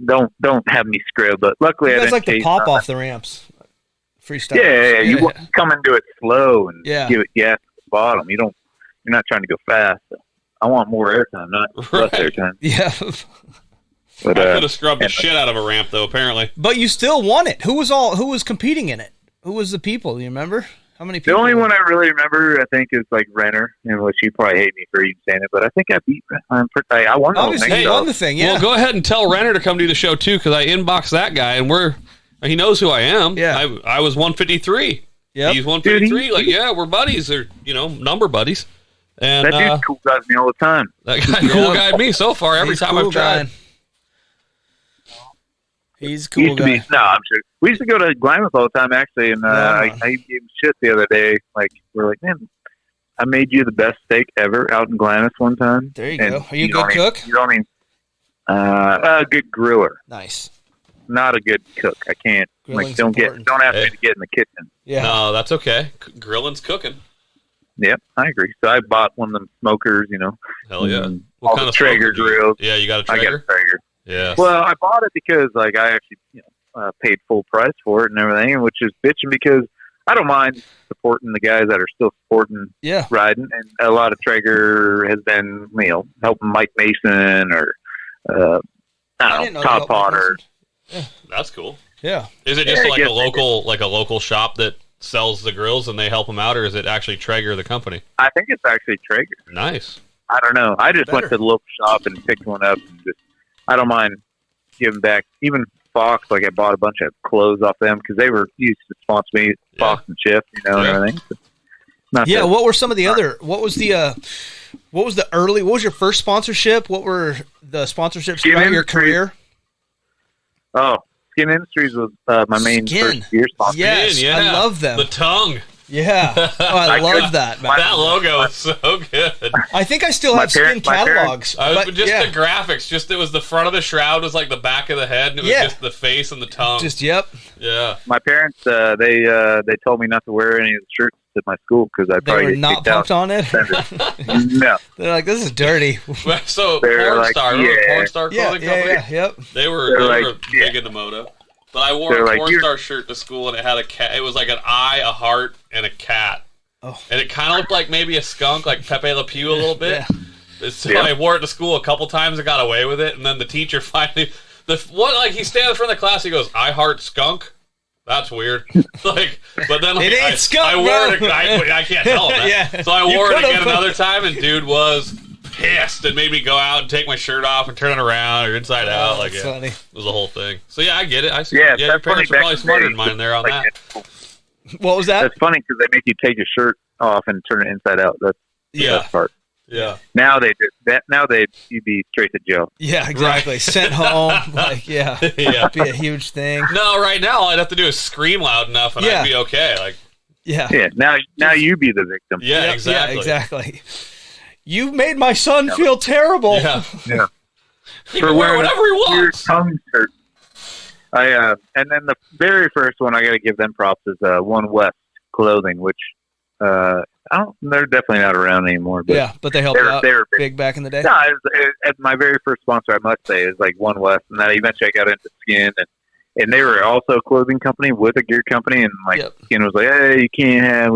don't have me scrub. But luckily, I didn't like to pop off the ramps. Freestyle. Yeah. You come and do it slow and give it gas at the bottom. You're not trying to go fast. So I want more airtime, not less airtime. Yeah. But I could have scrubbed the shit out of a ramp, though. Apparently, but you still won it. Who was competing in it? Who was the people? Do you remember? How many people? The only one I really remember, I think, is like Renner, and which you probably hate me for even saying it, but I think I beat. I won. Obviously, you won the thing. Yeah. Well, go ahead and tell Renner to come do the show too, because I inboxed that guy, and he knows who I am. Yeah. I was 153. Yeah. He's 153. Dude, we're buddies. Or number buddies. And that dude's cool guys me all the time. That guy cool guyed me so far every time I've tried. He's a cool guy. I'm sure. We used to go to Glamis all the time, actually, and I gave him shit the other day. Like, we're like, man, I made you the best steak ever out in Glamis one time. There you go. Are you a good cook? You don't even a good griller. Nice. Not a good cook. I can't. Grilling's don't ask me to get in the kitchen. Yeah. No, that's okay. Grilling's cooking. Yep, I agree. So I bought one of them smokers, Hell yeah. What kind of Traeger grills. Yeah, you got a Traeger? I got a Traeger. Yeah. Well, I bought it because I actually paid full price for it and everything, which is bitching because I don't mind supporting the guys that are still supporting riding, and a lot of Traeger has been helping Mike Mason or I don't know, Todd Potter. Yeah. That's cool. Yeah. Is it just like a local shop that sells the grills and they help them out, or is it actually Traeger the company? I think it's actually Traeger. Nice. I don't know. I just went to the local shop and picked one up and I don't mind giving back. Even Fox, like I bought a bunch of clothes off them because they were used to sponsor me, Fox and Shift, and everything. So, what were some of the other? What was your first sponsorship? What were the sponsorships throughout your career? Oh, Skin Industries was my main first year sponsor. Yes, yeah. I love them. The tongue. Yeah. Oh, I love that, man. That logo is so good. I think I still have Skin catalogs. The graphics, it was the front of the shroud was like the back of the head, and it was just the face and the tongue. Yeah. My parents, they told me not to wear any of the shirts at my school because I probably were not pumped on it. No, they're like, this is dirty. So Porn Star clothing company. Yep. They were big into moto. But I wore a Porn Star shirt to school, and it had a cat. It was like an eye, a heart, and a cat. Oh. And it kind of looked like maybe a skunk, like Pepe Le Pew a little bit. So I wore it to school a couple times and got away with it. And then the teacher finally, he stands in front of the class. He goes, "I heart skunk." That's weird. But then it ain't skunk, I wore it. I can't tell him that. So I wore it again another time, and dude was pissed and made me go out and take my shirt off and turn it around or inside out. Funny. It was the whole thing. So yeah, I get it. I see. Yeah, your parents were probably smarter than mine there on that. What was that? That's funny because they make you take your shirt off and turn it inside out. That's the best part. Yeah. Now you'd be straight to jail. Yeah, exactly. Right. Sent home. It'd be a huge thing. No, right now all I'd have to do is scream loud enough and I'd be okay. Yeah. Now you be the victim. Yeah, exactly. Yeah, exactly. You made my son feel terrible. Yeah. He can wear whatever he wants. Tongue shirt. And then the very first one I got to give them props is One West Clothing, which they're definitely not around anymore. But but they helped out. They were big back in the day. No, my very first sponsor, I must say, is like One West, and then eventually I got into Skin, and they were also a clothing company with a gear company, and Skin was like, hey, you can't have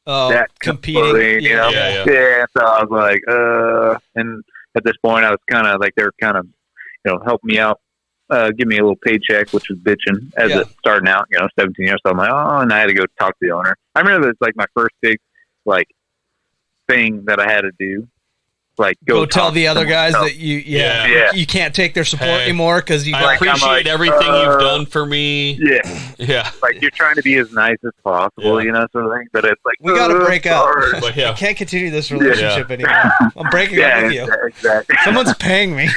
that competing. Clothing, Yeah. So I was like, and at this point I was kind of like, they were kind of, helping me out, give me a little paycheck, which was bitching as it starting out, 17 years. So I'm like, and I had to go talk to the owner. I remember it's like my first big, thing that I had to do. Go tell the other guys that you can't take their support anymore because you appreciate everything you've done for me. Yeah. You're trying to be as nice as possible, sort of thing. But it's like, we got to break up. I can't continue this relationship anymore. I'm breaking up with you. Exactly. Someone's paying me.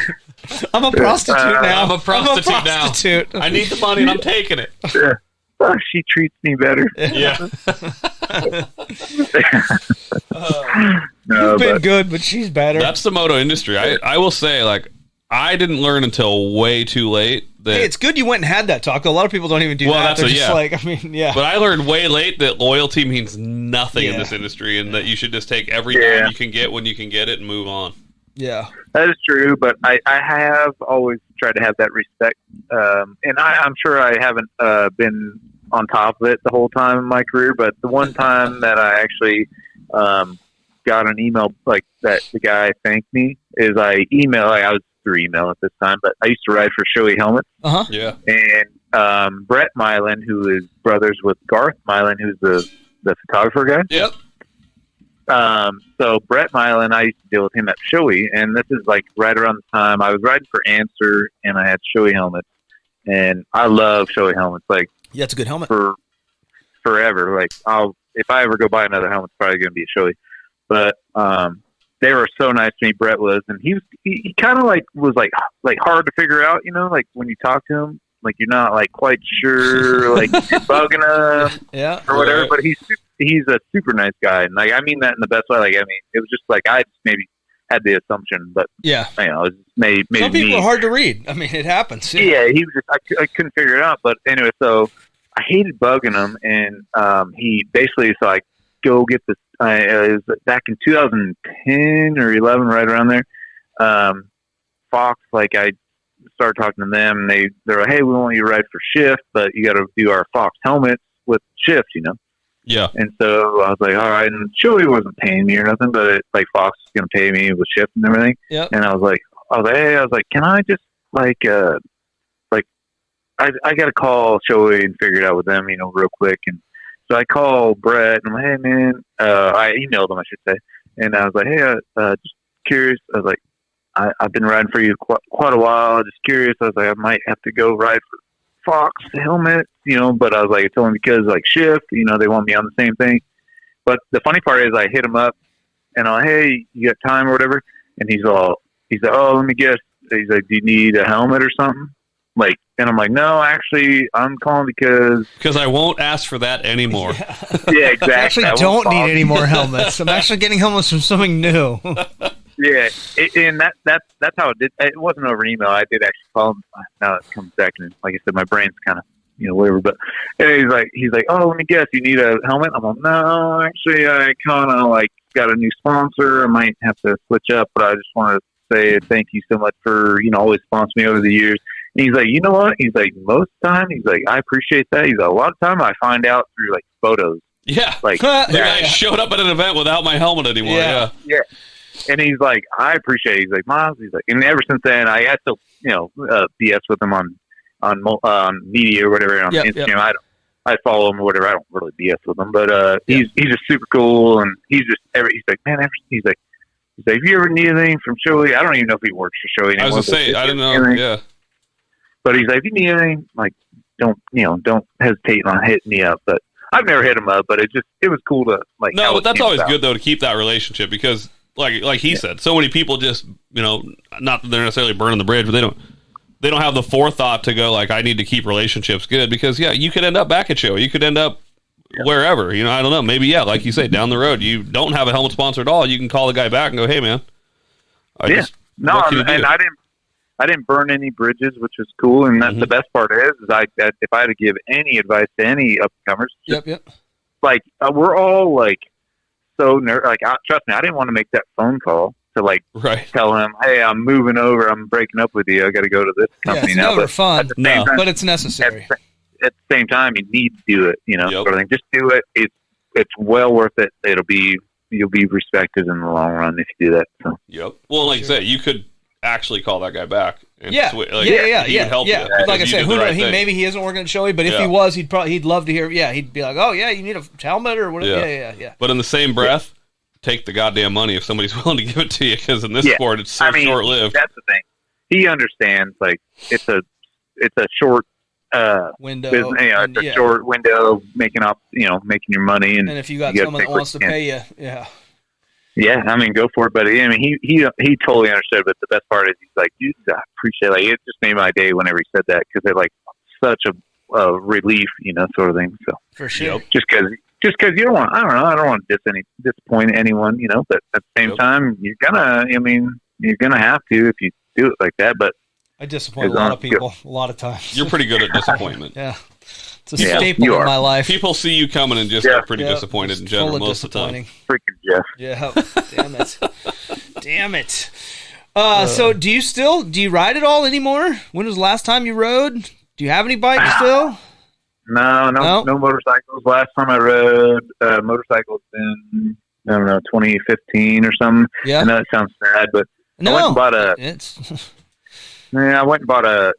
I'm a prostitute now. I'm a prostitute now. I need the money and I'm taking it. She treats me better. Yeah. You've been good, but she's better. That's the moto industry. I will say, I didn't learn until way too late. Hey, it's good you went and had that talk. A lot of people don't even do that. They're just But I learned way late that loyalty means nothing in this industry, and that you should just take every dime you can get when you can get it and move on. Yeah, that is true. But I have always tried to have that respect, and I'm sure I haven't been on top of it the whole time in my career. But the one time that I actually got an email like that, the guy thanked me, is I was through email at this time, but I used to ride for Shoei Helmets. Yeah. And Brett Mylan, who is brothers with Garth Mylan, who's the photographer guy. Yep. So Brett Mylan, I used to deal with him at Shoei, and this is right around the time I was riding for Answer, and I had Shoei helmets, and I love Shoei helmets. It's a good helmet for forever. If I ever go buy another helmet, it's probably going to be a Shoei. But they were so nice to me. Brett was, and he kind of was hard to figure out. When you talk to him, you're not quite sure, you're bugging him, or whatever. Right. But he's a super nice guy, and I mean that in the best way. It was just I just maybe had the assumption, but it was maybe some people are hard to read. I mean, it happens. Yeah, he was just I couldn't figure it out. But anyway, so I hated bugging him, and he basically go get this. It was back in 2010 or 11, right around there. Fox, I started talking to them, and they're like, "Hey, we want you to ride for Shift, but you got to do our Fox helmets with Shift, Yeah. And so I was like, all right. And Shoei wasn't paying me or nothing, but Fox was going to pay me with Shift and everything. Yep. And I was like, can I just I got to call Shoei and figure it out with them, real quick. And so I called Brett, and I'm like, hey, man, I emailed him, I should say. And I was like, hey, just curious. I was like, I've been riding for you quite a while. Just curious. I was like, I might have to go ride for Fox helmet, but I was like, it's only because like shift, they want me on the same thing. But the funny part is I hit him up and hey, you got time or whatever? And he's like, oh, let me guess. He's like, do you need a helmet or something? And I'm like, no, actually, I'm calling because I won't ask for that anymore. Yeah, exactly. I actually don't need any more helmets. I'm actually getting helmets from something new. Yeah, and that's how it did. It wasn't over email. I did actually call him. Now it comes back, and like I said, my brain's kind of whatever. But he's like, oh, let me guess, you need a helmet? I'm like, no, actually, I kind of got a new sponsor. I might have to switch up, but I just wanted to say thank you so much for always sponsoring me over the years. And he's like, you know what? He's like, most of the time, he's like, I appreciate that. He's like, a lot of time I find out through photos. Yeah, I showed up at an event without my helmet anymore. Yeah. And he's like, I appreciate it. He's like, Myles. He's like, and ever since then, I had to BS with him on media or whatever on Instagram. I follow him or whatever. I don't really BS with him, but he's just super cool, and he's like, man, he's like, if you ever need anything from Shoei, I don't even know if he works for Shoei anymore. I was gonna say, I don't know. Yeah. But he's like, if you need anything, don't hesitate on hitting me up. But I've never hit him up, but it was cool to No, but that's always good though to keep that relationship because, like he said, so many people just not that they're necessarily burning the bridge, but they don't have the forethought to go I need to keep relationships good because you could end up back at show, you could end up wherever, I don't know, maybe like you say down the road you don't have a helmet sponsor at all, you can call the guy back and go, hey man, I didn't burn any bridges, which was cool. And that's the best part is if I had to give any advice to any upcomers, we're all so nervous. Trust me, I didn't want to make that phone call to tell him, hey, I'm moving over. I'm breaking up with you. I got to go to this company now. Never fun, but it's necessary. At the same time, you need to do it, sort of thing. Just do it. It's well worth it. You'll be respected in the long run if you do that. So. Yep. Well, like you said, you could actually call that guy back. And he would help you. Like I said, maybe he isn't working at Shoei, but if he was, he'd love to hear. Yeah, he'd be like, oh yeah, you need a helmet or whatever. Yeah. But in the same breath, take the goddamn money if somebody's willing to give it to you, because in this sport, it's so short-lived. That's the thing. He understands. It's a short window. Business, it's a short window making your money, and if you got someone that wants to pay you, Yeah, go for it, but he totally understood. But the best part is he's like, dude, I appreciate it. It just made my day whenever he said that because it's such a relief, sort of thing. So for sure, just because you don't want, I don't want to disappoint anyone, but at the same time, you're gonna have to if you do it like that. But I disappoint a lot of people a lot of times. You're pretty good at disappointment. Yeah. It's a staple in my life. People see you coming and just are pretty disappointed in general most of the time. Freaking Jeff. Yeah. Damn it. So do you ride at all anymore? When was the last time you rode? Do you have any bikes still? No motorcycles. Last time I rode motorcycles in, 2015 or something. Yeah. I know it sounds sad, but I went and bought a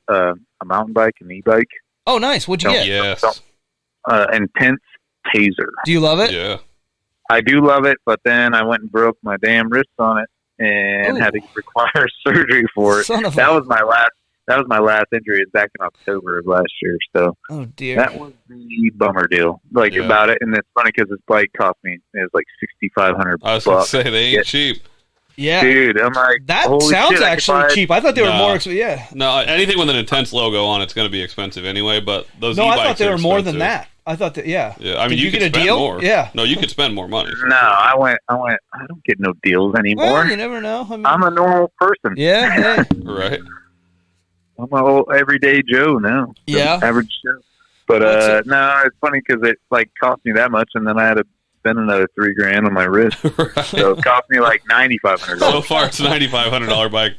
mountain bike, an e-bike. Oh, nice. What'd you get? Yes. Intense Taser. Do you love it? Yeah. I do love it, but then I went and broke my damn wrist on it and had to require surgery for it. That was my last injury. It's back in October of last year. So oh dear, that was the bummer deal. About it, and it's funny because this bike cost me $6,500. I was going to say they ain't cheap. Yeah, dude, I'm like, that sounds actually cheap. I thought they were more expensive. Yeah, no, anything with an Intense logo on it's going to be expensive anyway. But those I e-bikes thought they were expensive. more than that. I thought that yeah. I mean, you could get a spend deal? more. Yeah, no, you could spend more money. No, I went. I don't get no deals anymore. Well, you never know. I'm a normal person. Yeah, right. I'm an old everyday Joe now. Yeah, average Joe. But no, it's funny because it cost me that much, and then I had to spend another $3,000 on my wrist. Right. So it cost me $9,500. So far, it's a $9,500 bike.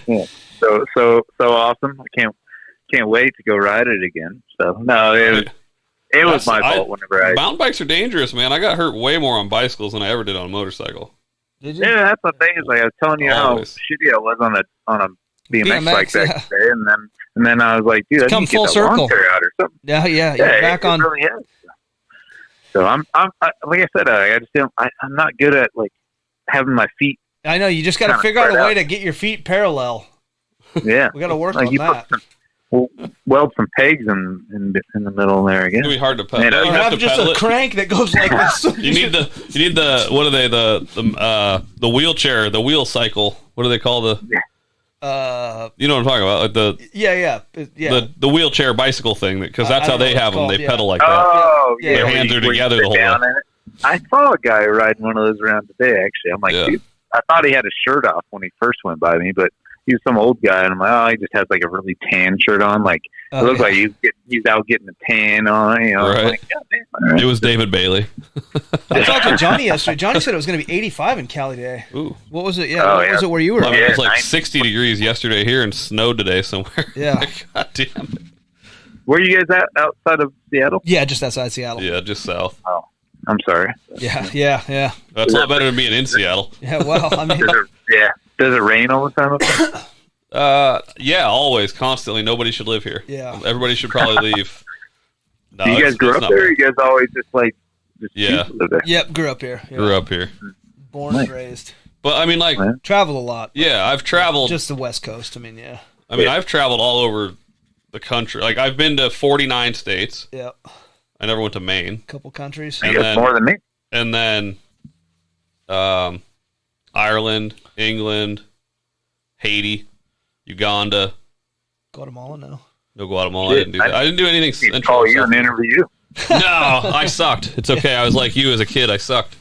Yeah. So awesome! I can't wait to go ride it again. So no, it was my fault. Whenever mountain bikes are dangerous, man. I got hurt way more on bicycles than I ever did on a motorcycle. Did you? Yeah, that's the thing. Is I was telling you how shitty I was on a BMX bike back today, and then I was like, dude, I come need to full get that circle. lawn chair out or something. Yeah, you're back on. Really is. So I'm like I said, I just don't. I'm not good at having my feet I know. You just got to figure out a way to get your feet parallel. Yeah. We got to work on that. Weld some pegs in the middle there again. It's gonna be hard to pedal. You have just a crank that goes like this. You need the what are they the wheelchair, the wheel cycle. What do they call the? You know what I'm talking about? Like the wheelchair bicycle thing, because that's how they have them. They pedal like that. Oh, yeah. Their hands are together the whole way. I saw a guy riding one of those around today. Actually, I'm like, dude, I thought he had his shirt off when he first went by me, but he was some old guy, and I'm like, oh, he just has like a really tan shirt on. Like it looks like he's out getting a tan on. You know, right. Like, right. It was David Bailey. I talked to Johnny yesterday. Johnny said it was going to be 85 in Cali today. Ooh. What was it? Yeah, what was it where you were? Well, it was like 60 degrees yesterday here and snowed today somewhere. Yeah. God damn it. Where are you guys at outside of Seattle? Yeah, just outside Seattle. Yeah, just south. Oh, I'm sorry. Yeah. That's a lot better than being in Seattle. Yeah, well, I mean. Does it rain all the time up there? Yeah, always, constantly. Nobody should live here. Yeah. Everybody should probably leave. No, you guys grew up there? Or you guys always just live there? Yep, grew up here. Yeah. Grew up here. Born and raised. But I mean, like, traveled a lot. Yeah, I've traveled. Just the West Coast. I mean, yeah. I mean, I've traveled all over the country. Like, I've been to 49 states. Yep. I never went to Maine. Couple countries. You got more than me. And then, Ireland, England, Haiti, Uganda, Guatemala. No Guatemala. I didn't do that. I didn't do anything central. Call you and interview you. No, I sucked. It's okay. I was like you as a kid. I sucked.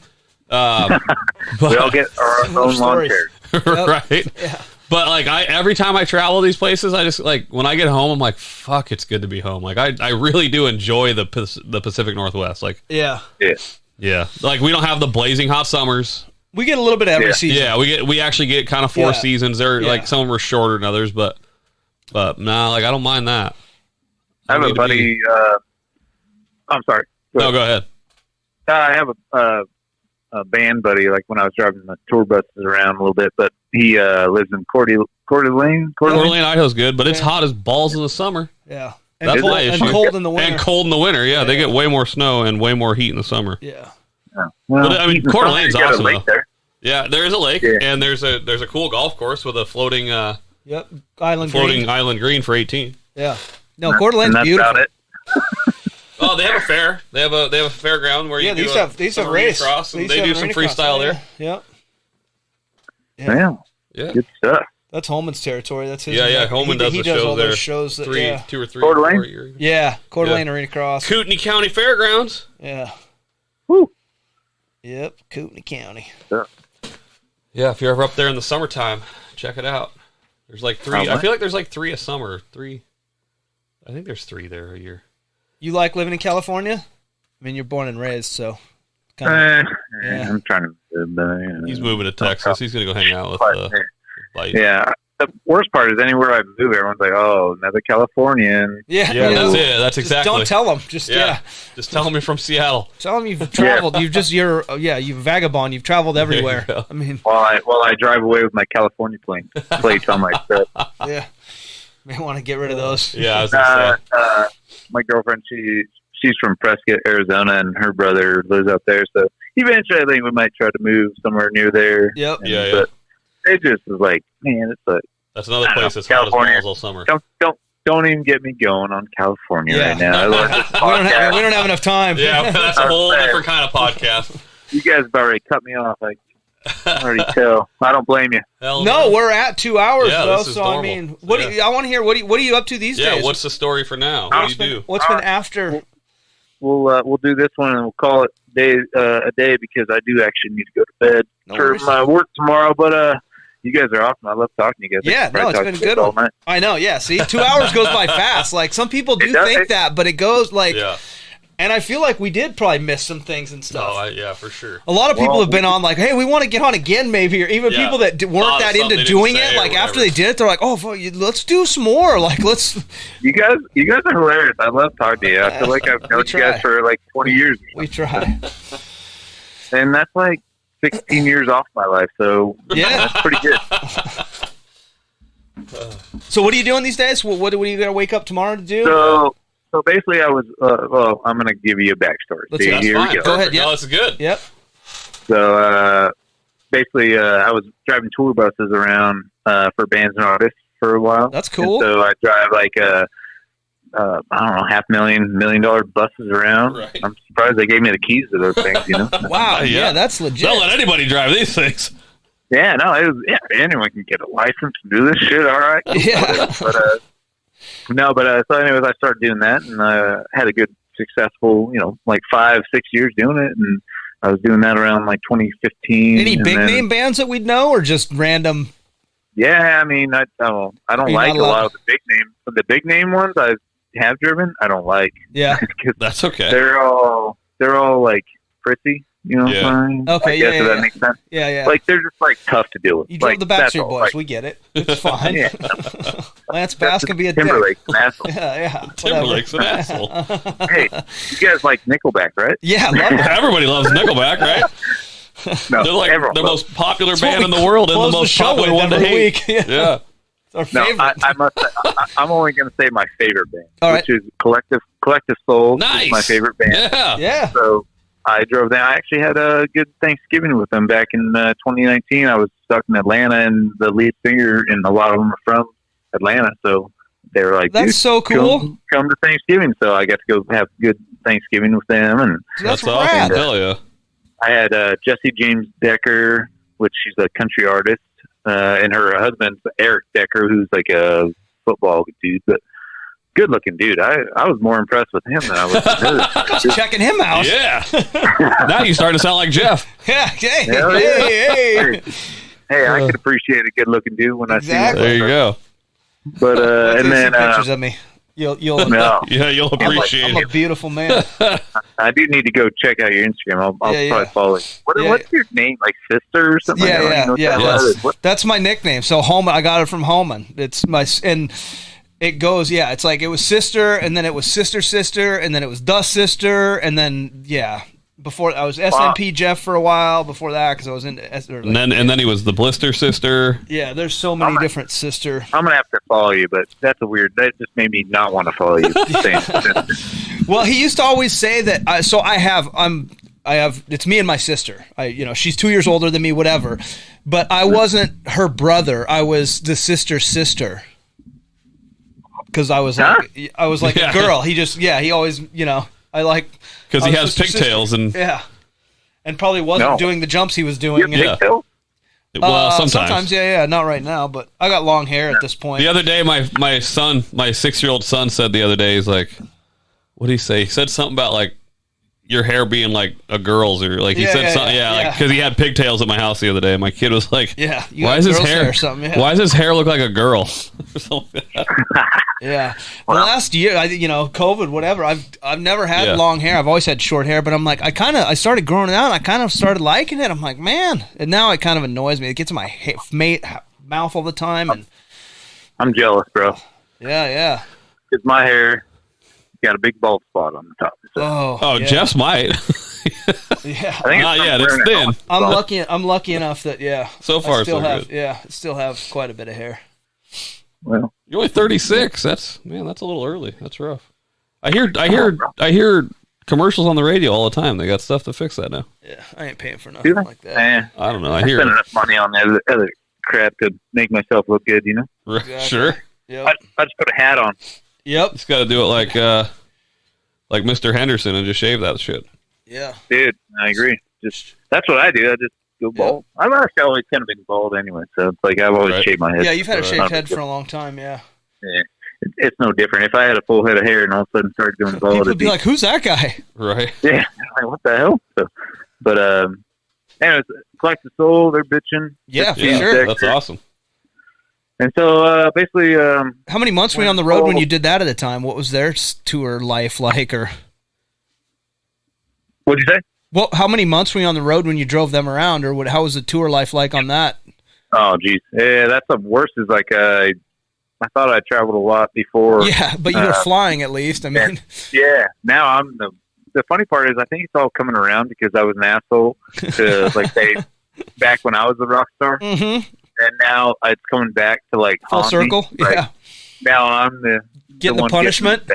We all get our own lawn chairs. Right? Yeah. But like every time I travel these places, I just like when I get home, I'm like, fuck, it's good to be home. Like I really do enjoy the Pacific Northwest. Like yeah. Like we don't have the blazing hot summers. We get a little bit of every season. Yeah, we actually get kind of four seasons. They're like some of them are shorter than others, but no, like I don't mind that. I have a buddy. I'm sorry. No, go ahead. I have a band buddy. Like when I was driving the tour buses around a little bit, but he lives in Coeur d'Alene. Coeur d'Alene, Idaho's good, but it's hot as balls in the summer. Yeah, that's my issue. And cold in the winter. And cold in the winter. Yeah, they get way more snow and way more heat in the summer. Yeah. Well, but I mean, Coeur d'Alene's awesome though. There. Yeah, there is a lake, and there's a cool golf course with a floating island green for 18. Yeah. No, Coeur d'Alene's beautiful. About it. Oh, they have a fair. They have a fairground where you do they used to race cross, and they do some freestyle there. Yeah. Yeah. Good stuff. That's Holman's territory. That's his. Yeah. Holman does the shows all there. Those shows that, 2 or 3 Coeur d'Alene? 4 years. Yeah, Coeur d'Alene Arena Cross. Kootenai County Fairgrounds. Yeah. Woo. Yep, Kootenai County. Yeah, if you're ever up there in the summertime, check it out. There's like 3. I feel like there's like 3 a summer. 3. I think there's 3 there a year. You like living in California? I mean, you're born and raised, so. I'm trying to. He's moving to Texas. He's going to go hang out with Light. Yeah. The worst part is anywhere I move, everyone's like, "Oh, another Californian." Yeah, that's it. That's exactly. Just don't tell them. Just tell them you're from Seattle. Tell them you've traveled. You vagabond. You've traveled everywhere. I mean, while I drive away with my California plates on my stuff. Yeah, may want to get rid of those. Yeah, I was gonna say. My girlfriend, she's from Prescott, Arizona, and her brother lives out there. So eventually, I think we might try to move somewhere near there. Yep. But it just is like, man, it's like that's another place that's hot as balls all summer. Don't even get me going on California right now. we don't have enough time. Yeah, that's a whole different kind of podcast. You guys have already cut me off. I already tell. I don't blame you. No, we're at 2 hours though. So normal. I mean, I want to hear what are you up to these days? Yeah, what's the story for now? What do you do? What's been after? We'll do this one and we'll call it a day because I do actually need to go to bed for my work tomorrow. But you guys are awesome. I love talking to you guys. Yeah, no, it's been a good one. I know. Yeah, see, 2 hours goes by fast. Like some people do think that, but it goes like. Yeah. And I feel like we did probably miss some things and stuff. Oh, yeah, for sure. A lot of people have been on like, hey, we want to get on again maybe, or even people that weren't that into doing it. Like after they did it, they're like, oh, let's do some more. Like let's. You guys are hilarious. I love talking to you. I feel like I've known you guys for like 20 years. We try. And that's like 16 years off my life, so that's pretty good. So what are you doing these days? What are you going to wake up tomorrow to do? So basically, I was. I'm going to give you a backstory. Here we go. Go ahead. Yep. No, it's good. Yep. So basically, I was driving tour buses around for bands and artists for a while. That's cool. And so I drive like I don't know, $500,000, $1 million buses around. Right. I'm surprised they gave me the keys to those things. Wow, yeah, that's legit. Don't let anybody drive these things. Yeah, no, anyone can get a license and do this shit. All right. Yeah. But so anyways, I started doing that, and had a good, successful, like 5-6 years doing it, and I was doing that around like 2015. Any big name bands that we'd know, or just random? Yeah, I mean, I don't like a lot of the big name ones I have driven. I don't like. Yeah, that's okay. They're all like pretty. What I mean? Okay, yeah. That makes sense. Yeah. Like they're just like tough to deal with. You drove like, the Backstreet Boys. We get it. It's fine. Yeah. Lance Bass can be a Timberlake's dick. an asshole. Yeah. Timberlake's an asshole. Hey, you guys like Nickelback, right? Yeah, I love it. Everybody loves Nickelback, right? No, they're like the most popular band in the we world and the close most show popular with one to every hate. week. Yeah. It's our No, favorite. I must. I'm only going to say my favorite band, All right. which is Collective Soul. Nice. Is my favorite band. Yeah. So I drove them. I actually had a good Thanksgiving with them back in 2019. I was stuck in Atlanta, and the lead singer, and a lot of them are from Atlanta. So they were like, That's so cool. Come to Thanksgiving. So I got to go have good Thanksgiving with them. And That's awesome. rad. Hell yeah. I had Jesse James Decker, which she's a country artist, and her husband's Eric Decker, who's like a football dude, but good-looking dude. I was more impressed with him than I was with her. Just checking him out. Yeah. Now you're starting to sound like Jeff. Yeah. Hey. Hey, I can appreciate a good-looking dude when I see him. There you go. But and then pictures of me. You'll no, Yeah, you'll appreciate I'm a it. beautiful man. I do need to go check out your Instagram. I'll probably follow you. What's your name? Like sister or something? Yeah. Yes. That's my nickname. So Holman, I got it from Holman. It's my and it goes. Yeah, it's like it was sister, and then it was sister, and then it was the sister, and then Before I was SMP Jeff for a while. Before that, because I was in. And then he was the Blister Sister. Yeah, there's so many different sister. I'm gonna have to follow you, but that's a weird. That just made me not want to follow you. Well, he used to always say that. I have. It's me and my sister. She's 2 years older than me. Whatever, but I wasn't her brother. I was the sister's sister. Because I was like a girl. He just he always I like. Because he has pigtails and and probably wasn't doing the jumps he was doing. Pigtails? Well, sometimes, not right now, but I got long hair at this point. The other day, my 6-year-old son said the other day, he's like, what did he say? He said something about like your hair being like a girl's, or like he said something, like because he had pigtails at my house the other day. And my kid was like, why is his hair? Why does his hair look like a girl? Yeah. The last year, COVID, whatever. I've never had long hair. I've always had short hair, but I'm like, I started growing it out. And I kind of started liking it. I'm like, man, and now it kind of annoys me. It gets in my mouth all the time, and I'm jealous, bro. Yeah. Because my hair got a big bald spot on the top. So. Jeff's might. Yeah. It's thin. I'm lucky enough that So far, so good. Yeah, I still have quite a bit of hair. Well, you're only 36. That's a little early. That's rough. I hear commercials on the radio all the time. They got stuff to fix that now. Yeah, I ain't paying for nothing like that. I don't know. I spend enough money on the other crap to make myself look good, Exactly. Sure. Yep. I just put a hat on. Yep. Just got to do it like Mr. Henderson and just shave that shit. Yeah. Dude, I agree. That's what I do. I just go bald. I've actually always kind of been bald anyway, so it's like I've always shaved my head. Yeah, you've had a shaved head for a long time, yeah. Yeah. It's no different. If I had a full head of hair and all of a sudden started going bald, people would be like, who's that guy? Right. Yeah. Like, what the hell? So, but anyways, Collective Soul, they're bitching. Yeah, for sure. That's awesome. And so basically, how many months were you on the road when you did that at a time? What was their tour life like? Or what'd you say? Well, how many months were you on the road when you drove them around, or how was the tour life like on that? Oh, geez, yeah, that's the worst. Is like I thought I traveled a lot before. Yeah, but you were flying at least. I mean, yeah. Now I'm the funny part is I think it's all coming around because I was an asshole to like say back when I was a rock star. Mm-hmm. And now it's coming back to like full circle. Like, yeah. Now I'm getting the punishment.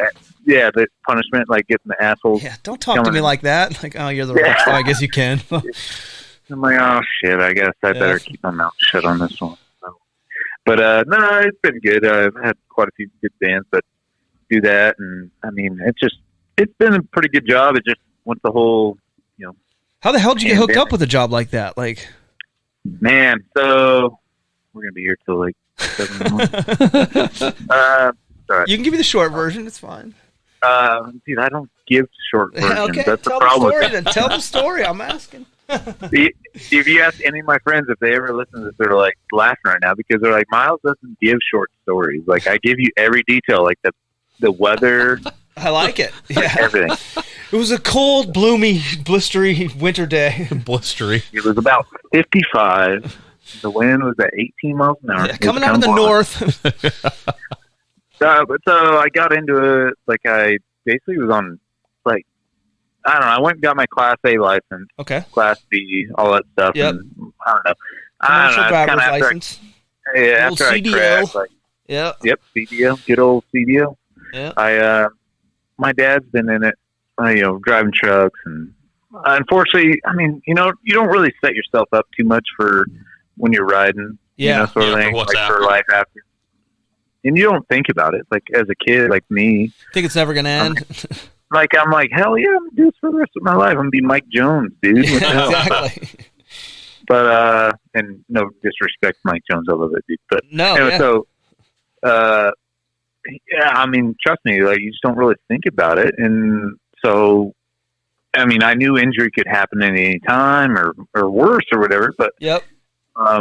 The punishment, like getting the assholes. Yeah, don't talk to me like that. Like, oh, you're the rock star. I guess you can. I'm like, oh shit, I guess I better keep my mouth shut on this one. So, but no, it's been good. I've had quite a few good bands that do that, and I mean, it's been a pretty good job. It just went the whole, How the hell did you get hooked up with a job like that? Like, man, so we're gonna be here till like 7 in the morning. Sorry. You can give me the short version. It's fine. Dude, I don't give short versions. Okay, That's tell the problem. the story then. Tell the story. I'm asking. If you ask any of my friends if they ever listen to this, they're like laughing right now because they're like, Myles doesn't give short stories. Like, I give you every detail, like the weather. I like it. Yeah. Everything. It was a cold, bloomy, blistery winter day. Blistery. It was about 55. The wind was at 18 miles an hour. Yeah, coming out of the north. So I got into it, like I basically was on, like, I don't know, I went and got my Class A license. Okay. Class B, all that stuff. Yep. And I don't know. Commercial driver's after license. after I CDL. crashed, like, Yeah. yep, CDL, good old CDL. Yeah. My dad's been in it, driving trucks, and unfortunately, I mean, you don't really set yourself up too much for when you're riding, sort of thing, like for life after. And you don't think about it, like as a kid, like me. Think it's never gonna end. I'm like, hell yeah, I'm gonna do this for the rest of my life. I'm gonna be Mike Jones, dude. Yeah, exactly. But and no disrespect, Mike Jones, I love it, dude. But no, anyway, yeah. so yeah, I mean, trust me, like you just don't really think about it, and so I mean, I knew injury could happen at any time, or worse, or whatever. But yep.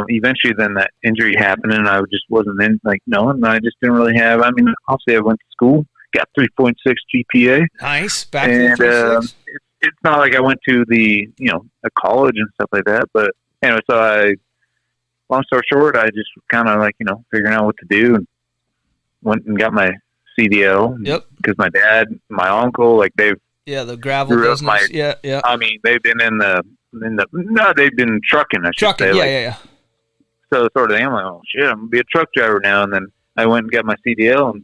Eventually, then that injury happened, and I just wasn't in, knowing. I just didn't really have. I mean, obviously, I went to school, got 3.6 GPA. Nice, back to the it's not like I went to the a college and stuff like that. But anyway, so long story short, I just kind of figuring out what to do, and went and got my CDL. Yep. Because my dad, my uncle, the gravel business. Yeah. I mean, they've been they've been trucking. I should Trucking. say. Yeah. So sort of thing. I'm like, oh shit, I'm gonna be a truck driver now. And then I went and got my CDL,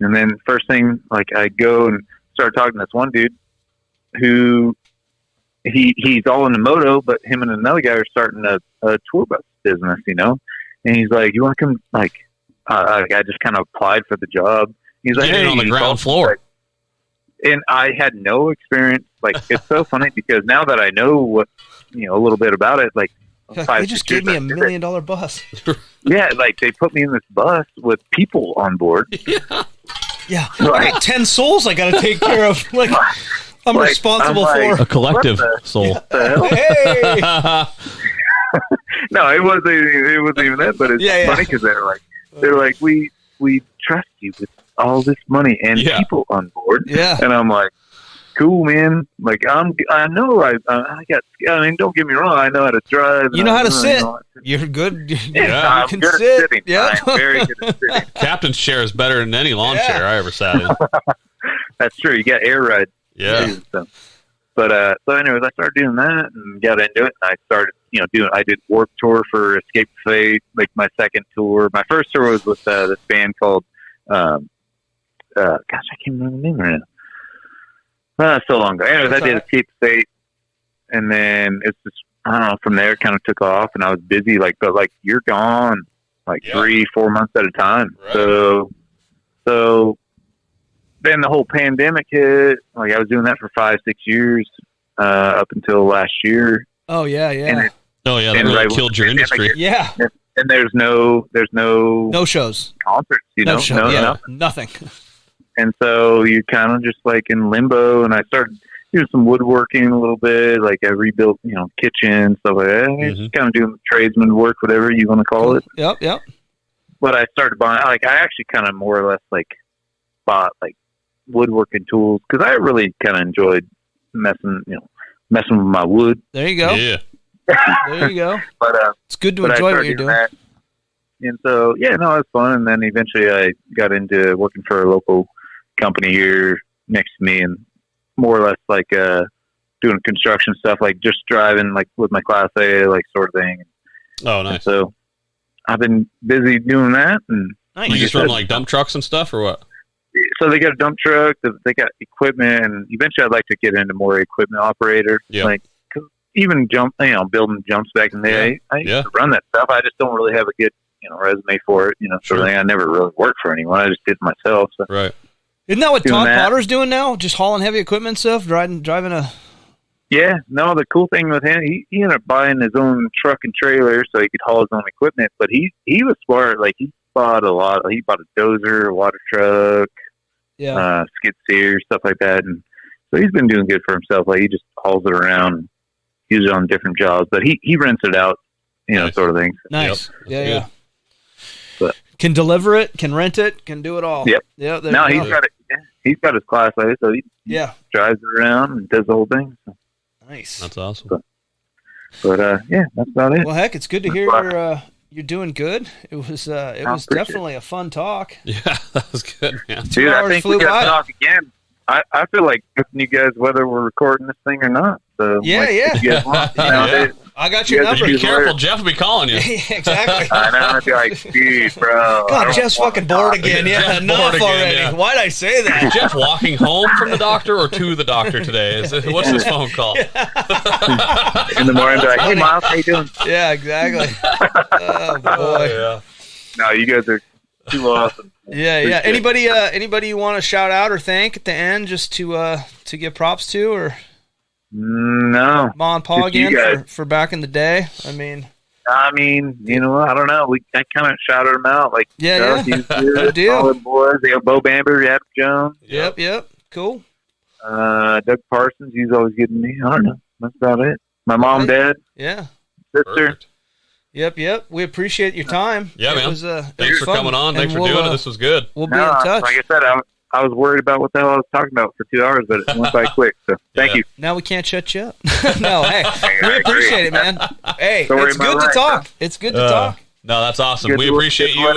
and then first thing, I go and start talking to this one dude who he's all in the moto, but him and another guy are starting a tour bus business, And he's like, you want to come? I just kind of applied for the job. He's like, hey, on the ground floor. And I had no experience. It's so funny because now that I know what, a little bit about it, they just gave me $1 million bus. Yeah, they put me in this bus with people on board. Yeah. I got 10 souls I got to take care of. I'm responsible for a collective soul. Hey. No, it wasn't even that. But it's funny because they're like, we trust you with all this money and people on board. Yeah. And I'm like, cool, man. I know I mean, don't get me wrong. I know how to drive. You know how to sit. You're good. Yeah, I'm good at sitting. Yeah. I'm very good at sitting. Captain's chair is better than any lawn chair I ever sat in. That's true. You got air ride. Yeah. Too, so. But so anyways, I started doing that and got into it. And I started, I did Warped Tour for Escape Fate, my second tour. My first tour was with this band called, gosh, I can't remember the name right now. So long ago. Anyways, I did Escape Fate, and then it's just, I don't know, from there it kind of took off, and I was busy, but you're gone 3-4 months at a time. Right. So then the whole pandemic hit. I was doing that for 5-6 years, up until last year. Oh yeah. That really killed your industry. Yeah. And there's no shows, concerts, no show, nothing. And so you're kind of just in limbo. And I started doing some woodworking a little bit. I rebuilt, kitchens, stuff like that. Mm-hmm. Just kind of doing tradesman work, whatever you want to call it. Yep. But I started buying, I actually kind of more or less bought woodworking tools because I really kind of enjoyed messing with my wood. There you go. Yeah. There you go. But it's good to enjoy what you're doing. That. And so, it was fun. And then eventually I got into working for a local company here next to me, and more or less doing construction stuff, just driving with my Class A, sort of thing. Oh, nice. And so I've been busy doing that. And nice. You just run dump trucks and stuff, or what? So they got a dump truck, they got equipment, and eventually I'd like to get into more equipment operator. Yeah. even building jumps back in the day. I used to run that stuff. I just don't really have a good, resume for it, sort of thing. I never really worked for anyone. I just did it myself. So. Right. Isn't that what Todd Potter's doing now? Just hauling heavy equipment and stuff, driving a... Yeah, no, the cool thing with him, he ended up buying his own truck and trailer so he could haul his own equipment, but he was smart. Like, he bought a lot. He bought a dozer, a water truck, skid steer, stuff like that. And so he's been doing good for himself. Like, he just hauls it around, uses it on different jobs, but he rents it out, sort of thing. Nice. Yep. Yeah. But, can deliver it, can rent it, can do it all. Yep. Yeah. No, he's got his class license, so he drives it around and does the whole thing. So. Nice. That's awesome. But that's about it. Well, heck, it's good to hear you're doing good. It was definitely a fun talk. Yeah, that was good, man. Dude, I think we got to talk again. I feel like asking you guys whether we're recording this thing or not. So if you guys want, I got your number. Be careful, Jeff will be calling you. Exactly. I know. I'd be like, dude, bro. God, Jeff's fucking bored again. Yeah, enough already. Yeah. Why'd I say that? Is Jeff walking home from the doctor or to the doctor today? What's his phone call? In the morning, be like, hey, Myles, how you doing? Yeah, exactly. Oh, boy. Yeah. No, you guys are too awesome. Yeah. Anybody you want to shout out or thank at the end just to give props to, or... No. Ma and Pa again for back in the day. I mean, I don't know. I kind of shouted them out. Like, he's good. Solid boys. They have Bo Bamber, Adam Jones. Yep. Cool. Doug Parsons, he's always getting me. I don't know. That's about it. My mom, dad. Yeah. Sister. Perfect. Yep. We appreciate your time. Yeah, man. Thanks for coming on. Thanks for doing it. This was good. We'll be in touch. Like I said, I was worried about what the hell I was talking about for 2 hours, but it went by quick. So thank you. Now we can't shut you up. No, hey, we appreciate it, man. Hey, it's good to talk. It's good to talk. No, that's awesome. We appreciate you.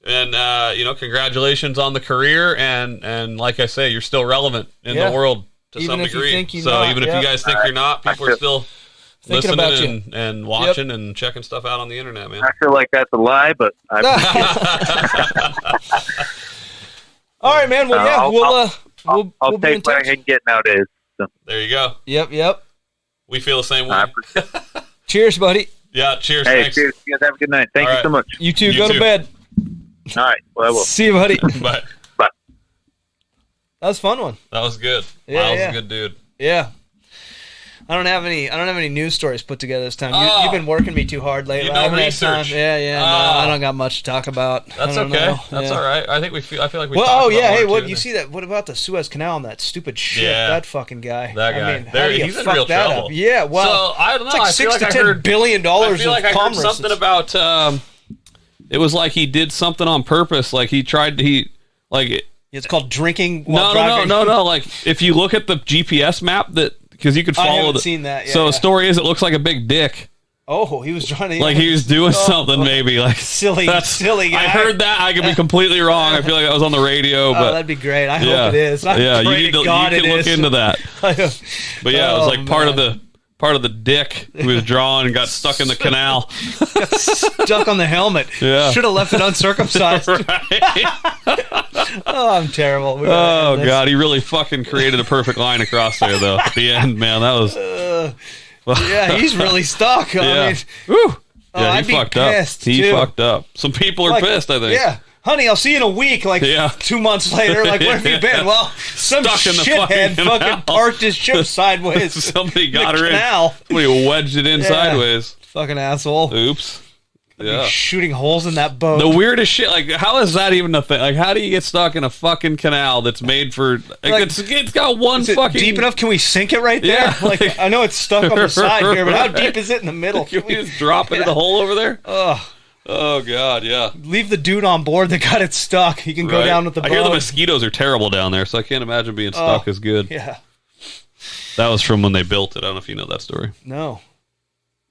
And congratulations on the career. And like I say, you're still relevant in the world to some degree. Even if you guys think you're not, people are still listening and watching and checking stuff out on the internet, man. I feel like that's a lie, but all right, man. Well, I'll take what I can get nowadays. So. There you go. Yep. We feel the same way. Cheers, buddy. Yeah, cheers. Hey, thanks. cheers. You guys have a good night. Thank you so much. You too. Go to bed. All right. Well, I will. See you, buddy. Bye. Bye. That was a fun one. That was good. Myles is a good dude. Yeah. I don't have any news stories put together this time. You've been working me too hard lately. You know research. Yeah. No, I don't got much to talk about. That's okay. That's all right. I feel like we. Hey, what you see that? What about the Suez Canal and that stupid shit? Yeah. That fucking guy. That guy. I mean, how do you he's in fuck real that trouble. up? Yeah. Well, so I don't know. It's like $6 to $10 billion I feel like of I heard something about. It was like he did something on purpose. Like he tried. It's called drinking. No. Like if you look at the GPS map because you could follow. I haven't seen that. The story is it looks like a big dick. Oh, he was trying to like he was doing something maybe like silly guy. I heard that. I could be completely wrong. I feel like that was on the radio, but that'd be great. I hope it is. You can look into that. But yeah, it was like part of the dick who was drawn and got stuck in the canal. Got stuck on the helmet. Yeah. Should have left it uncircumcised. Oh, I'm terrible. Oh, God. He really fucking created a perfect line across there, though. At the end, man, that was... yeah, he's really stuck. Yeah. I mean, woo. Yeah, I'd he fucked up. He fucked up. Some people are pissed, I think. Yeah. Honey, I'll see you in a week. 2 months later, where have you been? Well, some shithead fucking parked his ship sideways. Somebody got her in. Somebody wedged it in sideways. Fucking asshole. Oops. Yeah. Shooting holes in that boat. The weirdest shit. Like, how is that even a thing? Like, how do you get stuck in a fucking canal that's made for... it's got one fucking... deep enough? Can we sink it right there? Yeah. I know it's stuck on the side here, but how deep is it in the middle? Can we just drop it in the hole over there? Oh, God, yeah. Leave the dude on board that got it stuck. He can go down with the boat. I hear the mosquitoes are terrible down there, so I can't imagine being stuck is good. Yeah. That was from when they built it. I don't know if you know that story. No.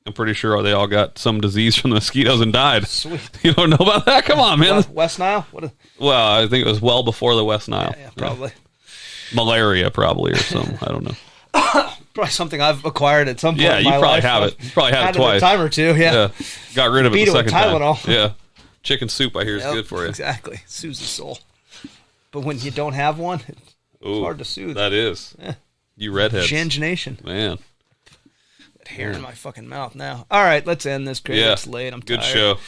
I'm pretty sure they all got some disease from the mosquitoes and died. Sweet. You don't know about that? Come on, man. West Nile? Well, I think it was well before the West Nile. Yeah, probably. Malaria, probably, or something. I don't know. Probably something I've acquired at some point in my life. Yeah, you probably have it. You probably had it twice. A time or two, yeah. Got rid of it the second time. Tylenol. Yeah. Chicken soup, I hear, is good for you. Exactly. Soothes the soul. But when you don't have one, it's hard to soothe. That is. You redheads. Ginge Nation. Man. That hair in my fucking mouth now. All right, let's end this. Great. Yeah. It's late. I'm tired. Good show.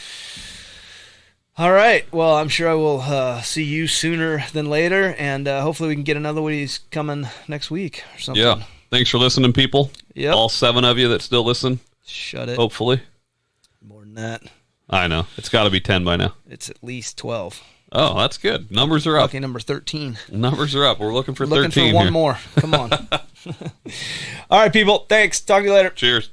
All right. Well, I'm sure I will see you sooner than later, and hopefully we can get another one of these coming next week or something. Yeah. Thanks for listening, people. Yep. All 7 of you that still listen. Shut it. Hopefully. More than that. I know. It's got to be 10 by now. It's at least 12. Oh, that's good. Numbers are up. Okay, number 13. Numbers are up. We're looking for Looking 13 for one here. more. Come on. All right, people. Thanks. Talk to you later. Cheers.